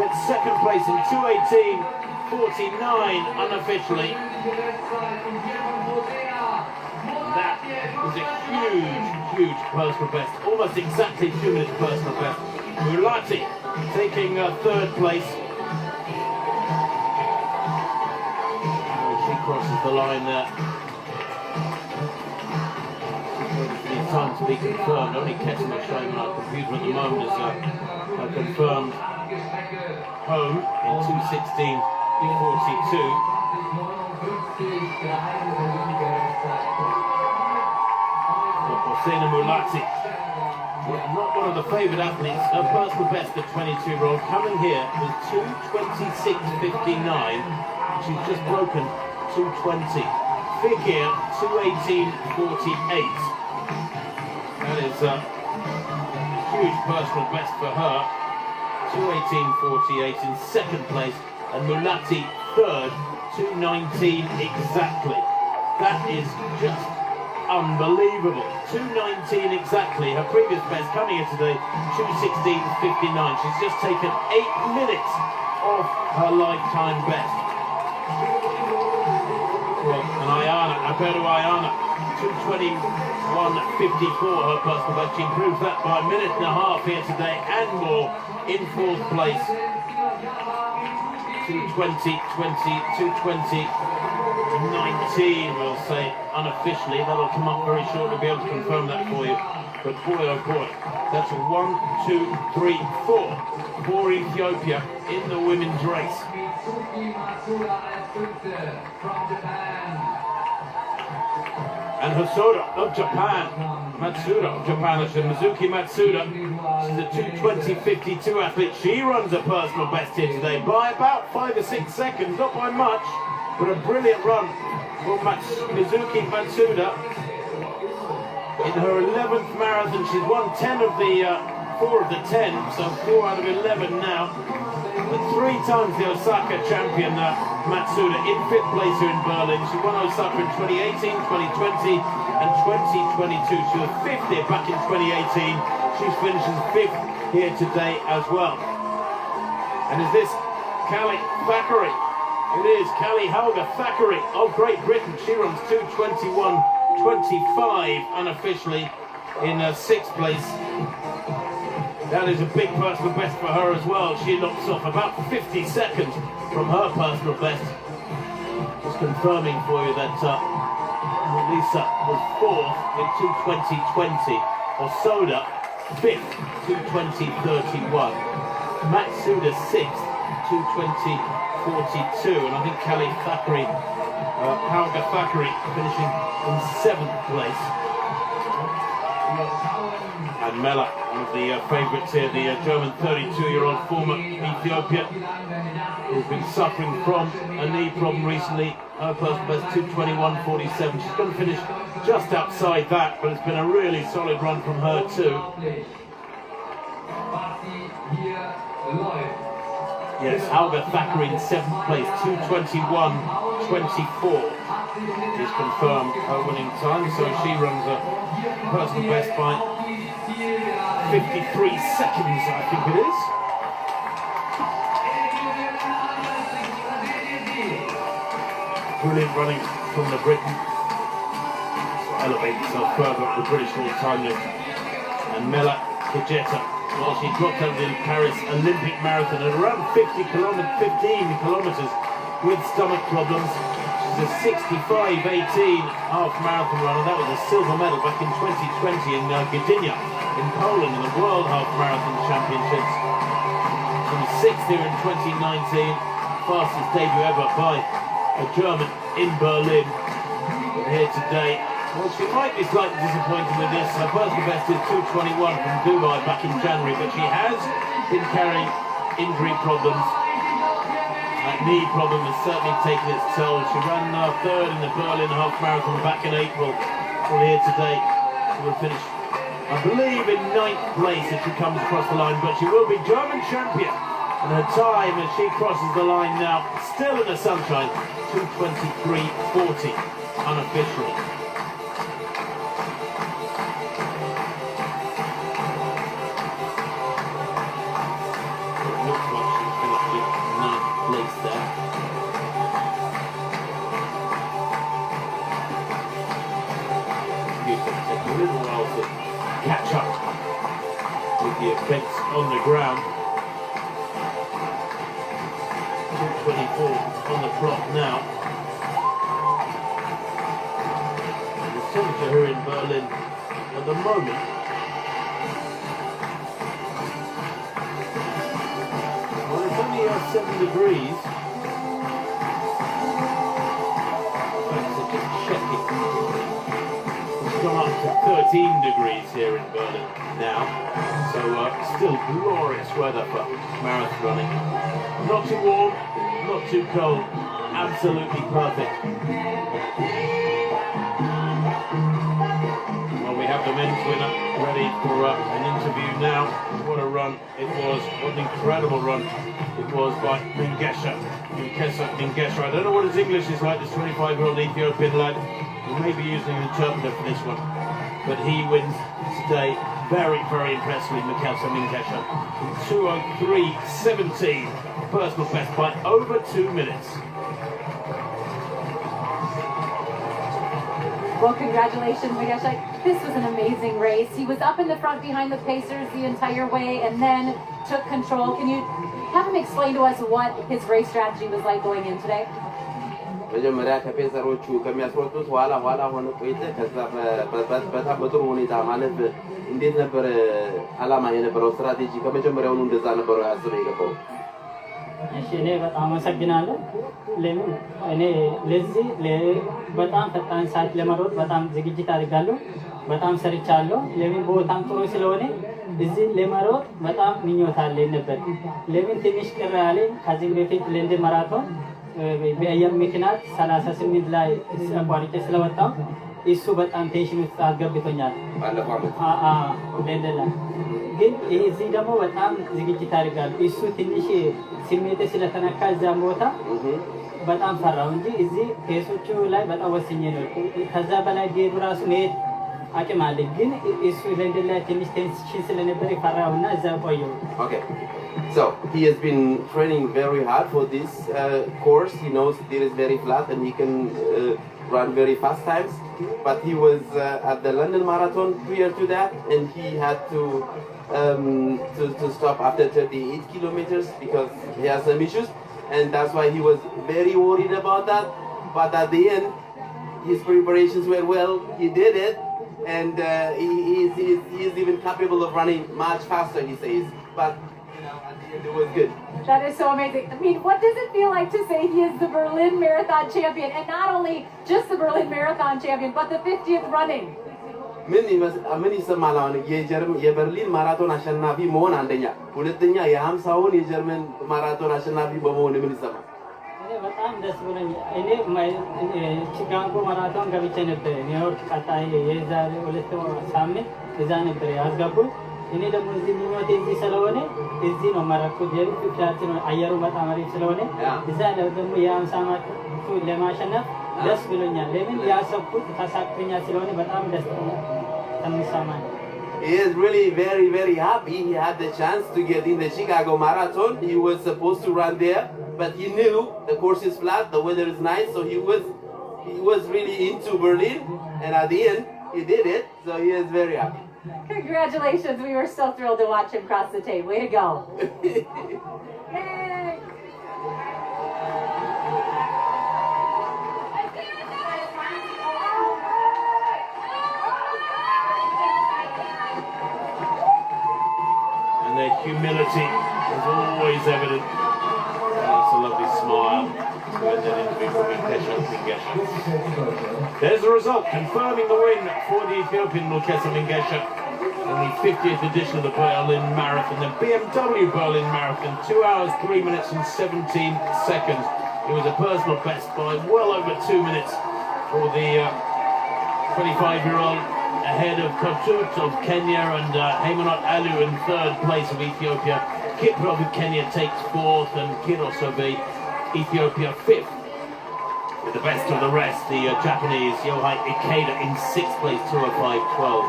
Speaker 1: gets second place in 2:18.49 unofficially. That is a huge, huge personal best. Almost exactly 2 minutes personal best. Mulati taking third place. She crosses the line there. It's time to be confirmed. Only Ketema showing on our computer at the moment is confirmed home in 2:16.42. Bosena Mulati, not one of the favoured athletes. Her personal best, the 22-year-old, coming here was 2:26.59. She's just broken 2:20. Fikir 2:18.48. That is a huge personal best for her. 2:18.48 in second place, and Mulati third, 2:19 exactly. That is just unbelievable. 2:19 exactly. Her previous best coming here today, 2:16.59. She's just taken 8 minutes off her lifetime best. Well, and Aberu Ayana, 2:21.54 her personal best. She improves that by a minute and a half here today and more in fourth place. 2:20.19 we'll say unofficially. That'll come up very shortly. We'll be able to confirm that for you. But boy oh boy, that's a 1, 2, 3, 4 for Ethiopia in the women's race. And Hosoda of Japan, Matsuda of Japan, Mizuki Matsuda, she's a 2:20.52 athlete. She runs a personal best here today by about 5 or 6 seconds, not by much, but a brilliant run for Mizuki Matsuda. In her 11th marathon, she's won 4 of the 10, so 4 out of 11 now. But 3 times the Osaka champion, Matsuda, in 5th place here in Berlin. She won Osaka in 2018, 2020 and 2022. She was 5th here back in 2018. She's finishing 5th here today as well. And is this Callie Thackeray? It is Callie Helga Thackeray of Great Britain. She runs 2:21.25 unofficially in 6th place. That is a big personal best for her as well. She knocks off about 50 seconds from her personal best. Just confirming for you that Lisa was 4th in 2:20.20. Osoda 5th, 2:20.31. Matsuda 6th, 2:20.42. And I think Callie Thackeray, Helga Thackeray, finishing in 7th place. And Mela, one of the favourites here, the German 32-year-old former Ethiopia, who's been suffering from a knee problem recently. Her personal best 2:21.47. She's going to finish just outside that, but it's been a really solid run from her too. Yes, Helga Thackeray in 7th place, 2:21.24. She's confirmed her winning time, so she runs a personal best by 53 seconds, I think it is. Brilliant running from the Briton. Elevate herself further up the British all-time list. And Mela Kejeta, well, she dropped out of the Paris Olympic Marathon at around 15 kilometres with stomach problems. She's a 65.18 half marathon runner. That was a silver medal back in 2020 in Gdynia in Poland in the World Half Marathon Championships. She was 6th here in 2019, fastest debut ever by a German in Berlin. But here today, well, she might be slightly disappointed with this. Her personal best is 2:21 from Dubai back in January, but she has been carrying injury problems. That knee problem has certainly taken its toll. She ran 3rd in the Berlin half marathon back in April. Well, here today, she will finish, I believe, in 9th place if she comes across the line, but she will be German champion. And her time as she crosses the line now, still in the sunshine, 2:23.40 unofficially. It looks like she's finished in 9th place there. It's going to take a little while to catch up with the effects on the ground. 2:24 on the clock now. And the temperature here in Berlin at the moment well, it's only 7 degrees. In fact, so just checking. It's gone up to 13 degrees here in Berlin now. So still glorious weather for marathon running. Not too warm, not too cold, absolutely perfect. Well, we have the men's winner, ready for an interview now. What a run it was. What an incredible run it was by Mengesha. Mengesha. I don't know what his English is like, this 25-year-old Ethiopian lad. We may be using an interpreter for this one. But he wins today very, very impressively, Mengesha Mengesha. 2:03.17. Personal best by over 2 minutes.
Speaker 2: Well, congratulations, Mengesha. This was an amazing race. He was up in the front behind the Pacers the entire way and then took control. Can you have him explain to us what his race strategy was like going in today?
Speaker 4: መጀመሪያ ከፔሰሮቹ ከሚያስሮጡት ኋላ ሆነ ቆይተ ከዛ በጣም በጥሩ ሁኔታ ማለት እንዴት ነበር አላማ የነበረው ስትራቴጂ ከመጀመሪያውኑ እንደዛ ነበር ያስበው የገባው?
Speaker 5: እሺ እኔ በጣም አመሰግናለሁ። ለምን እኔ ለዚህ በጣም ፈጣን ሰዓት ለመሮጥ በጣም ዝግጅት አድርጋለሁ። በጣም ሰርቻለሁ። ለምን ቦታም ጥሩ ስለሆነ እዚህ ለመሮጥ በጣም ምኞት አለኝ ነበር። ለምን ትንሽ ቅር ያለኝ ከዚህ በፊት ለንደን ማራቶን በአየር ምክንያት 38 ላይ አቋርጬ ስለወጣሁ እሱ በጣም ቴንሽን ውስጥ አስገብቶኛል። ለንደን ላይ ግን እዚህ ደግሞ በጣም ዝግጅት አድርጋለሁ። እሱ ትንሽ ስሜቴ ስለተነካ እዚያም ቦታ በጣም ፈራሁ እንጂ እዚህ ኬሶቹ ላይ በጣም ወስኜ ነው። ከዛ በላይ ጌዱ ራሱ መሄድ አቅም አለኝ። ግን እሱ ለንደን ላይ ትንሽ ቴንሽን ስለነበር ፈራሁና እዛ ቆየሁ።
Speaker 4: Okay. So he has been training very hard for this course. He knows it is very flat and he can run very fast times. But he was at the London Marathon prior to that, and he had to stop after 38 kilometers because he has some issues, and that's why he was very worried about that. But at the end, his preparations were well. He did it, and he is even capable of running much faster, he says. But at the end, it was good.
Speaker 2: That is so amazing. I mean, what does it feel like to say he is the Berlin Marathon champion, and not only just the Berlin Marathon champion, but the 50th running?
Speaker 4: ምን ይሰማል? አሁን የበርሊን ማራቶን አሸናፊ መሆን አንደኛ፣ ሁለተኛ የ50ውን የጀርመን ማራቶን አሸናፊ በመሆን ምን ይሰማል?
Speaker 5: በጣም ደስ ብሎኛል። እኔ ቺካጎ ማራቶን ገብቼ ነበር። ኒውዮርክ ቀጣይ የዛሬ 2 ሳምንት እዛ ነበር ያስገቡት። እኔ ደግሞ እዚህ ምኞቴ እዚህ ስለሆነ እዚህ ነው ማራቶን የፊታችን አየሩ በጣም አሪፍ ስለሆነ እዛ ደግሞ የ50 ዓመት ለማሸነፍ ደስ ብሎኛል። ለምን ያሰብኩት ተሳክቶኛ ስለሆነ በጣም ደስ ተሰማኝ።
Speaker 4: He is really very, very happy. He had the chance to get in the Chicago Marathon. He was supposed to run there, but he knew the course is flat, the weather is nice, so he was really into Berlin, and at the end, he did it, so he is very happy.
Speaker 2: Congratulations. We were so thrilled to watch him cross the tape. Way to go. Yay.
Speaker 1: And their humility is always evident. That's a lovely smile to end an interview from Mengesha Mengesha. There's the result, confirming the win for the Ethiopian Mengesha Mengesha in the 50th edition of the Berlin Marathon, the BMW Berlin Marathon, 2 hours, 3 minutes and 17 seconds. It was a personal best by well over 2 minutes for the 25-year-old, ahead of Kotut of Kenya and Haymanot Alu in 3rd place of Ethiopia. Kiprop of Kenya takes 4th and Kiros of Ethiopia 5th. With the best of the rest, the Japanese Yohei Ikeda in 6th place, 2:05.12.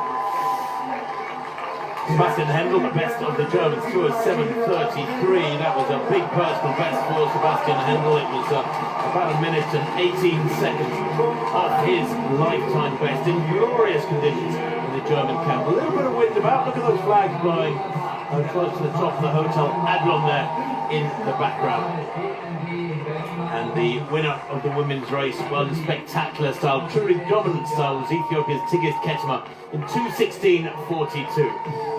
Speaker 1: Sebastian Hendel, the best of the Germans, 2:07.33. That was a big personal best for Sebastian Hendel. It was about 1 minute and 18 seconds off his lifetime best in glorious conditions in the German camp. A little bit of wind about. Look at those flags blowing close to the top of the Hotel Adlon there in the background. And the winner of the women's race, well, in spectacular style, truly dominant style, was Ethiopia's Tigist Ketema in 2:16.42.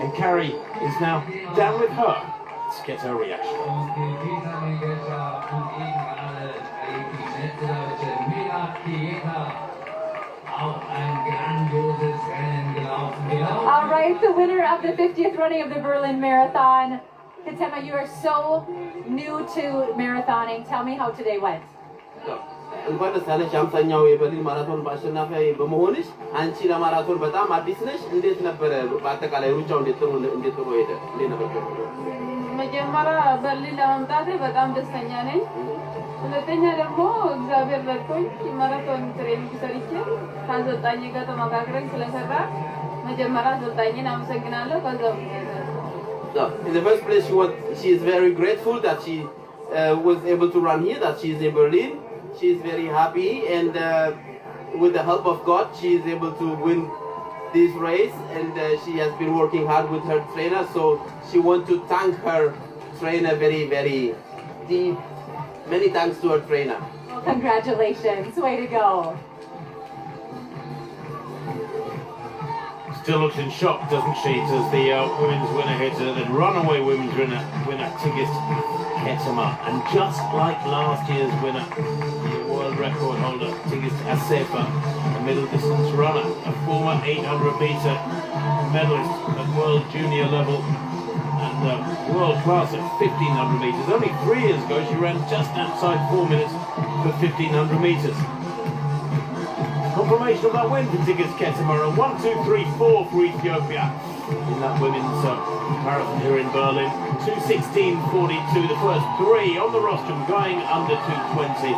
Speaker 1: And Carrie is now down with her. Let's get her reaction.
Speaker 2: All right, the winner of the 50th running of the Berlin Marathon. Ketema, you are so new to marathoning. Tell me how today went.
Speaker 4: So, እንኳን ደስ ያለሽ 50ኛው የበርሊን ማራቶን በአሸናፊ በመሆንሽ። አንቺ ለማራቶን በጣም አዲስ ነሽ። እንዴት ነበረ በአጠቃላይ ሩጫው? እንዴት ጥሩ ሄደ? እንዴት ነበር?
Speaker 6: መጀመሪያ በርሊን ለመምጣቴ በጣም ደስተኛ ነኝ። ሁለተኛ ደግሞ እግዚአብሔር ረድቶኝ ማራቶን ትሬኒንግ ሰርቼ ከአሰልጣኝ ጋር ተመካክረን ስለሰራ መጀመሪያ አሰልጣኝን አመሰግናለሁ። ከዛው
Speaker 4: in the first place, she is very grateful that she was able to run here, that she is in Berlin. She is very happy, and with the help of God, she is able to win this race, and she has been working hard with her trainer, so she wants to thank her trainer very, very deep. Many thanks to her trainer.
Speaker 2: Well, congratulations, way to go.
Speaker 1: Still looks in shock, doesn't she, as the women's winner hits her, the runaway women's winner Tigist Ketema. And just like last year's winner, the world record holder Tigist Asefa, a middle distance runner, a former 800-meter medalist at world junior level and world class at 1500 metres. Only 3 years ago she ran just outside 4 minutes for 1500 metres. Confirmation of that win for Tigist Ketema, 1, 2, 3, 4 for Ethiopia in that women's marathon here in Berlin. 2:16.42, the first 3 on the rostrum going under 2:20.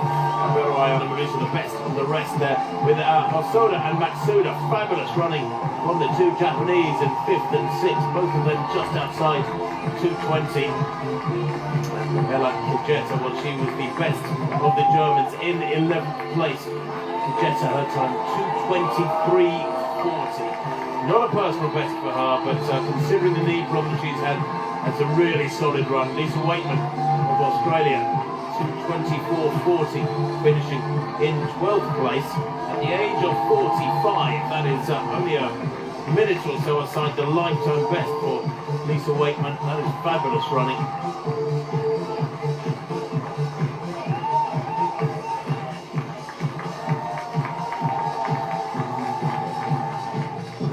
Speaker 1: Beruai and Marisha the best of the rest there with Hosoda and Matsuda. Fabulous running from the 2 Japanese in 5th and 6th, both of them just outside 2:20. And Hela Kujeta, well, she was the best of the Germans in 11th place. Kujeta, her time 2:23.40. Not a personal best for her, but considering the knee problem she's had, that's a really solid run. Lisa Waitman of Australia, 2:24.40, finishing in 12th place at the age of 45. That is only a minute or so aside the lifetime best for Lisa Waitman. That is fabulous running.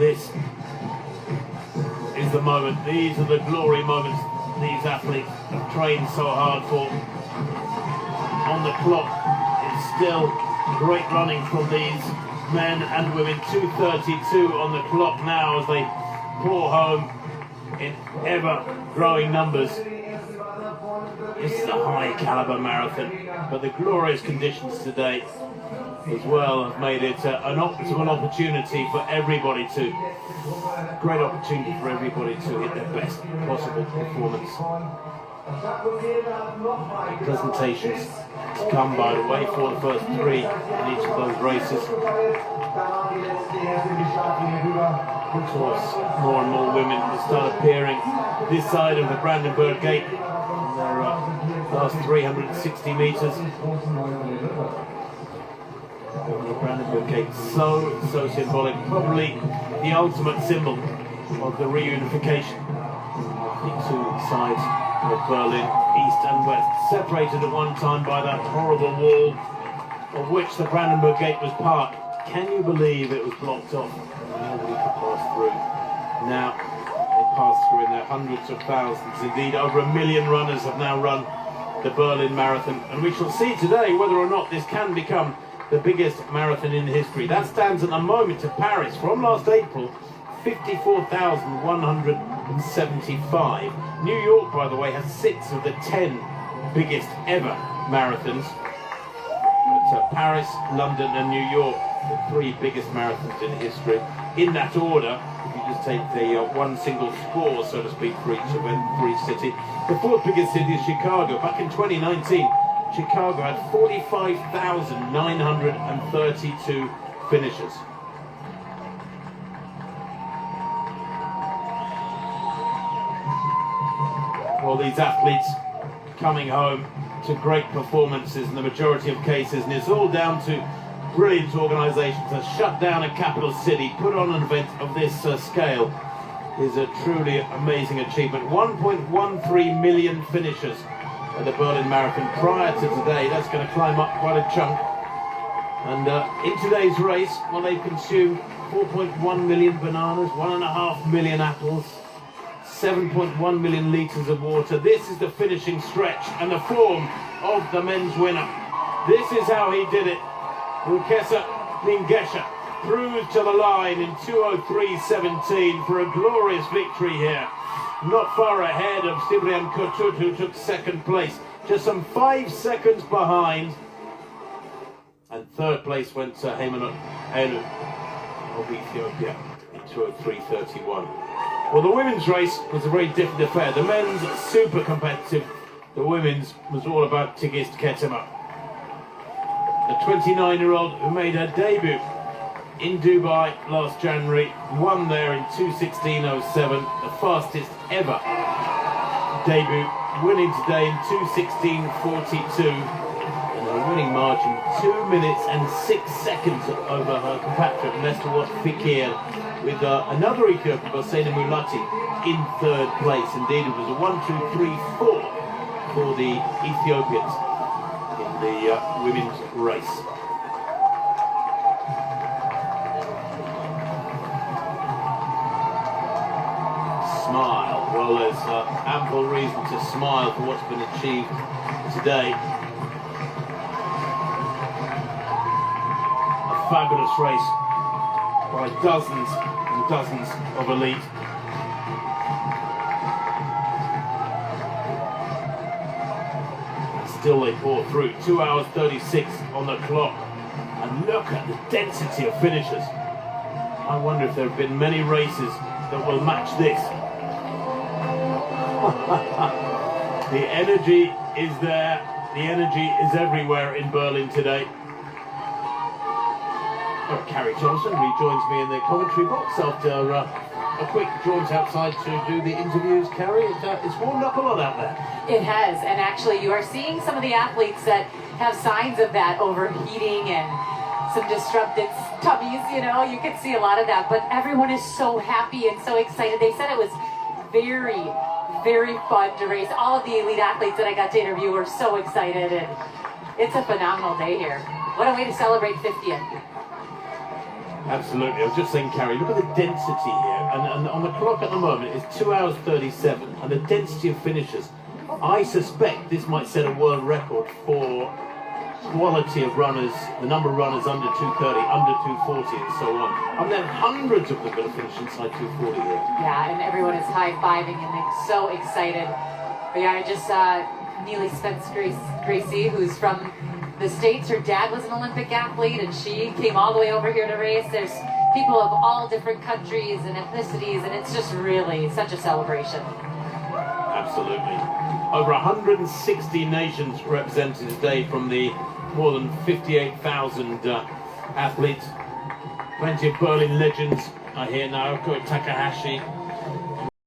Speaker 1: This is the moment. These are the glory moments these athletes have trained so hard for. On the clock, it's still great running from these men and women. 2:32 on the clock now as they pour home in ever-growing numbers. This is a high-caliber marathon, but the glorious conditions today as well have made it an optimal opportunity for everybody to, great opportunity for everybody to hit their best possible performance. Presentations to come, by the way, for the first 3 in each of those races. Of course, more and more women will start appearing this side of the Brandenburg Gate in their last 360 metres. The Brandenburg Gate, so symbolic, probably the ultimate symbol of the reunification of the 2 sides of Berlin, east and west, separated at one time by that horrible wall of which the Brandenburg Gate was part. Can you believe it was blocked off and nobody could pass through? Now they pass through in their hundreds of thousands. Indeed, over 1 million runners have now run the Berlin Marathon, and we shall see today whether or not this can become the biggest marathon in history. That stands at the moment to Paris from last April, 54,175. New York, by the way, has 6 of the 10 biggest ever marathons. But Paris, London and New York, the 3 biggest marathons in history. In that order, if you just take the one single score, so to speak, for each event, for each city. The 4th biggest city is Chicago. Back in 2019, Chicago had 45,932 finishers. Well, these athletes coming home to great performances in the majority of cases, and it's all down to brilliant organisations that shut down a capital city, put on an event of this scale is a truly amazing achievement. 1.13 million finishers at the Berlin Marathon prior to today. That's going to climb up quite a chunk. And in today's race, well, they've consumed 4.1 million bananas, 1.5 million apples, 7.1 million litres of water. This is the finishing stretch and the form of the men's winner. This is how he did it. Rukesa Ningesha through to the line in 2:03.17 for a glorious victory here. Not far ahead of Ciprian Kotut, who took second place, just some 5 seconds behind. And third place went to Heyman Elu of Ethiopia in 2:03.31. Well, the women's race was a very different affair. The men's super competitive. The women's was all about Tigist Ketema, the 29-year-old who made her debut in Dubai last January, won there in 2:16.07, the fastest ever debut, winning today in 2:16.42, and a winning margin 2 minutes and 6 seconds over her compatriot Mestawat Fikir, with another Ethiopian, Bosena Mulati, in third place. Indeed, it was a 1-2-3-4 for the Ethiopians in the women's race. Smile. Well, there's ample reason to smile for what's been achieved today. A fabulous race by dozens and dozens of elite. And still they pour through. 2 hours 36 on the clock. And look at the density of finishers. I wonder if there have been many races that will match this. The energy is there, the energy is everywhere in Berlin today. Carrie Johnson rejoins me in the commentary box after a quick jaunt outside to do the interviews. Carrie, it's warmed up a lot out there.
Speaker 2: It has, and actually you are seeing some of the athletes that have signs of that overheating and some disrupted tummies, you know, you can see a lot of that, but everyone is so happy and so excited. They said it was very, very fun to race. All of the elite athletes that I got to interview were so excited, and it's a phenomenal day here. What a way to celebrate 50th.
Speaker 1: Absolutely. I was just saying, Carrie, look at the density here, and on the clock at the moment it's 2 hours 37, and the density of finishers. I suspect this might set a world record for quality of runners, the number of runners under 230, under 240, and so on. And then hundreds of them going to finish inside 240 here.
Speaker 2: Yeah, and everyone is high-fiving and they're so excited. But yeah, I just Neely Spence Gracie, who's from the States. Her dad was an Olympic athlete, and she came all the way over here to race. There's people of all different countries and ethnicities, and it's just really such a celebration.
Speaker 1: Absolutely. Over 160 nations represented today from the more than 58,000 athletes. Plenty of Berlin legends are here now. Takahashi,